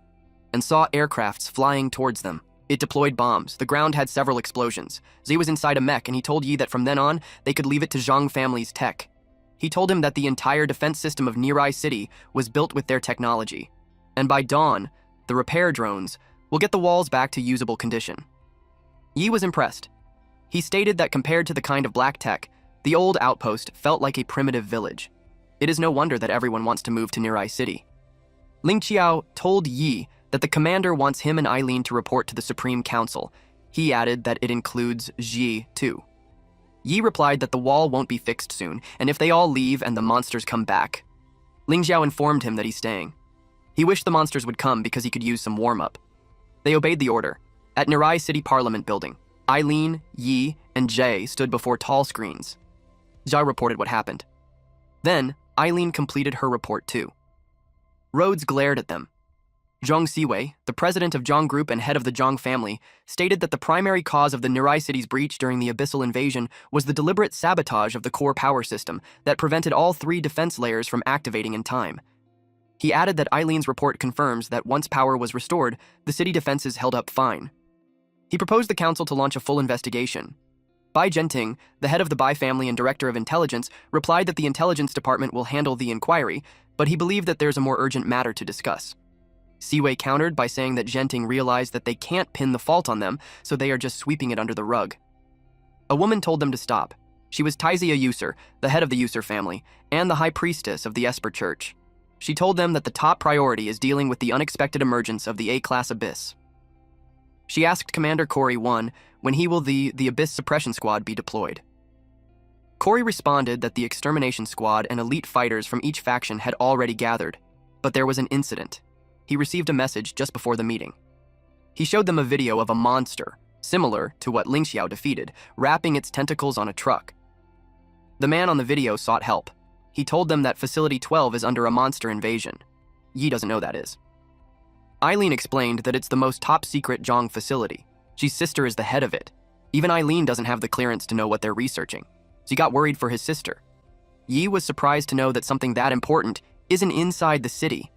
and saw aircrafts flying towards them. It deployed bombs. The ground had several explosions. Z was inside a mech, and he told Yi that from then on, they could leave it to Zhang family's tech. He told him that the entire defense system of Nirai City was built with their technology. And by dawn, the repair drones will get the walls back to usable condition. Yi was impressed. He stated that compared to the kind of black tech, the old outpost felt like a primitive village. It is no wonder that everyone wants to move to Nirai City. Ling Qiao told Yi that the commander wants him and Eileen to report to the Supreme Council. He added that it includes Ji, too. Yi replied that the wall won't be fixed soon, and if they all leave and the monsters come back. Ling Xiao informed him that he's staying. He wished the monsters would come because he could use some warm-up. They obeyed the order. At Nirai City Parliament building, Eileen, Yi, and Jay stood before tall screens. Zhao reported what happened. Then, Eileen completed her report too. Rhodes glared at them. Zhang Siwei, the president of Zhang Group and head of the Zhang family, stated that the primary cause of the Nirai City's breach during the abyssal invasion was the deliberate sabotage of the core power system that prevented all 3 defense layers from activating in time. He added that Eileen's report confirms that once power was restored, the city defenses held up fine. He proposed the council to launch a full investigation. Bai Genting, the head of the Bai family and director of intelligence, replied that the intelligence department will handle the inquiry, but he believed that there's a more urgent matter to discuss. Siwei countered by saying that Genting realized that they can't pin the fault on them, so they are just sweeping it under the rug. A woman told them to stop. She was Taizia User, the head of the User family, and the high priestess of the Esper Church. She told them that the top priority is dealing with the unexpected emergence of the A-class Abyss. She asked Commander Corey 1 when he will the Abyss Suppression Squad be deployed. Corey responded that the Extermination Squad and elite fighters from each faction had already gathered, but there was an incident. He received a message just before the meeting. He showed them a video of a monster, similar to what Ling Xiao defeated, wrapping its tentacles on a truck. The man on the video sought help. He told them that Facility 12 is under a monster invasion. Yi doesn't know what that is. Eileen explained that it's the most top-secret Zhang facility. Ji's sister is the head of it. Even Eileen doesn't have the clearance to know what they're researching. She got worried for his sister. Yi was surprised to know that something that important isn't inside the city.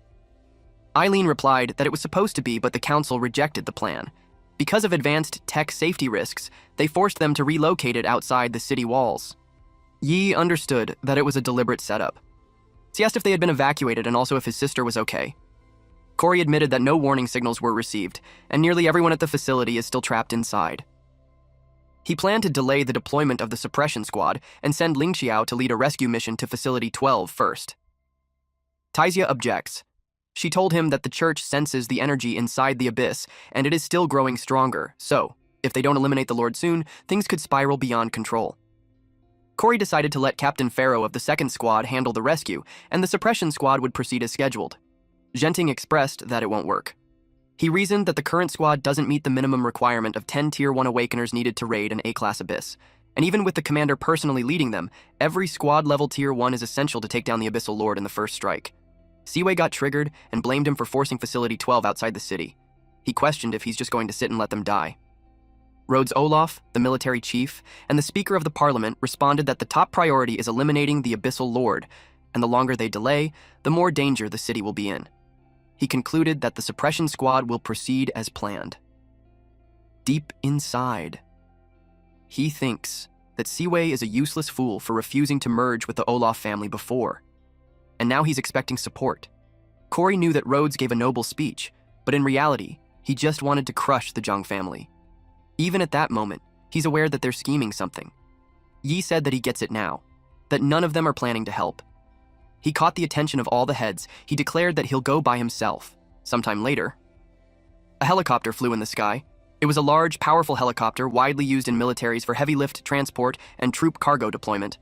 Eileen replied that it was supposed to be, but the council rejected the plan. Because of advanced tech safety risks, they forced them to relocate it outside the city walls. Yi understood that it was a deliberate setup. He asked if they had been evacuated and also if his sister was okay. Corey admitted that no warning signals were received, and nearly everyone at the facility is still trapped inside. He planned to delay the deployment of the suppression squad and send Ling Xiao to lead a rescue mission to Facility 12 first. Taizia objects. She told him that the church senses the energy inside the abyss, and it is still growing stronger, so, if they don't eliminate the Lord soon, things could spiral beyond control. Corey decided to let Captain Pharaoh of the second squad handle the rescue, and the suppression squad would proceed as scheduled. Genting expressed that it won't work. He reasoned that the current squad doesn't meet the minimum requirement of 10 Tier 1 Awakeners needed to raid an A-class abyss, and even with the commander personally leading them, every squad-level Tier 1 is essential to take down the Abyssal Lord in the first strike. Siwei got triggered and blamed him for forcing Facility 12 outside the city. He questioned if he's just going to sit and let them die. Rhodes Olaf, the military chief, and the Speaker of the Parliament responded that the top priority is eliminating the Abyssal Lord, and the longer they delay, the more danger the city will be in. He concluded that the suppression squad will proceed as planned. Deep inside, he thinks that Siwei is a useless fool for refusing to merge with the Olaf family before, and now he's expecting support. Corey knew that Rhodes gave a noble speech, but in reality, he just wanted to crush the Zhang family. Even at that moment, he's aware that they're scheming something. Yi said that he gets it now, that none of them are planning to help. He caught the attention of all the heads. He declared that he'll go by himself. Sometime later, a helicopter flew in the sky. It was a large, powerful helicopter widely used in militaries for heavy lift transport and troop cargo deployment.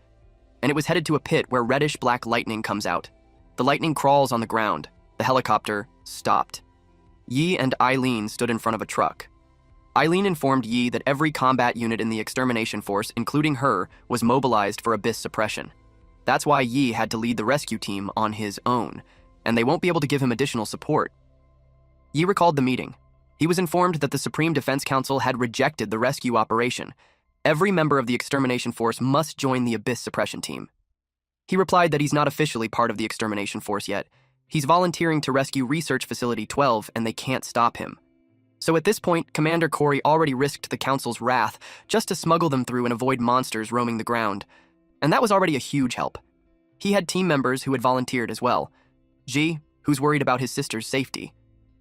And it was headed to a pit where reddish-black lightning comes out. The lightning crawls on the ground. The helicopter stopped. Yi and Eileen stood in front of a truck. Eileen informed Yi that every combat unit in the extermination force, including her, was mobilized for abyss suppression. That's why Yi had to lead the rescue team on his own, and they won't be able to give him additional support. Yi recalled the meeting. He was informed that the Supreme Defense Council had rejected the rescue operation. Every member of the extermination force must join the abyss suppression team. He replied that he's not officially part of the extermination force yet. He's volunteering to rescue Research Facility 12, and they can't stop him. So at this point, Commander Corey already risked the Council's wrath just to smuggle them through and avoid monsters roaming the ground. And that was already a huge help. He had team members who had volunteered as well. Ji, who's worried about his sister's safety,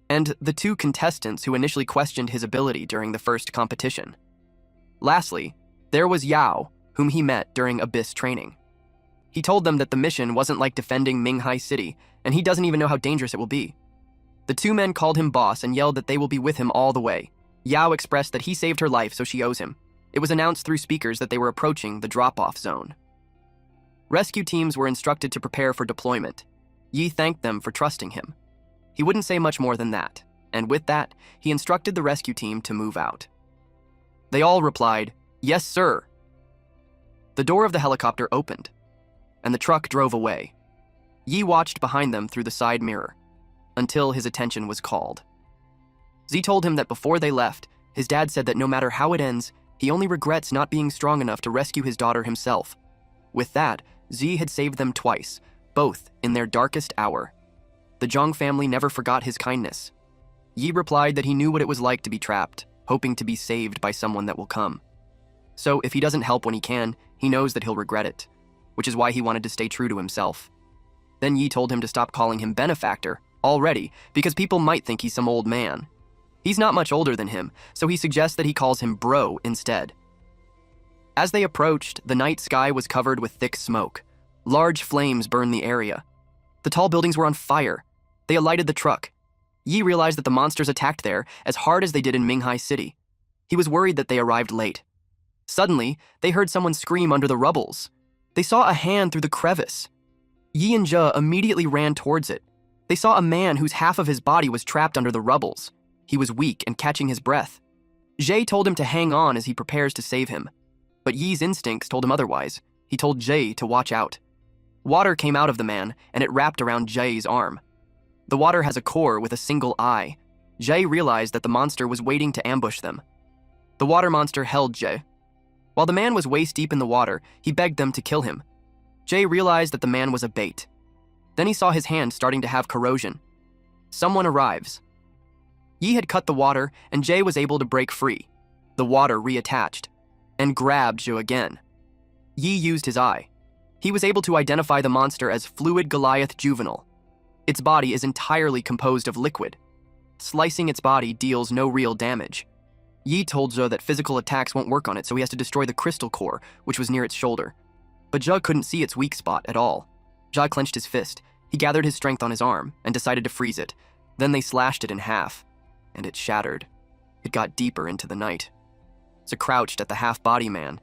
and the two contestants who initially questioned his ability during the first competition. Lastly, there was Yao, whom he met during Abyss training. He told them that the mission wasn't like defending Minghai City, and he doesn't even know how dangerous it will be. The two men called him boss and yelled that they will be with him all the way. Yao expressed that he saved her life, so she owes him. It was announced through speakers that they were approaching the drop-off zone. Rescue teams were instructed to prepare for deployment. Yi thanked them for trusting him. He wouldn't say much more than that, and with that, he instructed the rescue team to move out. They all replied, "Yes, sir." The door of the helicopter opened, and the truck drove away. Yi watched behind them through the side mirror, until his attention was called. Z told him that before they left, his dad said that no matter how it ends, he only regrets not being strong enough to rescue his daughter himself. With that, Z had saved them twice, both in their darkest hour. The Zhang family never forgot his kindness. Yi replied that he knew what it was like to be trapped, hoping to be saved by someone that will come. So if he doesn't help when he can, he knows that he'll regret it, which is why he wanted to stay true to himself. Then Yi told him to stop calling him benefactor already, because people might think he's some old man. He's not much older than him, so he suggests that he calls him bro instead. As they approached, the night sky was covered with thick smoke. Large flames burned the area. The tall buildings were on fire. They alighted the truck. Yi realized that the monsters attacked there as hard as they did in Minghai City. He was worried that they arrived late. Suddenly, they heard someone scream under the rubbles. They saw a hand through the crevice. Yi and Zhe immediately ran towards it. They saw a man whose half of his body was trapped under the rubbles. He was weak and catching his breath. Zhe told him to hang on as he prepares to save him. But Yi's instincts told him otherwise. He told Zhe to watch out. Water came out of the man, and it wrapped around Zhe's arm. The water has a core with a single eye. Zhe realized that the monster was waiting to ambush them. The water monster held Zhe. While the man was waist-deep in the water, he begged them to kill him. Zhe realized that the man was a bait. Then he saw his hand starting to have corrosion. Someone arrives. Yi had cut the water, and Zhe was able to break free. The water reattached, and grabbed Zhe again. Yi used his eye. He was able to identify the monster as Fluid Goliath Juvenile. Its body is entirely composed of liquid. Slicing its body deals no real damage. Yi told Zhe that physical attacks won't work on it, so he has to destroy the crystal core, which was near its shoulder. But Zhe couldn't see its weak spot at all. Zhe clenched his fist. He gathered his strength on his arm and decided to freeze it. Then they slashed it in half, and it shattered. It got deeper into the night. Zhe crouched at the half-body man.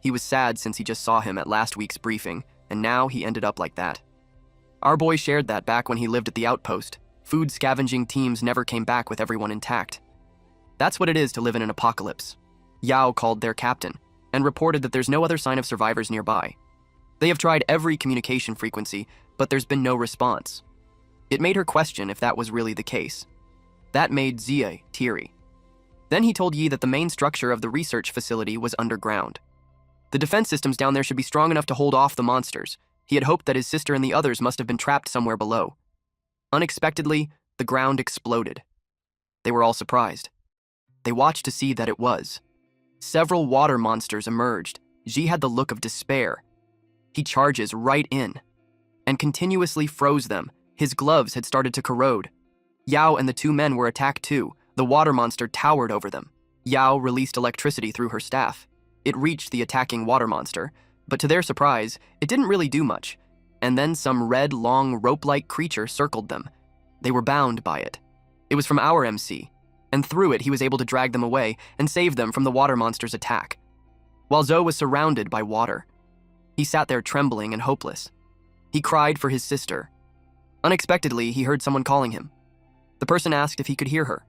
He was sad since he just saw him at last week's briefing, and now he ended up like that. Our boy shared that back when he lived at the outpost. Food scavenging teams never came back with everyone intact. That's what it is to live in an apocalypse. Yao called their captain and reported that there's no other sign of survivors nearby. They have tried every communication frequency, but there's been no response. It made her question if that was really the case. That made Zia teary. Then he told Yi that the main structure of the research facility was underground. The defense systems down there should be strong enough to hold off the monsters. He had hoped that his sister and the others must have been trapped somewhere below. Unexpectedly, the ground exploded. They were all surprised. They watched to see that it was. Several water monsters emerged. Ji had the look of despair. He charges right in and continuously froze them. His gloves had started to corrode. Yao and the two men were attacked too. The water monster towered over them. Yao released electricity through her staff. It reached the attacking water monster, but to their surprise, it didn't really do much. And then some red, long, rope-like creature circled them. They were bound by it. It was from our MC, and through it he was able to drag them away and save them from the water monster's attack. While Zhou was surrounded by water, he sat there trembling and hopeless. He cried for his sister. Unexpectedly, he heard someone calling him. The person asked if he could hear her.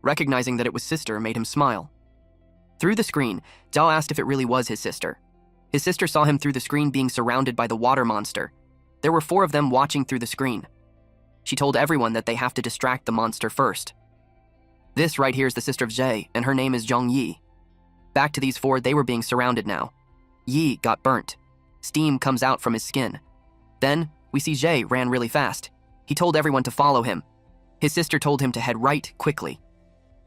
Recognizing that it was sister made him smile. Through the screen, Zhao asked if it really was his sister. His sister saw him through the screen being surrounded by the water monster. There were 4 of them watching through the screen. She told everyone that they have to distract the monster first. This right here is the sister of Zhe, and her name is Zhong Yi. Back to these 4, they were being surrounded now. Yi got burnt. Steam comes out from his skin. Then, we see Zhe ran really fast. He told everyone to follow him. His sister told him to head right quickly.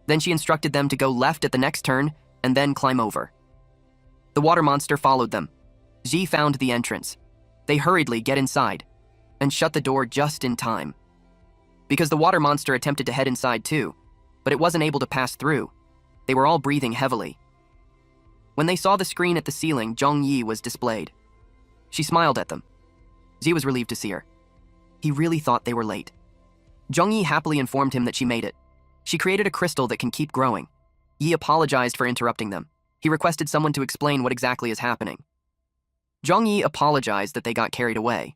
Then she instructed them to go left at the next turn and then climb over. The water monster followed them. Ji found the entrance. They hurriedly get inside and shut the door just in time. Because the water monster attempted to head inside too, but it wasn't able to pass through. They were all breathing heavily. When they saw the screen at the ceiling, Zhongyi was displayed. She smiled at them. Ji was relieved to see her. He really thought they were late. Zhongyi happily informed him that she made it. She created a crystal that can keep growing. Yi apologized for interrupting them. He requested someone to explain what exactly is happening. Zhongyi apologized that they got carried away.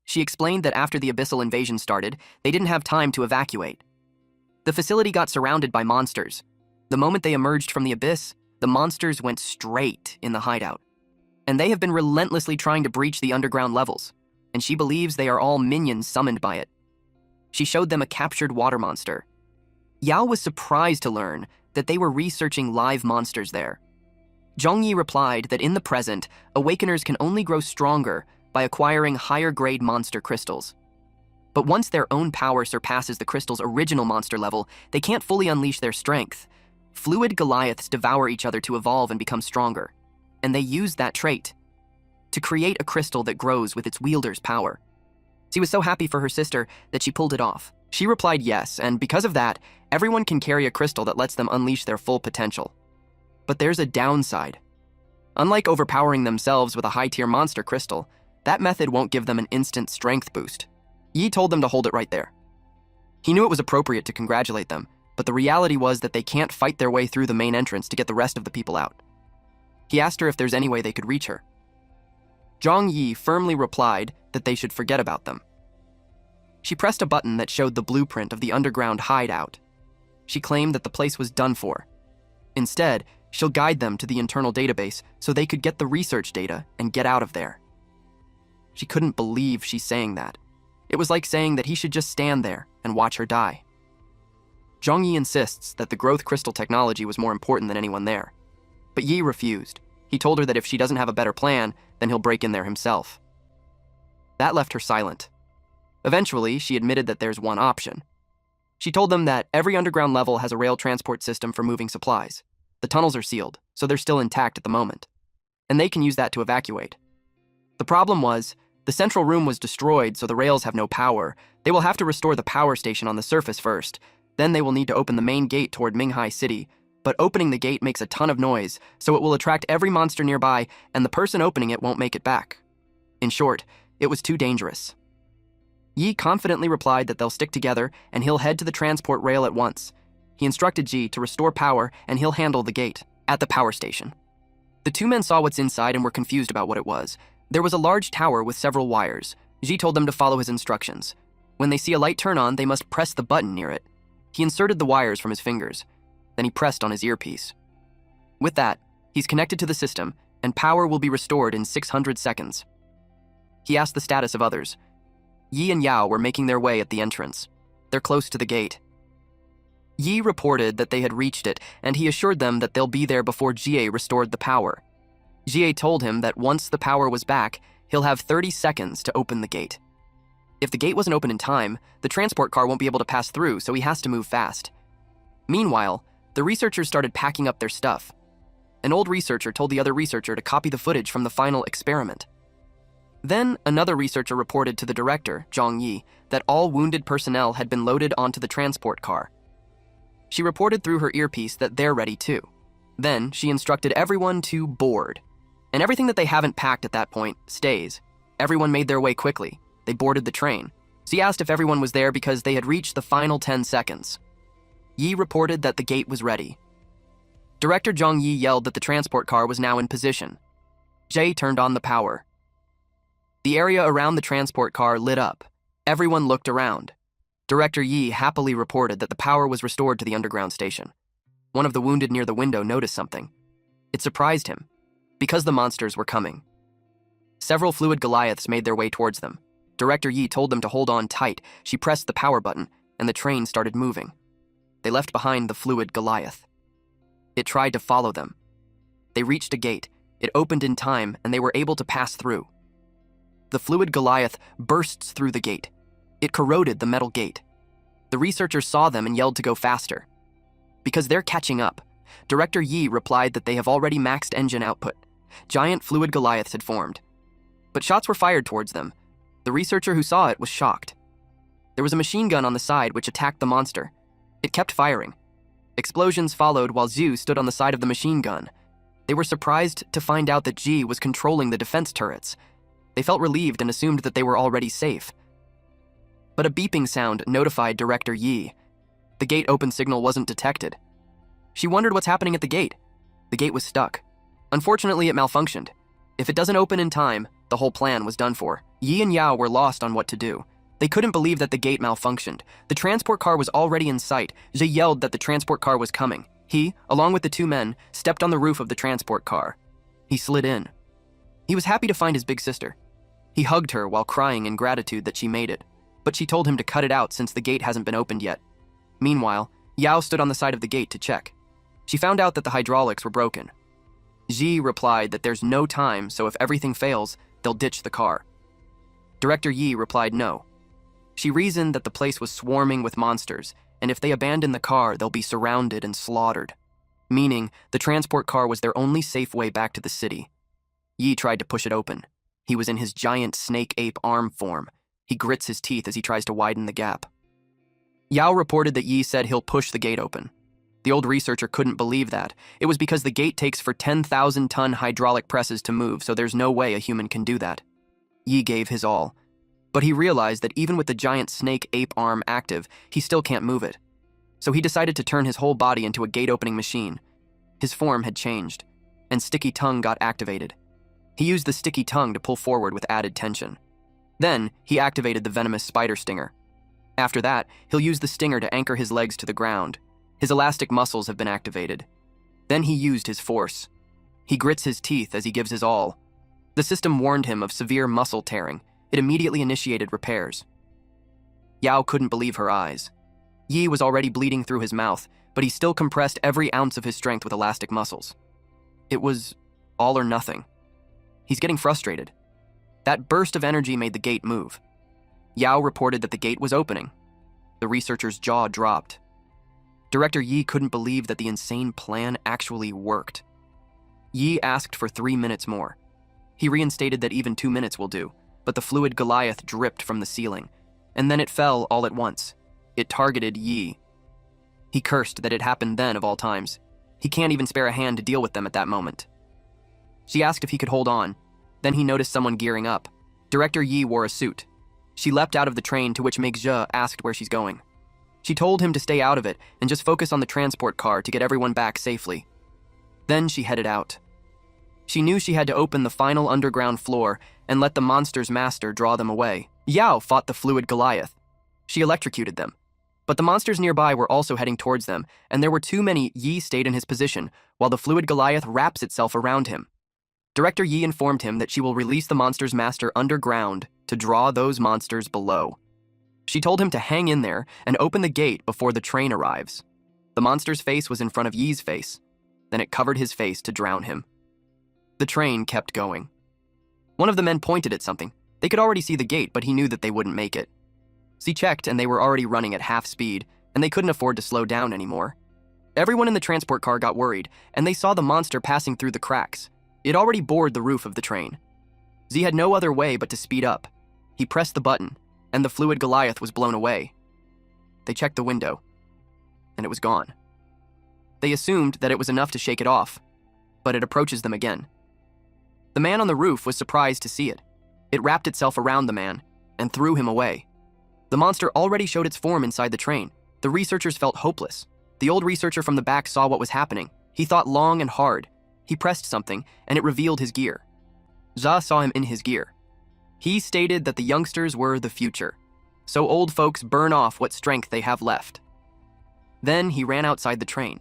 She explained that after the abyssal invasion started, they didn't have time to evacuate. The facility got surrounded by monsters. The moment they emerged from the abyss, the monsters went straight in the hideout. And they have been relentlessly trying to breach the underground levels, and she believes they are all minions summoned by it. She showed them a captured water monster. Yao was surprised to learn that they were researching live monsters there. Zhongyi replied that in the present, awakeners can only grow stronger by acquiring higher-grade monster crystals. But once their own power surpasses the crystal's original monster level, they can't fully unleash their strength. Fluid Goliaths devour each other to evolve and become stronger, and they use that trait to create a crystal that grows with its wielder's power. She was so happy for her sister that she pulled it off. She replied yes, and because of that, everyone can carry a crystal that lets them unleash their full potential. But there's a downside. Unlike overpowering themselves with a high-tier monster crystal, that method won't give them an instant strength boost. Yi told them to hold it right there. He knew it was appropriate to congratulate them, but the reality was that they can't fight their way through the main entrance to get the rest of the people out. He asked her if there's any way they could reach her. Zhongyi firmly replied that they should forget about them. She pressed a button that showed the blueprint of the underground hideout. She claimed that the place was done for. Instead, she'll guide them to the internal database so they could get the research data and get out of there. She couldn't believe she's saying that. It was like saying that he should just stand there and watch her die. Zhongyi insists that the growth crystal technology was more important than anyone there. But Yi refused. He told her that if she doesn't have a better plan, then he'll break in there himself. That left her silent. Eventually, she admitted that there's one option. She told them that every underground level has a rail transport system for moving supplies. The tunnels are sealed, so they're still intact at the moment. And they can use that to evacuate. The problem was, the central room was destroyed, so the rails have no power. They will have to restore the power station on the surface first. Then they will need to open the main gate toward Minghai City. But opening the gate makes a ton of noise, so it will attract every monster nearby, and the person opening it won't make it back. In short, it was too dangerous. Yi confidently replied that they'll stick together, and he'll head to the transport rail at once. He instructed Ji to restore power, and he'll handle the gate at the power station. The two men saw what's inside and were confused about what it was. There was a large tower with several wires. Ji told them to follow his instructions. When they see a light turn on, they must press the button near it. He inserted the wires from his fingers. Then he pressed on his earpiece. With that, he's connected to the system, and power will be restored in 600 seconds. He asked the status of others. Yi and Yao were making their way at the entrance. They're close to the gate. Yi reported that they had reached it, and he assured them that they'll be there before Jie restored the power. Jie told him that once the power was back, he'll have 30 seconds to open the gate. If the gate wasn't open in time, the transport car won't be able to pass through, so he has to move fast. Meanwhile, the researchers started packing up their stuff. An old researcher told the other researcher to copy the footage from the final experiment. Then, another researcher reported to the director, Zhongyi, that all wounded personnel had been loaded onto the transport car. She reported through her earpiece that they're ready too. Then, she instructed everyone to board. And everything that they haven't packed at that point stays. Everyone made their way quickly. They boarded the train. She asked if everyone was there because they had reached the final 10 seconds. Yi reported that the gate was ready. Director Zhongyi yelled that the transport car was now in position. Jie turned on the power. The area around the transport car lit up. Everyone looked around. Director Yi happily reported that the power was restored to the underground station. One of the wounded near the window noticed something. It surprised him, because the monsters were coming. Several fluid Goliaths made their way towards them. Director Yi told them to hold on tight. She pressed the power button, and the train started moving. They left behind the fluid Goliath. It tried to follow them. They reached a gate. It opened in time, and they were able to pass through. The fluid Goliath bursts through the gate. It corroded the metal gate. The researchers saw them and yelled to go faster. Because they're catching up, Director Yi replied that they have already maxed engine output. Giant fluid Goliaths had formed. But shots were fired towards them. The researcher who saw it was shocked. There was a machine gun on the side which attacked the monster. It kept firing. Explosions followed while Zhu stood on the side of the machine gun. They were surprised to find out that Ji was controlling the defense turrets. They felt relieved and assumed that they were already safe. But a beeping sound notified Director Yi. The gate open signal wasn't detected. She wondered what's happening at the gate. The gate was stuck. Unfortunately, it malfunctioned. If it doesn't open in time, the whole plan was done for. Yi and Yao were lost on what to do. They couldn't believe that the gate malfunctioned. The transport car was already in sight. Zhe yelled that the transport car was coming. He, along with the two men, stepped on the roof of the transport car. He slid in. He was happy to find his big sister. He hugged her while crying in gratitude that she made it, but she told him to cut it out since the gate hasn't been opened yet. Meanwhile, Yao stood on the side of the gate to check. She found out that the hydraulics were broken. Ji replied that there's no time, so if everything fails, they'll ditch the car. Director Yi replied no. She reasoned that the place was swarming with monsters, and if they abandon the car, they'll be surrounded and slaughtered. Meaning, the transport car was their only safe way back to the city. Yi tried to push it open. He was in his giant snake-ape arm form. He grits his teeth as he tries to widen the gap. Yao reported that Yi said he'll push the gate open. The old researcher couldn't believe that. It was because the gate takes for 10,000-ton hydraulic presses to move, so there's no way a human can do that. Yi gave his all. But he realized that even with the giant snake-ape arm active, he still can't move it. So he decided to turn his whole body into a gate-opening machine. His form had changed, and Sticky Tongue got activated. He used the Sticky Tongue to pull forward with added tension. Then, he activated the venomous spider stinger. After that, he'll use the stinger to anchor his legs to the ground. His elastic muscles have been activated. Then he used his force. He grits his teeth as he gives his all. The system warned him of severe muscle tearing. It immediately initiated repairs. Yao couldn't believe her eyes. Yi was already bleeding through his mouth, but he still compressed every ounce of his strength with elastic muscles. It was all or nothing. He's getting frustrated. That burst of energy made the gate move. Yao reported that the gate was opening. The researcher's jaw dropped. Director Yi couldn't believe that the insane plan actually worked. Yi asked for 3 minutes more. He reinstated that even 2 minutes will do, but the fluid Goliath dripped from the ceiling, and then it fell all at once. It targeted Yi. He cursed that it happened then of all times. He can't even spare a hand to deal with them at that moment. She asked if he could hold on. Then he noticed someone gearing up. Director Yi wore a suit. She leapt out of the train, to which Meg Zhe asked where she's going. She told him to stay out of it and just focus on the transport car to get everyone back safely. Then she headed out. She knew she had to open the final underground floor and let the monster's master draw them away. Yao fought the fluid Goliath. She electrocuted them. But the monsters nearby were also heading towards them, and there were too many. Yi stayed in his position, while the fluid Goliath wraps itself around him. Director Yi informed him that she will release the monster's master underground to draw those monsters below. She told him to hang in there and open the gate before the train arrives. The monster's face was in front of Yi's face. Then it covered his face to drown him. The train kept going. One of the men pointed at something. They could already see the gate, but he knew that they wouldn't make it. She checked, and they were already running at half speed, and they couldn't afford to slow down anymore. Everyone in the transport car got worried, and they saw the monster passing through the cracks. It already bored the roof of the train. Z had no other way but to speed up. He pressed the button, and the fluid Goliath was blown away. They checked the window, and it was gone. They assumed that it was enough to shake it off, but it approaches them again. The man on the roof was surprised to see it. It wrapped itself around the man and threw him away. The monster already showed its form inside the train. The researchers felt hopeless. The old researcher from the back saw what was happening. He thought long and hard. He pressed something, and it revealed his gear. Zha saw him in his gear. He stated that the youngsters were the future, so old folks burn off what strength they have left. Then he ran outside the train.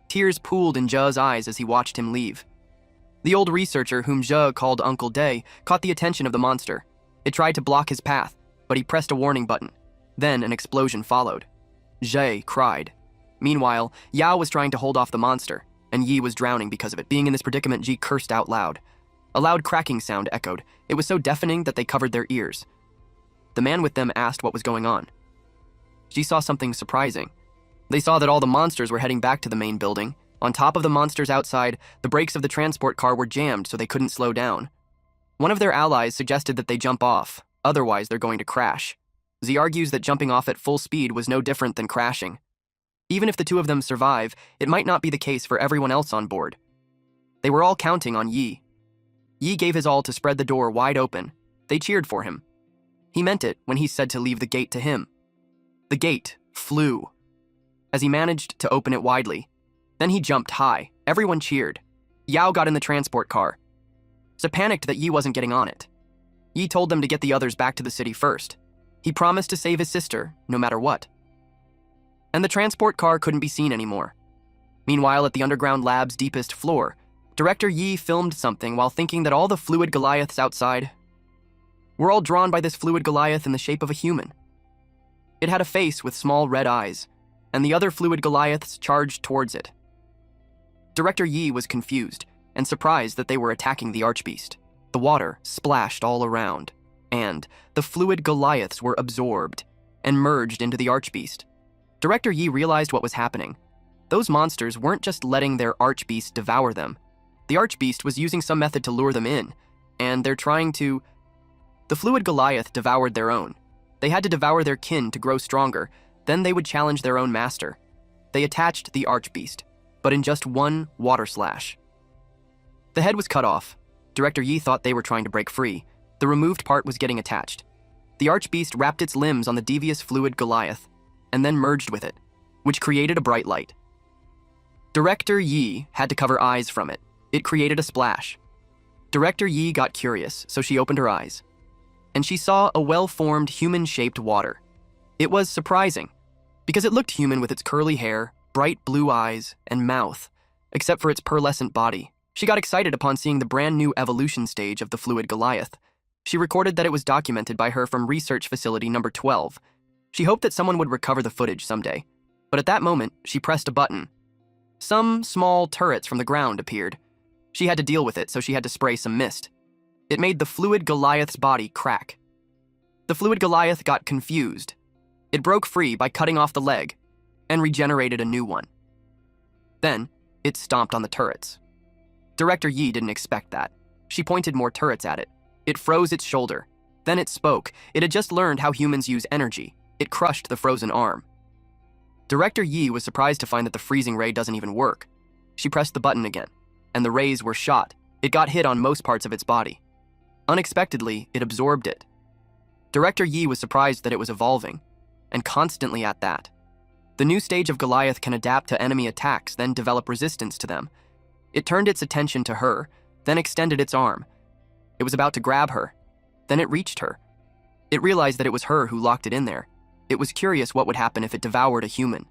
Tears pooled in Zha's eyes as he watched him leave. The old researcher, whom Zhe called Uncle Day, caught the attention of the monster. It tried to block his path, but he pressed a warning button. Then an explosion followed. Zhe cried. Meanwhile, Yao was trying to hold off the monster, and Yi was drowning because of it. Being in this predicament, Ji cursed out loud. A loud cracking sound echoed. It was so deafening that they covered their ears. the man with them asked what was going on. She saw something surprising. They saw that all the monsters were heading back to the main building. On top of the monsters outside, the brakes of the transport car were jammed so they couldn't slow down. One of their allies suggested that they jump off, otherwise they're going to crash. Z argues that jumping off at full speed was no different than crashing. Even if the two of them survive, it might not be the case for everyone else on board. They were all counting on Yi. Yi gave his all to spread the door wide open. They cheered for him. He meant it when he said to leave the gate to him. The gate flew as he managed to open it widely. Then he jumped high. Everyone cheered. Yao got in the transport car. So panicked that Yi wasn't getting on it. Yi told them to get the others back to the city first. He promised to save his sister, no matter what. And the transport car couldn't be seen anymore. Meanwhile, at the underground lab's deepest floor, Director Yi filmed something while thinking that all the fluid Goliaths outside were all drawn by this fluid Goliath in the shape of a human. It had a face with small red eyes, and the other fluid Goliaths charged towards it. Director Yi was confused and surprised that they were attacking the Archbeast. The water splashed all around, and the fluid Goliaths were absorbed and merged into the Archbeast. Director Yi realized what was happening. Those monsters weren't just letting their Archbeast devour them. The Archbeast was using some method to lure them in, and they're trying to... The fluid Goliath devoured their own. They had to devour their kin to grow stronger, then they would challenge their own master. They attached the Archbeast, but in just one water slash. The head was cut off. Director Yi thought they were trying to break free. The removed part was getting attached. The Archbeast wrapped its limbs on the devious fluid Goliath, and then merged with it, which created a bright light. Director Yi had to cover eyes from it. It created a splash. Director Yi got curious, so she opened her eyes. And she saw a well-formed human-shaped water. It was surprising, because it looked human with its curly hair, bright blue eyes, and mouth, except for its pearlescent body. She got excited upon seeing the brand new evolution stage of the fluid Goliath. She recorded that it was documented by her from Research Facility Number 12. She hoped that someone would recover the footage someday, but at that moment, she pressed a button. Some small turrets from the ground appeared. She had to deal with it, so she had to spray some mist. It made the fluid Goliath's body crack. The fluid Goliath got confused. It broke free by cutting off the leg and regenerated a new one. Then, it stomped on the turrets. Director Yi didn't expect that. She pointed more turrets at it. It froze its shoulder. Then it spoke. It had just learned how humans use energy. It crushed the frozen arm. Director Yi was surprised to find that the freezing ray doesn't even work. She pressed the button again, and the rays were shot. It got hit on most parts of its body. Unexpectedly, it absorbed it. Director Yi was surprised that it was evolving, and constantly at that. The new stage of Goliath can adapt to enemy attacks, then develop resistance to them. It turned its attention to her, then extended its arm. It was about to grab her. Then it reached her. It realized that it was her who locked it in there. It was curious what would happen if it devoured a human.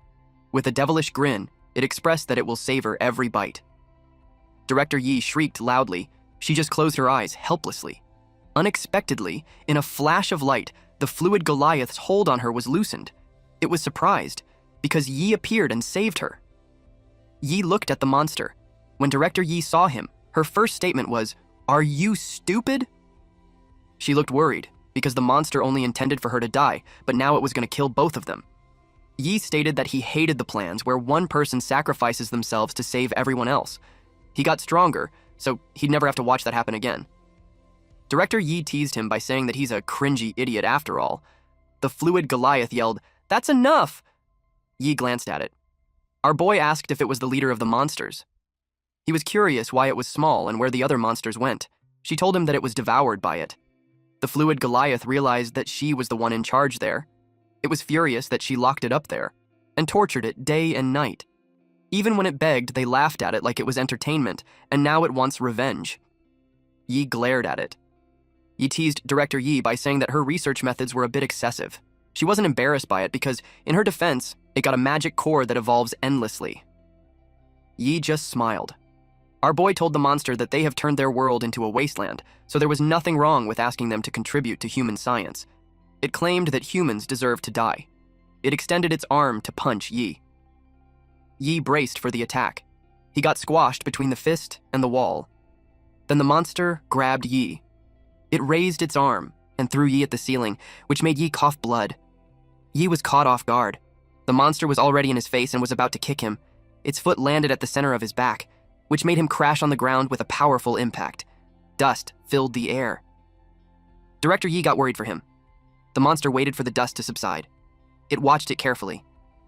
With a devilish grin, it expressed that it will savor every bite. Director Yi shrieked loudly. She just closed her eyes helplessly. Unexpectedly, in a flash of light, the fluid Goliath's hold on her was loosened. It was surprised, because Yi appeared and saved her. Yi looked at the monster. When Director Yi saw him, her first statement was, "Are you stupid?" She looked worried, because the monster only intended for her to die, but now it was going to kill both of them. Yi stated that he hated the plans where one person sacrifices themselves to save everyone else. He got stronger, so he'd never have to watch that happen again. Director Yi teased him by saying that he's a cringy idiot after all. The fluid Goliath yelled, "That's enough!" Yi glanced at it. Our boy asked if it was the leader of the monsters. He was curious why it was small and where the other monsters went. She told him that it was devoured by it. The fluid Goliath realized that she was the one in charge there. It was furious that she locked it up there and tortured it day and night. Even when it begged, they laughed at it like it was entertainment, and now it wants revenge. Yi glared at it. Yi teased Director Yi by saying that her research methods were a bit excessive. She wasn't embarrassed by it because, in her defense, it got a magic core that evolves endlessly. Yi just smiled. Our boy told the monster that they have turned their world into a wasteland, so there was nothing wrong with asking them to contribute to human science. It claimed that humans deserved to die. It extended its arm to punch Yi. Yi braced for the attack. He got squashed between the fist and the wall. Then the monster grabbed Yi. It raised its arm, and threw Yi at the ceiling, which made Yi cough blood. Yi was caught off guard. The monster was already in his face and was about to kick him. Its foot landed at the center of his back, which made him crash on the ground with a powerful impact. Dust filled the air. Director Yi got worried for him. The monster waited for the dust to subside. It watched it carefully.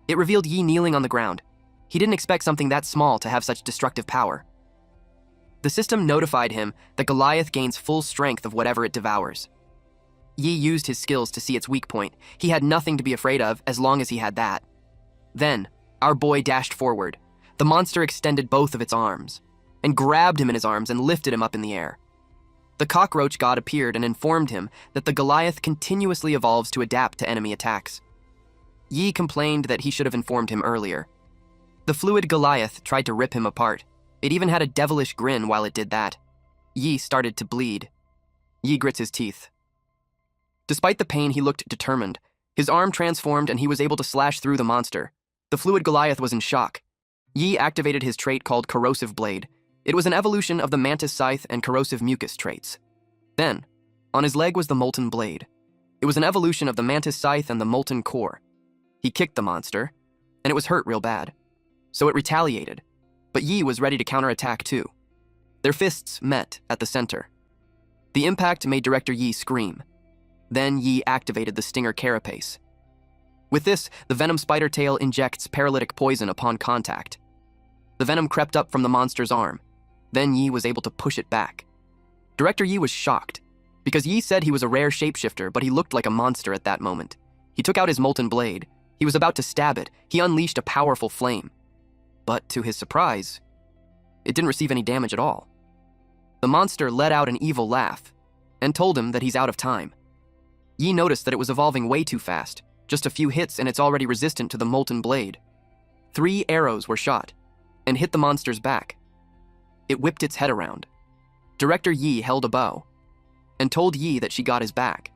It revealed Yi kneeling on the ground. He didn't expect something that small to have such destructive power. The system notified him that Goliath gains full strength of whatever it devours. Yi used his skills to see its weak point. He had nothing to be afraid of as long as he had that. Then, our boy dashed forward. The monster extended both of its arms and grabbed him in his arms and lifted him up in the air. The cockroach god appeared and informed him that the Goliath continuously evolves to adapt to enemy attacks. Yi complained that he should have informed him earlier. The fluid Goliath tried to rip him apart. It even had a devilish grin while it did that. Yi started to bleed. Yi grits his teeth. Despite the pain, he looked determined. His arm transformed and he was able to slash through the monster. The fluid Goliath was in shock. Yi activated his trait called Corrosive Blade. It was an evolution of the Mantis Scythe and Corrosive Mucus traits. Then, on his leg was the Molten Blade. It was an evolution of the Mantis Scythe and the Molten Core. He kicked the monster, and it was hurt real bad. So it retaliated, but Yi was ready to counterattack too. Their fists met at the center. The impact made Director Yi scream. Then Yi activated the Stinger Carapace. With this, the venom spider tail injects paralytic poison upon contact. The venom crept up from the monster's arm. Then Yi was able to push it back. Director Yi was shocked, because Yi said he was a rare shapeshifter, but he looked like a monster at that moment. He took out his molten blade. He was about to stab it. He unleashed a powerful flame. But to his surprise, it didn't receive any damage at all. The monster let out an evil laugh and told him that he's out of time. Yi noticed that it was evolving way too fast. Just a few hits and it's already resistant to the molten blade. 3 arrows were shot and hit the monster's back. It whipped its head around. Director Yi held a bow and told Yi that she got his back.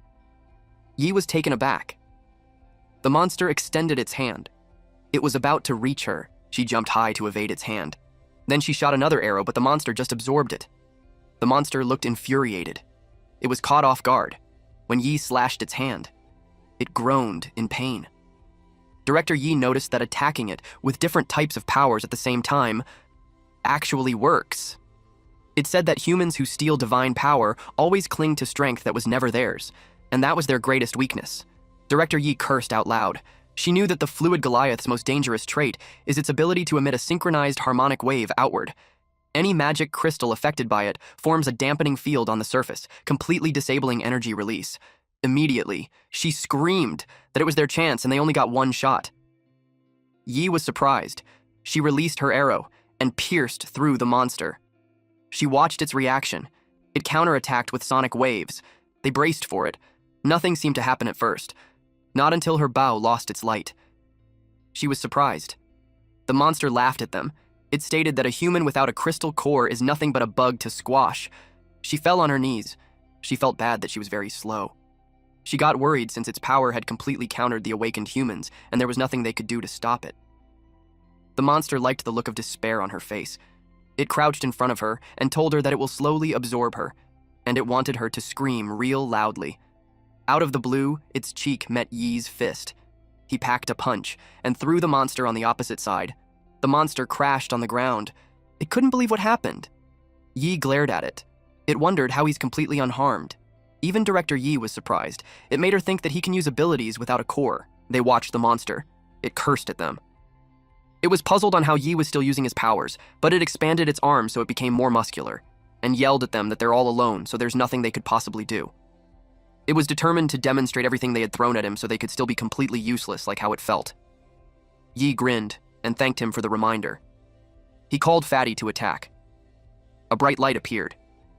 Yi was taken aback. The monster extended its hand. It was about to reach her. She jumped high to evade its hand. Then she shot another arrow, but the monster just absorbed it. The monster looked infuriated. It was caught off guard. When Yi slashed its hand, it groaned in pain. Director Yi noticed that attacking it with different types of powers at the same time actually works. It said that humans who steal divine power always cling to strength that was never theirs, and that was their greatest weakness. Director Yi cursed out loud. She knew that the fluid Goliath's most dangerous trait is its ability to emit a synchronized harmonic wave outward. Any magic crystal affected by it forms a dampening field on the surface, completely disabling energy release. Immediately, she screamed that it was their chance and they only got one shot. Yi was surprised. She released her arrow and pierced through the monster. She watched its reaction. It counterattacked with sonic waves. They braced for it. Nothing seemed to happen at first. Not until her bow lost its light. She was surprised. The monster laughed at them. It stated that a human without a crystal core is nothing but a bug to squash. She fell on her knees. She felt bad that she was very slow. She got worried since its power had completely countered the awakened humans, and there was nothing they could do to stop it. The monster liked the look of despair on her face. It crouched in front of her and told her that it will slowly absorb her, and it wanted her to scream real loudly. Out of the blue, its cheek met Yi's fist. He packed a punch and threw the monster on the opposite side. The monster crashed on the ground. It couldn't believe what happened. Yi glared at it. It wondered how he's completely unharmed. Even Director Yi was surprised. It made her think that he can use abilities without a core. They watched the monster. It cursed at them. It was puzzled on how Yi was still using his powers, but it expanded its arms so it became more muscular, and yelled at them that they're all alone, so there's nothing they could possibly do. It was determined to demonstrate everything they had thrown at him so they could still be completely useless like how it felt. Yi grinned and thanked him for the reminder. He called Fatty to attack. A bright light appeared,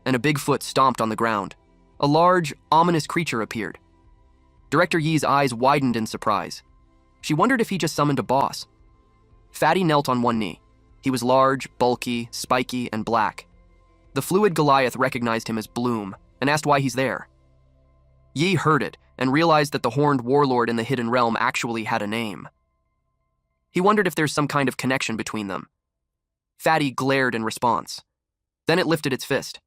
and a big foot stomped on the ground. A large, ominous creature appeared. Director Yi's eyes widened in surprise. She wondered if he just summoned a boss. Fatty knelt on one knee. He was large, bulky, spiky, and black. The fluid Goliath recognized him as Bloom and asked why he's there. Yi heard it and realized that the horned warlord in the hidden realm actually had a name. He wondered if there's some kind of connection between them. Fatty glared in response. Then it lifted its fist.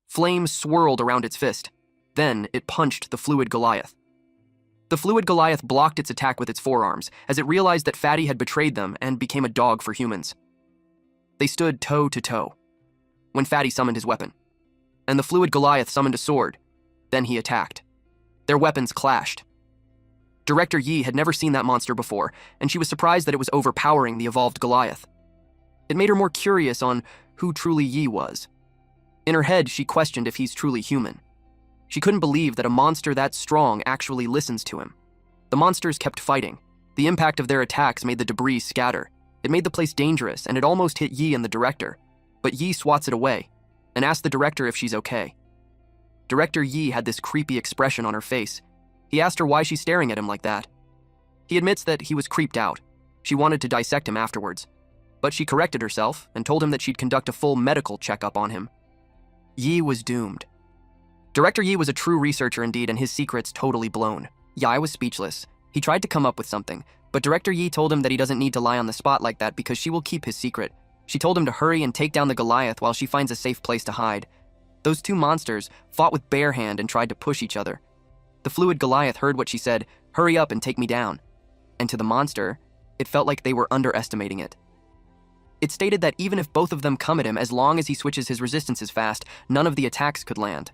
Flames swirled around its fist. Then it punched the fluid Goliath. The fluid Goliath blocked its attack with its forearms as it realized that Fatty had betrayed them and became a dog for humans. They stood toe to toe when Fatty summoned his weapon, and the fluid Goliath summoned a sword. Then he attacked. Their weapons clashed. Director Yi had never seen that monster before, and she was surprised that it was overpowering the evolved Goliath. It made her more curious on who truly Yi was. In her head, she questioned if he's truly human. She couldn't believe that a monster that strong actually listens to him. The monsters kept fighting. The impact of their attacks made the debris scatter. It made the place dangerous, and it almost hit Yi and the director. But Yi swats it away and asks the director if she's okay. Director Yi had this creepy expression on her face. He asked her why she's staring at him like that. He admits that he was creeped out. She wanted to dissect him afterwards, but she corrected herself and told him that she'd conduct a full medical checkup on him. Yi was doomed. Director Yi was a true researcher indeed, and his secrets totally blown. Yi was speechless. He tried to come up with something, but Director Yi told him that he doesn't need to lie on the spot like that because she will keep his secret. She told him to hurry and take down the Goliath while she finds a safe place to hide. Those two monsters fought with bare hand and tried to push each other. The fluid Goliath heard what she said, "Hurry up and take me down." And to the monster, it felt like they were underestimating it. It stated that even if both of them come at him, as long as he switches his resistances fast, none of the attacks could land.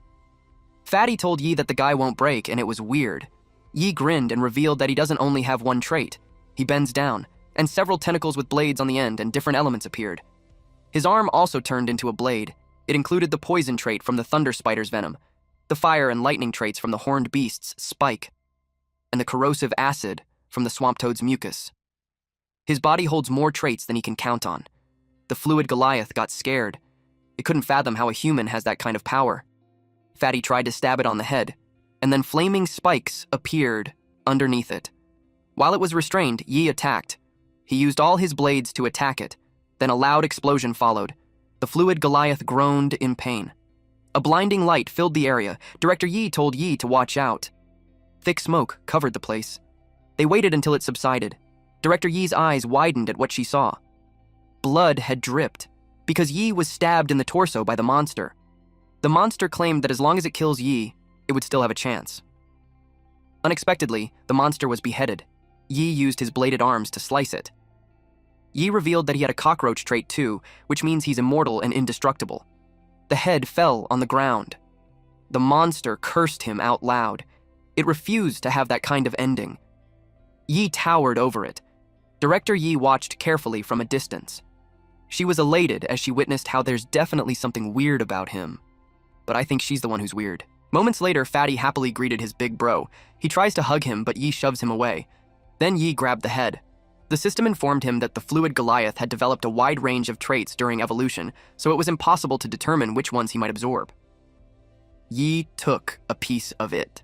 Fatty told Yi that the guy won't break, and it was weird. Yi grinned and revealed that he doesn't only have one trait. He bends down, and several tentacles with blades on the end and different elements appeared. His arm also turned into a blade. It included the poison trait from the thunder spider's venom, the fire and lightning traits from the horned beast's spike, and the corrosive acid from the swamp toad's mucus. His body holds more traits than he can count on. The fluid Goliath got scared. It couldn't fathom how a human has that kind of power. Fatty tried to stab it on the head, and then flaming spikes appeared underneath it. While it was restrained, Yi attacked. He used all his blades to attack it. Then a loud explosion followed. The fluid Goliath groaned in pain. A blinding light filled the area. Director Yi told Yi to watch out. Thick smoke covered the place. They waited until it subsided. Director Yi's eyes widened at what she saw. Blood had dripped, because Yi was stabbed in the torso by the monster. The monster claimed that as long as it kills Yi, it would still have a chance. Unexpectedly, the monster was beheaded. Yi used his bladed arms to slice it. Yi revealed that he had a cockroach trait too, which means he's immortal and indestructible. The head fell on the ground. The monster cursed him out loud. It refused to have that kind of ending. Yi towered over it. Director Yi watched carefully from a distance. She was elated as she witnessed how there's definitely something weird about him. But I think she's the one who's weird. Moments later, Fatty happily greeted his big bro. He tries to hug him, but Yi shoves him away. Then Yi grabbed the head. The system informed him that the fluid Goliath had developed a wide range of traits during evolution, so it was impossible to determine which ones he might absorb. Yi took a piece of it.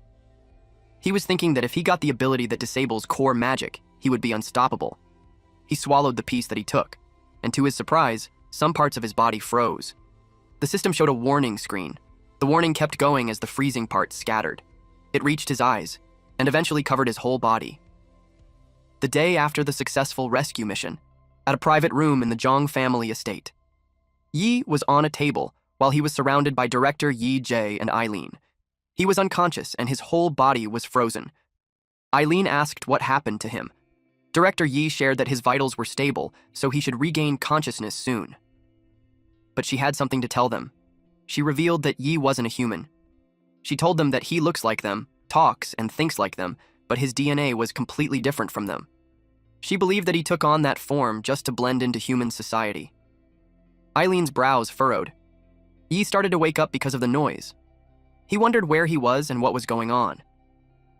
He was thinking that if he got the ability that disables core magic, he would be unstoppable. He swallowed the piece that he took, and to his surprise, some parts of his body froze. The system showed a warning screen. The warning kept going as the freezing part scattered. It reached his eyes, and eventually covered his whole body. The day after the successful rescue mission, at a private room in the Zhang family estate, Yi was on a table while he was surrounded by Director Yi Jae and Eileen. He was unconscious and his whole body was frozen. Eileen asked what happened to him. Director Yi shared that his vitals were stable, so he should regain consciousness soon. But she had something to tell them. She revealed that Yi wasn't a human. She told them that he looks like them, talks and thinks like them, but his DNA was completely different from them. She believed that he took on that form just to blend into human society. Eileen's brows furrowed. Yi started to wake up because of the noise. He wondered where he was and what was going on.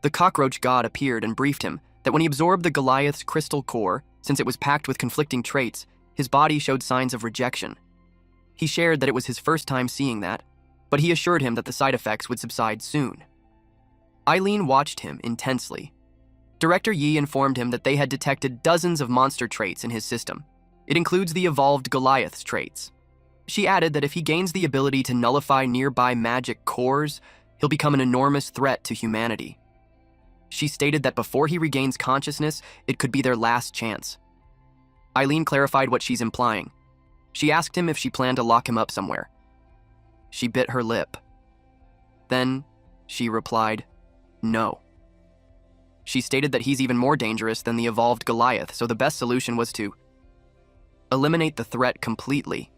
The cockroach god appeared and briefed him that when he absorbed the Goliath's crystal core, since it was packed with conflicting traits, his body showed signs of rejection. He shared that it was his first time seeing that, but he assured him that the side effects would subside soon. Eileen watched him intensely. Director Yi informed him that they had detected dozens of monster traits in his system. It includes the evolved Goliath's traits. She added that if he gains the ability to nullify nearby magic cores, he'll become an enormous threat to humanity. She stated that before he regains consciousness, it could be their last chance. Eileen clarified what she's implying. She asked him if she planned to lock him up somewhere. She bit her lip. Then, She replied, "No." She stated that he's even more dangerous than the evolved Goliath, so the best solution was to eliminate the threat completely.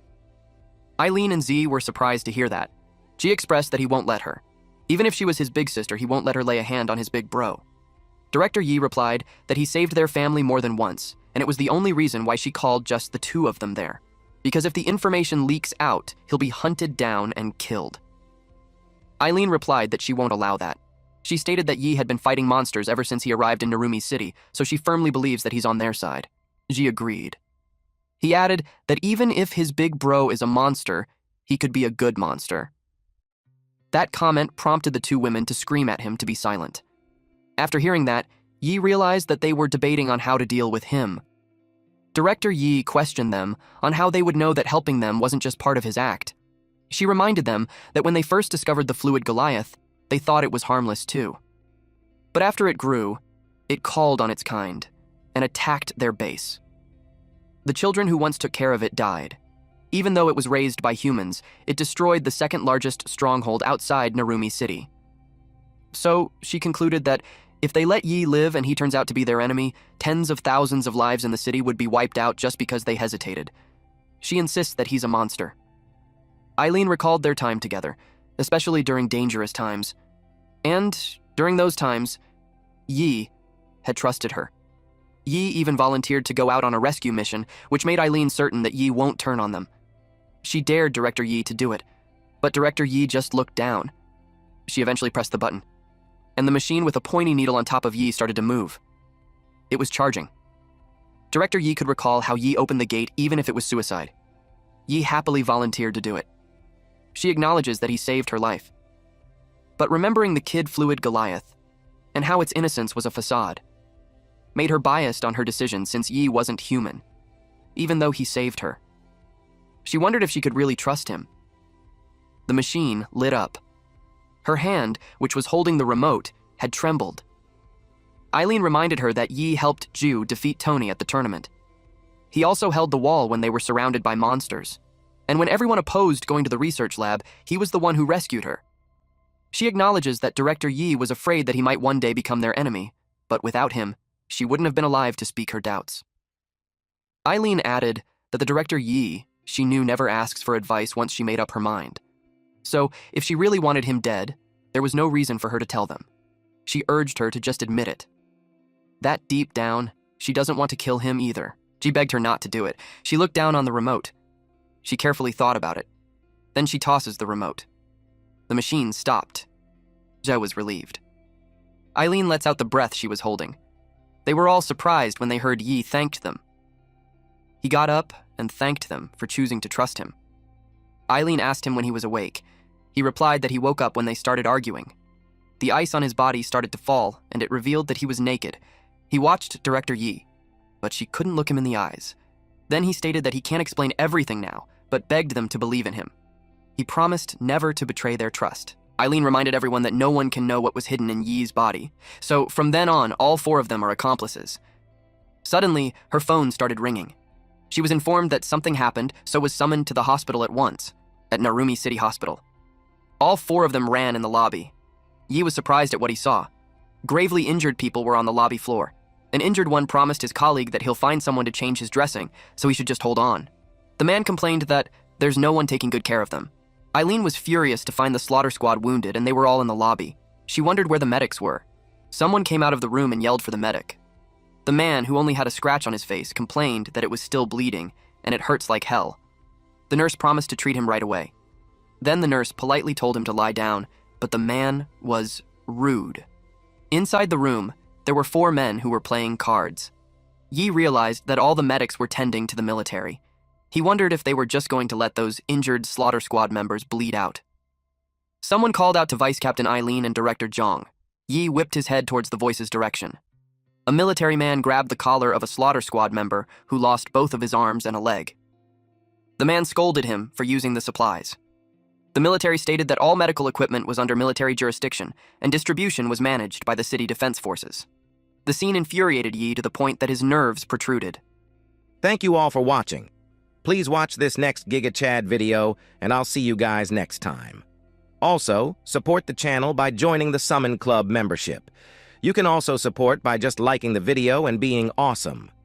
Eileen and Z were surprised to hear that. G expressed that he won't let her. Even if she was his big sister, he won't let her lay a hand on his big bro. Director Yi replied that he saved their family more than once, and it was the only reason why she called just the two of them there. Because if the information leaks out, he'll be hunted down and killed. Eileen replied that she won't allow that. She stated that Yi had been fighting monsters ever since he arrived in Narumi City, so she firmly believes that he's on their side. Ji agreed. He added that even if his big bro is a monster, he could be a good monster. That comment prompted the two women to scream at him to be silent. After hearing that, Yi realized that they were debating on how to deal with him. Director Yi questioned them on how they would know that helping them wasn't just part of his act. She reminded them that when they first discovered the fluid Goliath, they thought it was harmless too. But after it grew, it called on its kind and attacked their base. The children who once took care of it died. Even though it was raised by humans, it destroyed the second largest stronghold outside Narumi City. So she concluded that if they let Yi live and he turns out to be their enemy, tens of thousands of lives in the city would be wiped out just because they hesitated. She insists that he's a monster. Eileen recalled their time together, especially during dangerous times. And during those times, Yi had trusted her. Yi even volunteered to go out on a rescue mission, which made Eileen certain that Yi won't turn on them. She dared Director Yi to do it, but Director Yi just looked down. She eventually pressed the button, and the machine with a pointy needle on top of Yi started to move. It was charging. Director Yi could recall how Yi opened the gate even if it was suicide. Yi happily volunteered to do it. She acknowledges that he saved her life. But remembering the kid fluid Goliath, and how its innocence was a facade, made her biased on her decision since Yi wasn't human, even though he saved her. She wondered if she could really trust him. The machine lit up. Her hand, which was holding the remote, had trembled. Eileen reminded her that Yi helped Ju defeat Tony at the tournament. He also held the wall when they were surrounded by monsters. And when everyone opposed going to the research lab, he was the one who rescued her. She acknowledges that Director Yi was afraid that he might one day become their enemy, but without him, she wouldn't have been alive to speak her doubts. Eileen added that the Director Yi she knew never asks for advice once she made up her mind. So, if she really wanted him dead, there was no reason for her to tell them. She urged her to just admit it. That deep down, she doesn't want to kill him either. She begged her not to do it. She looked down on the remote. She carefully thought about it. Then she tosses the remote. The machine stopped. Zhou was relieved. Eileen lets out the breath she was holding. They were all surprised when they heard Yi thanked them. He got up and thanked them for choosing to trust him. Eileen asked him when he was awake. He replied that he woke up when they started arguing. The ice on his body started to fall, and it revealed that he was naked. He watched Director Yi, but she couldn't look him in the eyes. Then he stated that he can't explain everything now, but begged them to believe in him. He promised never to betray their trust. Eileen reminded everyone that no one can know what was hidden in Yi's body, so from then on, all four of them are accomplices. Suddenly, her phone started ringing. She was informed that something happened, so was summoned to the hospital at once, at Narumi City Hospital. All four of them ran in the lobby. Yi was surprised at what he saw. Gravely injured people were on the lobby floor. An injured one promised his colleague that he'll find someone to change his dressing, so he should just hold on. The man complained that there's no one taking good care of them. Eileen was furious to find the slaughter squad wounded, and they were all in the lobby. She wondered where the medics were. Someone came out of the room and yelled for the medic. The man, who only had a scratch on his face, complained that it was still bleeding, and it hurts like hell. The nurse promised to treat him right away. Then the nurse politely told him to lie down, but the man was rude. Inside the room, there were four men who were playing cards. Yi realized that all the medics were tending to the military. He wondered if they were just going to let those injured slaughter squad members bleed out. Someone called out to Vice Captain Eileen and Director Zhang. Yi whipped his head towards the voice's direction. A military man grabbed the collar of a slaughter squad member who lost both of his arms and a leg. The man scolded him for using the supplies. The military stated that all medical equipment was under military jurisdiction and distribution was managed by the city defense forces. The scene infuriated Yi to the point that his nerves protruded. Thank you all for watching. Please watch this next Giga Chad video, and I'll see you guys next time. Also, support the channel by joining the Summon Club membership. You can also support by just liking the video and being awesome.